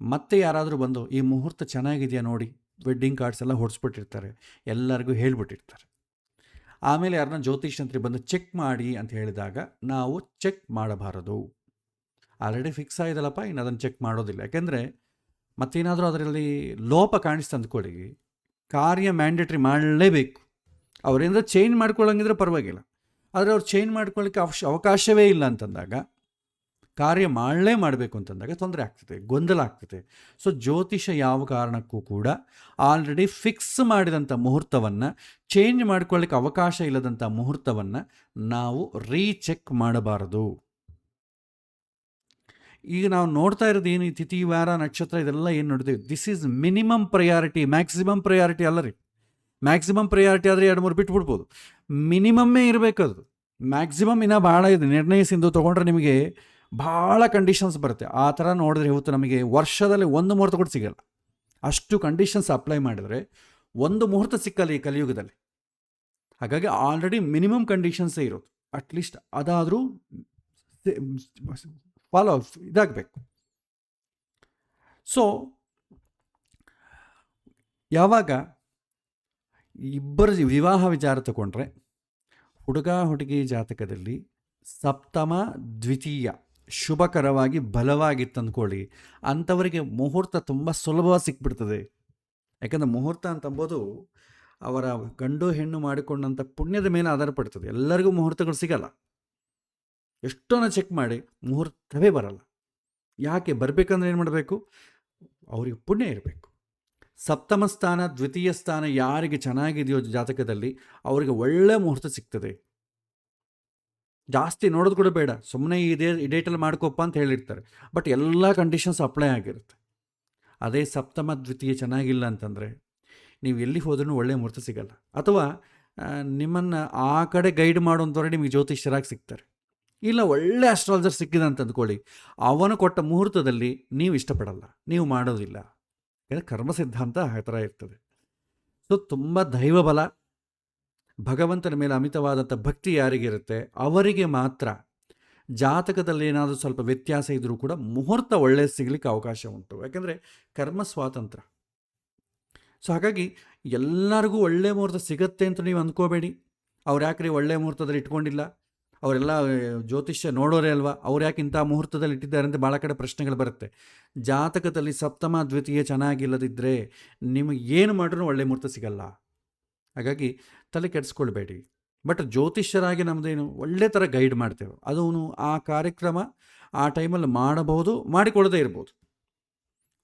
ಮತ್ತೆ ಯಾರಾದರೂ ಬಂದು ಈ ಮುಹೂರ್ತ ಚೆನ್ನಾಗಿದೆಯಾ ನೋಡಿ, ವೆಡ್ಡಿಂಗ್ ಕಾರ್ಡ್ಸ್ ಎಲ್ಲ ಹೊಡಿಸ್ಬಿಟ್ಟಿರ್ತಾರೆ, ಎಲ್ಲರಿಗೂ ಹೇಳ್ಬಿಟ್ಟಿರ್ತಾರೆ. ಆಮೇಲೆ ಯಾರನ್ನ ಜ್ಯೋತಿಷ್ಯಂತ್ರಿ ಬಂದು ಚೆಕ್ ಮಾಡಿ ಅಂತ ಹೇಳಿದಾಗ ನಾವು ಚೆಕ್ ಮಾಡಬಾರದು. ಆಲ್ರೆಡಿ ಫಿಕ್ಸ್ ಆಗಿದೆಯಲ್ಲಪ್ಪ, ಇನ್ನು ಅದನ್ನು ಚೆಕ್ ಮಾಡೋದಿಲ್ಲ. ಯಾಕೆಂದರೆ ಮತ್ತೇನಾದರೂ ಅದರಲ್ಲಿ ಲೋಪ ಕಾಣಿಸ್ತು ಅಂದ್ಕೊಳ್ಳಿ, ಕಾರ್ಯ ಮ್ಯಾಂಡೇಟ್ರಿ ಮಾಡಲೇಬೇಕು. ಅವರೇನಾದ್ರೂ ಚೇಂಜ್ ಮಾಡ್ಕೊಳ್ಳೋಂಗಿದ್ರೆ ಪರವಾಗಿಲ್ಲ, ಆದರೆ ಅವ್ರು ಚೇಂಜ್ ಮಾಡ್ಕೊಳ್ಳಿಕ್ಕೆ ಅವಕಾಶವೇ ಇಲ್ಲ ಅಂತಂದಾಗ, ಕಾರ್ಯ ಮಾಡಬೇಕು ಅಂತಂದಾಗ ತೊಂದರೆ ಆಗ್ತದೆ, ಗೊಂದಲ ಆಗ್ತದೆ. ಸೊ ಜ್ಯೋತಿಷ ಯಾವ ಕಾರಣಕ್ಕೂ ಕೂಡ ಆಲ್ರೆಡಿ ಫಿಕ್ಸ್ ಮಾಡಿದಂಥ ಮುಹೂರ್ತವನ್ನು, ಚೇಂಜ್ ಮಾಡ್ಕೊಳ್ಳಿಕ್ಕೆ ಅವಕಾಶ ಇಲ್ಲದಂಥ ಮುಹೂರ್ತವನ್ನು ನಾವು ರೀಚೆಕ್ ಮಾಡಬಾರದು. ಈಗ ನಾವು ನೋಡ್ತಾ ಇರೋದು ಏನು, ಈ ತಿಥಿ, ವಾರ, ನಕ್ಷತ್ರ ಇದೆಲ್ಲ ಏನು ನೋಡ್ತೀವಿ, this is minimum priority, maximum priority ಅಲ್ಲ ರೀ. ಮ್ಯಾಕ್ಸಿಮಮ್ ಪ್ರಯಾರಿಟಿ ಆದರೆ 2-3 ಬಿಟ್ಬಿಡ್ಬೋದು, ಮಿನಿಮಮ್ಮೇ ಇರಬೇಕದು. ಮ್ಯಾಕ್ಸಿಮಮ್ ಇನ್ನೂ ಭಾಳ ಇದೆ. ನಿರ್ಣಯಿಸಿಂದು ತೊಗೊಂಡ್ರೆ ನಿಮಗೆ ಭಾಳ ಕಂಡೀಷನ್ಸ್ ಬರುತ್ತೆ. ಆ ಥರ ನೋಡಿದ್ರೆ ಇವತ್ತು ನಮಗೆ ವರ್ಷದಲ್ಲಿ ಒಂದು ಮುಹೂರ್ತ ಕೂಡ ಸಿಗಲ್ಲ. ಅಷ್ಟು ಕಂಡೀಷನ್ಸ್ ಅಪ್ಲೈ ಮಾಡಿದರೆ ಒಂದು ಮುಹೂರ್ತ ಸಿಕ್ಕಲ್ಲ ಈ ಕಲಿಯುಗದಲ್ಲಿ. ಹಾಗಾಗಿ ಆಲ್ರೆಡಿ ಮಿನಿಮಮ್ ಕಂಡೀಷನ್ಸೇ ಇರೋದು. ಅಟ್ಲೀಸ್ಟ್ ಅದಾದರೂ ಫಾಲೋ ಇದಾಗಬೇಕು. ಸೊ ಯಾವಾಗ ಇಬ್ಬರು ವಿವಾಹ ವಿಚಾರ ತಗೊಂಡ್ರೆ, ಹುಡುಗ ಹುಡುಗಿ ಜಾತಕದಲ್ಲಿ ಸಪ್ತಮ ದ್ವಿತೀಯ ಶುಭಕರವಾಗಿ ಬಲವಾಗಿತ್ತು ಅಂದ್ಕೊಳ್ಳಿ, ಅಂಥವರಿಗೆ ಮುಹೂರ್ತ ತುಂಬ ಸುಲಭವಾಗಿ ಸಿಕ್ಬಿಡ್ತದೆ. ಯಾಕಂದರೆ ಮುಹೂರ್ತ ಅಂತಂಬೋದು ಅವರ ಗಂಡು ಹೆಣ್ಣು ಮಾಡಿಕೊಂಡಂಥ ಪುಣ್ಯದ ಮೇಲೆ ಆಧಾರ ಪಡ್ತದೆ. ಎಲ್ಲರಿಗೂ ಮುಹೂರ್ತಗಳು ಸಿಗಲ್ಲ. ಎಷ್ಟೋನ ಚೆಕ್ ಮಾಡಿ ಮುಹೂರ್ತವೇ ಬರಲ್ಲ. ಯಾಕೆ ಬರಬೇಕಂದ್ರೆ ಏನು ಮಾಡಬೇಕು? ಅವರಿಗೆ ಪುಣ್ಯ ಇರಬೇಕು. ಸಪ್ತಮ ಸ್ಥಾನ, ದ್ವಿತೀಯ ಸ್ಥಾನ ಯಾರಿಗೆ ಚೆನ್ನಾಗಿದೆಯೋ ಜಾತಕದಲ್ಲಿ ಅವರಿಗೆ ಒಳ್ಳೆ ಮುಹೂರ್ತ ಸಿಗ್ತದೆ. ಜಾಸ್ತಿ ನೋಡೋದು ಕೂಡ ಬೇಡ, ಸುಮ್ಮನೆ ಈ ಡೇಟಲ್ಲಿ ಮಾಡ್ಕೊಪ್ಪ ಅಂತ ಹೇಳಿರ್ತಾರೆ, ಬಟ್ ಎಲ್ಲ ಕಂಡೀಷನ್ಸ್ ಅಪ್ಲೈ ಆಗಿರುತ್ತೆ. ಅದೇ ಸಪ್ತಮ ದ್ವಿತೀಯ ಚೆನ್ನಾಗಿಲ್ಲ ಅಂತಂದರೆ ನೀವು ಎಲ್ಲಿ ಹೋದ್ರೂ ಒಳ್ಳೆಯ ಮುಹೂರ್ತ ಸಿಗಲ್ಲ. ಅಥವಾ ನಿಮ್ಮನ್ನು ಆ ಕಡೆ ಗೈಡ್ ಮಾಡೋಂಥವ್ರೆ ನಿಮಗೆ ಜ್ಯೋತಿಷ್ಯರಾಗಿ ಸಿಗ್ತಾರೆ. ಇಲ್ಲ ಒಳ್ಳೆ ಅಸ್ಟ್ರಾಲಜರ್ ಸಿಕ್ಕಿದೆ ಅಂತ ಅಂದ್ಕೊಳ್ಳಿ, ಅವನು ಕೊಟ್ಟ ಮುಹೂರ್ತದಲ್ಲಿ ನೀವು ಇಷ್ಟಪಡಲ್ಲ, ನೀವು ಮಾಡೋದಿಲ್ಲ. ಯಾಕಂದರೆ ಕರ್ಮ ಸಿದ್ಧಾಂತ ಆ ಥರ ಇರ್ತದೆ. ಸೊ ತುಂಬ ದೈವಬಲ, ಭಗವಂತನ ಮೇಲೆ ಅಮಿತವಾದಂಥ ಭಕ್ತಿ ಯಾರಿಗಿರುತ್ತೆ ಅವರಿಗೆ ಮಾತ್ರ ಜಾತಕದಲ್ಲಿ ಏನಾದರೂ ಸ್ವಲ್ಪ ವ್ಯತ್ಯಾಸ ಇದ್ದರೂ ಕೂಡ ಮುಹೂರ್ತ ಒಳ್ಳೆಯ ಸಿಗಲಿಕ್ಕೆ ಅವಕಾಶ ಉಂಟು. ಯಾಕೆಂದರೆ ಕರ್ಮ ಸ್ವಾತಂತ್ರ್ಯ. ಸೊ ಹಾಗಾಗಿ ಎಲ್ಲರಿಗೂ ಒಳ್ಳೆಯ ಮುಹೂರ್ತ ಸಿಗತ್ತೆ ಅಂತ ನೀವು ಅಂದ್ಕೋಬೇಡಿ. ಅವ್ರು ಯಾಕ್ರಿ ಒಳ್ಳೆಯ ಮುಹೂರ್ತದಲ್ಲಿ ಇಟ್ಕೊಂಡಿಲ್ಲ, ಅವರೆಲ್ಲ ಜ್ಯೋತಿಷ್ಯ ನೋಡೋರೇ ಅಲ್ವಾ, ಅವ್ರು ಯಾಕೆ ಇಂಥ ಮುಹೂರ್ತದಲ್ಲಿ ಇಟ್ಟಿದ್ದಾರೆ ಅಂತ ಭಾಳ ಕಡೆ ಪ್ರಶ್ನೆಗಳು ಬರುತ್ತೆ. ಜಾತಕದಲ್ಲಿ ಸಪ್ತಮ ದ್ವಿತೀಯ ಚೆನ್ನಾಗಿಲ್ಲದಿದ್ದರೆ ನಿಮಗೆ ಏನು ಮಾಡಿದ್ರೂ ಒಳ್ಳೆಯ ಮುಹೂರ್ತ ಸಿಗಲ್ಲ. ಹಾಗಾಗಿ ತಲೆ ಕೆಡಿಸ್ಕೊಳ್ಬೇಡಿ. ಬಟ್ ಜ್ಯೋತಿಷ್ಯರಾಗಿ ನಮ್ಮದೇನು ಒಳ್ಳೆ ಥರ ಗೈಡ್ ಮಾಡ್ತೇವೆ, ಅದು ಆ ಕಾರ್ಯಕ್ರಮ ಆ ಟೈಮಲ್ಲಿ ಮಾಡಬಹುದು, ಮಾಡಿಕೊಳ್ಳದೇ ಇರ್ಬೋದು.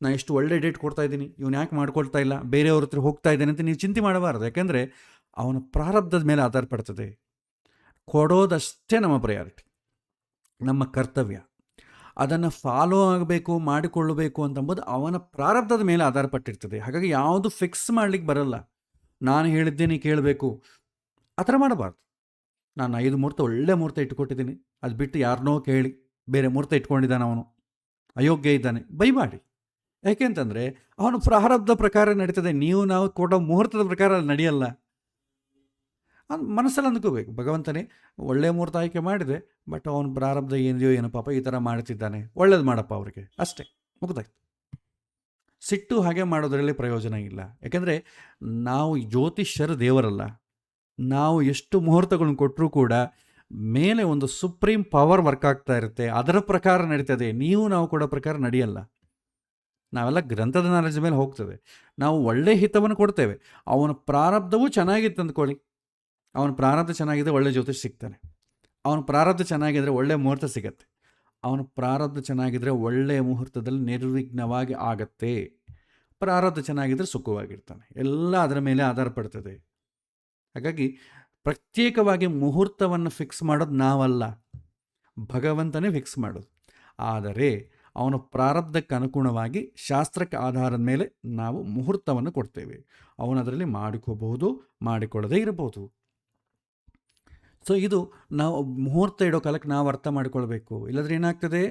ನಾನು ಎಷ್ಟು ಒಳ್ಳೆ ಡೇಟ್ ಕೊಡ್ತಾ ಇದ್ದೀನಿ, ಇವನು ಯಾಕೆ ಮಾಡ್ಕೊಳ್ತಾ ಇಲ್ಲ, ಬೇರೆಯವ್ರ ಹತ್ರ ಹೋಗ್ತಾ ಇದ್ದೇನೆ ಅಂತ ನೀವು ಚಿಂತೆ ಮಾಡಬಾರ್ದು. ಯಾಕೆಂದರೆ ಅವನ ಪ್ರಾರಬ್ಧದ ಮೇಲೆ ಆಧಾರ ಪಡ್ತದೆ. ಕೊಡೋದಷ್ಟೇ ನಮ್ಮ ಪ್ರಯಾರಿಟಿ, ನಮ್ಮ ಕರ್ತವ್ಯ. ಅದನ್ನು ಫಾಲೋ ಆಗಬೇಕು, ಮಾಡಿಕೊಳ್ಳಬೇಕು ಅಂತಂಬೋದು ಅವನ ಪ್ರಾರಬ್ಧದ ಮೇಲೆ ಆಧಾರ ಪಟ್ಟಿರ್ತದೆ. ಹಾಗಾಗಿ ಯಾವುದು ಫಿಕ್ಸ್ ಮಾಡಲಿಕ್ಕೆ ಬರಲ್ಲ. ನಾನು ಹೇಳಿದ್ದೇನೆ ಕೇಳಬೇಕು ಆ ಥರ ಮಾಡಬಾರ್ದು. ನಾನು 5 ಮುಹೂರ್ತ ಒಳ್ಳೆ ಮುಹೂರ್ತ ಇಟ್ಕೊಟ್ಟಿದ್ದೀನಿ, ಅದು ಬಿಟ್ಟು ಯಾರನ್ನೋ ಕೇಳಿ ಬೇರೆ ಮುಹೂರ್ತ ಇಟ್ಕೊಂಡಿದ್ದಾನೆ, ಅವನು ಅಯೋಗ್ಯ ಇದ್ದಾನೆ, ಬೈಮಾಡಿ. ಯಾಕೆ ಅಂತಂದರೆ ಅವನು ಪ್ರಾರಬ್ಧ ಪ್ರಕಾರ ನಡೀತದೆ, ನಾವು ಕೊಡೋ ಮುಹೂರ್ತದ ಪ್ರಕಾರ ಅಲ್ಲಿ ನಡೆಯಲ್ಲ. ಮನಸ್ಸಲ್ಲಿ ಅಂದ್ಕೋಬೇಕು, ಭಗವಂತನೇ ಒಳ್ಳೆಯ ಮುಹೂರ್ತ ಆಯ್ಕೆ ಮಾಡಿದೆ, ಬಟ್ ಅವನ ಪ್ರಾರಬ್ಧ ಏನಿದೆಯೋ ಏನೋ ಪಾಪ ಈ ಥರ ಮಾಡ್ತಿದ್ದಾನೆ, ಒಳ್ಳೇದು ಮಾಡಪ್ಪ ಅವ್ರಿಗೆ, ಅಷ್ಟೇ, ಮುಗ್ದಾಯ್ತು. ಸಿಟ್ಟು ಹಾಗೆ ಮಾಡೋದರಲ್ಲಿ ಪ್ರಯೋಜನ ಇಲ್ಲ. ಯಾಕೆಂದರೆ ನಾವು ಜ್ಯೋತಿಷ್ಯರು ದೇವರಲ್ಲ. ನಾವು ಎಷ್ಟು ಮುಹೂರ್ತಗಳನ್ನ ಕೊಟ್ಟರೂ ಕೂಡ ಮೇಲೆ ಒಂದು ಸುಪ್ರೀಂ ಪವರ್ ವರ್ಕ್ ಆಗ್ತಾ ಇರುತ್ತೆ, ಅದರ ಪ್ರಕಾರ ನಡೀತದೆ. ನಾವು ಕೊಡೋ ಪ್ರಕಾರ ನಡೆಯಲ್ಲ. ನಾವೆಲ್ಲ ಗ್ರಂಥದ ನಾಲೆಜ್ ಮೇಲೆ ಹೋಗ್ತದೆ. ನಾವು ಒಳ್ಳೆಯ ಹಿತವನ್ನು ಕೊಡ್ತೇವೆ. ಅವನ ಪ್ರಾರಬ್ಧವೂ ಚೆನ್ನಾಗಿತ್ತು ಅಂದ್ಕೊಳ್ಳಿ, ಅವನ ಪ್ರಾರಬ್ಧ ಚೆನ್ನಾಗಿದ್ದರೆ ಒಳ್ಳೆ ಜ್ಯೋತಿಷ್ ಸಿಗ್ತಾನೆ. ಅವನ ಪ್ರಾರಬ್ಧ ಚೆನ್ನಾಗಿದ್ದರೆ ಒಳ್ಳೆಯ ಮುಹೂರ್ತ ಸಿಗತ್ತೆ. ಅವನ ಪ್ರಾರಬ್ಧ ಚೆನ್ನಾಗಿದ್ದರೆ ಒಳ್ಳೆಯ ಮುಹೂರ್ತದಲ್ಲಿ ನಿರ್ವಿಘ್ನವಾಗಿ ಆಗತ್ತೆ. ಪ್ರಾರಬ್ಧ ಚೆನ್ನಾಗಿದ್ದರೆ ಸುಖವಾಗಿರ್ತಾನೆ. ಎಲ್ಲ ಅದರ ಮೇಲೆ ಆಧಾರ ಪಡ್ತದೆ. ಹಾಗಾಗಿ ಪ್ರತ್ಯೇಕವಾಗಿ ಮುಹೂರ್ತವನ್ನು ಫಿಕ್ಸ್ ಮಾಡೋದು ನಾವಲ್ಲ, ಭಗವಂತನೇ ಫಿಕ್ಸ್ ಮಾಡೋದು. ಆದರೆ ಅವನ ಪ್ರಾರಬ್ಧಕ್ಕೆ ಅನುಗುಣವಾಗಿ ಶಾಸ್ತ್ರಕ್ಕೆ ಆಧಾರದ ಮೇಲೆ ನಾವು ಮುಹೂರ್ತವನ್ನು ಕೊಡ್ತೇವೆ. ಅವನದರಲ್ಲಿ ಮಾಡಿಕೋಬಹುದು, ಮಾಡಿಕೊಳ್ಳದೇ ಇರಬಹುದು. ಸೊ ಇದು ನಾವು ಮುಹೂರ್ತ ಇಡೋ ಕಾಲಕ್ಕೆ ನಾವು ಅರ್ಥ ಮಾಡಿಕೊಳ್ಬೇಕು. ಇಲ್ಲದ್ರೆ ಏನಾಗ್ತದೆ,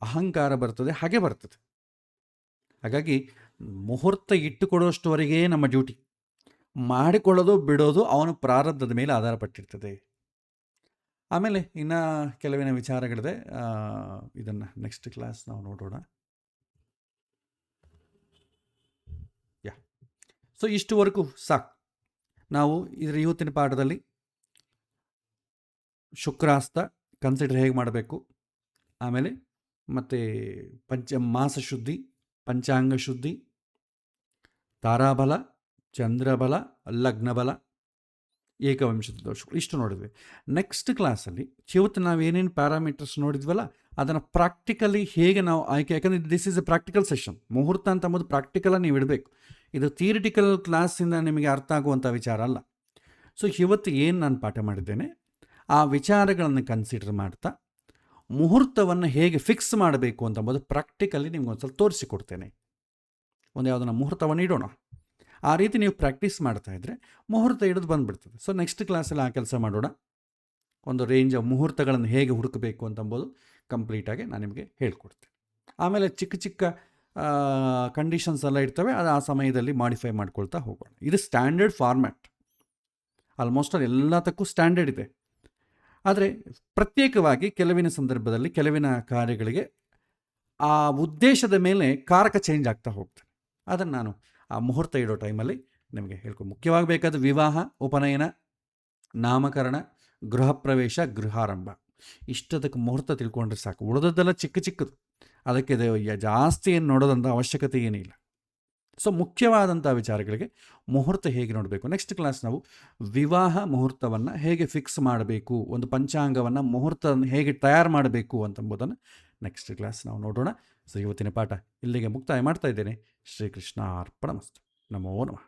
ಅಹಂಕಾರ ಬರ್ತದೆ, ಹಾಗೆ ಬರ್ತದೆ. ಹಾಗಾಗಿ ಮುಹೂರ್ತ ಇಟ್ಟುಕೊಡೋಷ್ಟವರೆಗೆ ನಮ್ಮ ಡ್ಯೂಟಿ. ಮಾಡಿಕೊಳ್ಳೋದು ಬಿಡೋದು ಅವನ ಪ್ರಾರಬ್ಧದ ಮೇಲೆ ಆಧಾರಪಟ್ಟಿರ್ತದೆ. ಆಮೇಲೆ ಇನ್ನು ಕೆಲವಿನ ವಿಚಾರಗಳಿದೆ, ಇದನ್ನು ನೆಕ್ಸ್ಟ್ ಕ್ಲಾಸ್ ನಾವು ನೋಡೋಣ. ಸೊ ಇಷ್ಟುವರೆಗೂ ಸಾಕು. ನಾವು ಇದರ ಇವತ್ತಿನ ಪಾಠದಲ್ಲಿ ಶುಕ್ರಾಸ್ತ ಕನ್ಸಿಡರ್ ಹೇಗೆ ಮಾಡಬೇಕು, ಆಮೇಲೆ ಮತ್ತು ಮಾಸ ಶುದ್ಧಿ, ಪಂಚಾಂಗ ಶುದ್ಧಿ, ತಾರಾಬಲ, ಚಂದ್ರಬಲ, ಲಗ್ನಬಲ, ಏಕವಿಂಶತಿ ದೋಷಗಳು, ಇಷ್ಟು ನೋಡಿದ್ವಿ. ನೆಕ್ಸ್ಟ್ ಕ್ಲಾಸಲ್ಲಿ ಇವತ್ತು ನಾವು ಏನೇನು ಪ್ಯಾರಾಮೀಟರ್ಸ್ ನೋಡಿದ್ವಲ್ಲ ಅದನ್ನು ಪ್ರಾಕ್ಟಿಕಲಿ ಹೇಗೆ ನಾವು ಆಯ್ಕೆ, ಯಾಕಂದರೆ this is A practical session. ಮುಹೂರ್ತ ಅಂತ ಅಂಬೋದು ಪ್ರಾಕ್ಟಿಕಲಾಗಿ ನೀವು ಇಡಬೇಕು. ಇದು ಥಿಯರಿಟಿಕಲ್ ಕ್ಲಾಸಿಂದ ನಿಮಗೆ ಅರ್ಥ ಆಗುವಂಥ ವಿಚಾರ ಅಲ್ಲ. ಸೊ ಇವತ್ತು ಏನು ನಾನು ಪಾಠ ಮಾಡಿದ್ದೇನೆ ಆ ವಿಚಾರಗಳನ್ನು ಕನ್ಸಿಡರ್ ಮಾಡ್ತಾ ಮುಹೂರ್ತವನ್ನು ಹೇಗೆ ಫಿಕ್ಸ್ ಮಾಡಬೇಕು ಅಂತಂಬೋದು ಪ್ರಾಕ್ಟಿಕಲಿ ನಿಮ್ಗೆ ಒಂದು ಸ್ವಲ್ಪ ತೋರಿಸಿಕೊಡ್ತೇನೆ. ಒಂದು ಯಾವುದನ್ನ ಮುಹೂರ್ತವನ್ನು ಇಡೋಣ, ಆ ರೀತಿ ನೀವು ಪ್ರಾಕ್ಟೀಸ್ ಮಾಡ್ತಾಯಿದ್ರೆ ಮುಹೂರ್ತ ಹಿಡಿದು ಬಂದುಬಿಡ್ತದೆ. ಸೊ ನೆಕ್ಸ್ಟ್ ಕ್ಲಾಸಲ್ಲಿ ಆ ಕೆಲಸ ಮಾಡೋಣ. ಒಂದು ರೇಂಜ್ ಆಫ್ ಮುಹೂರ್ತಗಳನ್ನು ಹೇಗೆ ಹುಡುಕಬೇಕು ಅಂತಂಬೋದು ಕಂಪ್ಲೀಟಾಗಿ ನಾನು ನಿಮಗೆ ಹೇಳ್ಕೊಡ್ತೇನೆ. ಆಮೇಲೆ ಚಿಕ್ಕ ಚಿಕ್ಕ ಕಂಡೀಷನ್ಸ್ ಎಲ್ಲ ಇರ್ತವೆ, ಅದು ಆ ಸಮಯದಲ್ಲಿ ಮಾಡಿಫೈ ಮಾಡ್ಕೊಳ್ತಾ ಹೋಗೋಣ. ಇದು ಸ್ಟ್ಯಾಂಡರ್ಡ್ ಫಾರ್ಮ್ಯಾಟ್, ಆಲ್ಮೋಸ್ಟ್ ಅಲ್ಲಿ ಎಲ್ಲದಕ್ಕೂ ಸ್ಟ್ಯಾಂಡರ್ಡ್ ಇದೆ. ಆದರೆ ಪ್ರತ್ಯೇಕವಾಗಿ ಕೆಲವಿನ ಸಂದರ್ಭದಲ್ಲಿ ಕೆಲವಿನ ಕಾರ್ಯಗಳಿಗೆ ಆ ಉದ್ದೇಶದ ಮೇಲೆ ಕಾರಕ ಚೇಂಜ್ ಆಗ್ತಾ ಹೋಗ್ತದೆ. ಅದನ್ನು ನಾನು ಆ ಮುಹೂರ್ತ ಇಡೋ ಟೈಮಲ್ಲಿ ನಿಮಗೆ ಹೇಳ್ಕೊಂಡು, ಮುಖ್ಯವಾಗಿ ಬೇಕಾದ ವಿವಾಹ, ಉಪನಯನ, ನಾಮಕರಣ, ಗೃಹ ಪ್ರವೇಶ, ಗೃಹಾರಂಭ, ಇಷ್ಟದಕ್ಕೆ ಮುಹೂರ್ತ ತಿಳ್ಕೊಂಡ್ರೆ ಸಾಕು. ಉಳಿದದ್ದೆಲ್ಲ ಚಿಕ್ಕ ಚಿಕ್ಕದು, ಅದಕ್ಕೆ ಜಾಸ್ತಿ ಏನು ನೋಡೋದಂಥ ಅವಶ್ಯಕತೆ ಏನಿಲ್ಲ. ಸೊ ಮುಖ್ಯವಾದಂಥ ವಿಚಾರಗಳಿಗೆ ಮುಹೂರ್ತ ಹೇಗೆ ನೋಡಬೇಕು, ನೆಕ್ಸ್ಟ್ ಕ್ಲಾಸ್ ನಾವು ವಿವಾಹ ಮುಹೂರ್ತವನ್ನು ಹೇಗೆ ಫಿಕ್ಸ್ ಮಾಡಬೇಕು, ಒಂದು ಪಂಚಾಂಗವನ್ನು ಮುಹೂರ್ತವನ್ನು ಹೇಗೆ ತಯಾರು ಮಾಡಬೇಕು ಅಂತಂಬುದನ್ನು ನೆಕ್ಸ್ಟ್ ಕ್ಲಾಸ್ ನಾವು ನೋಡೋಣ. ಸೊ ಇವತ್ತಿನ ಪಾಠ ಇಲ್ಲಿಗೆ ಮುಕ್ತಾಯ ಮಾಡ್ತಾ ಇದ್ದೇನೆ. ಶ್ರೀಕೃಷ್ಣ ಅರ್ಪಣಮಸ್ತು. ನಮೋ ನಮಃ.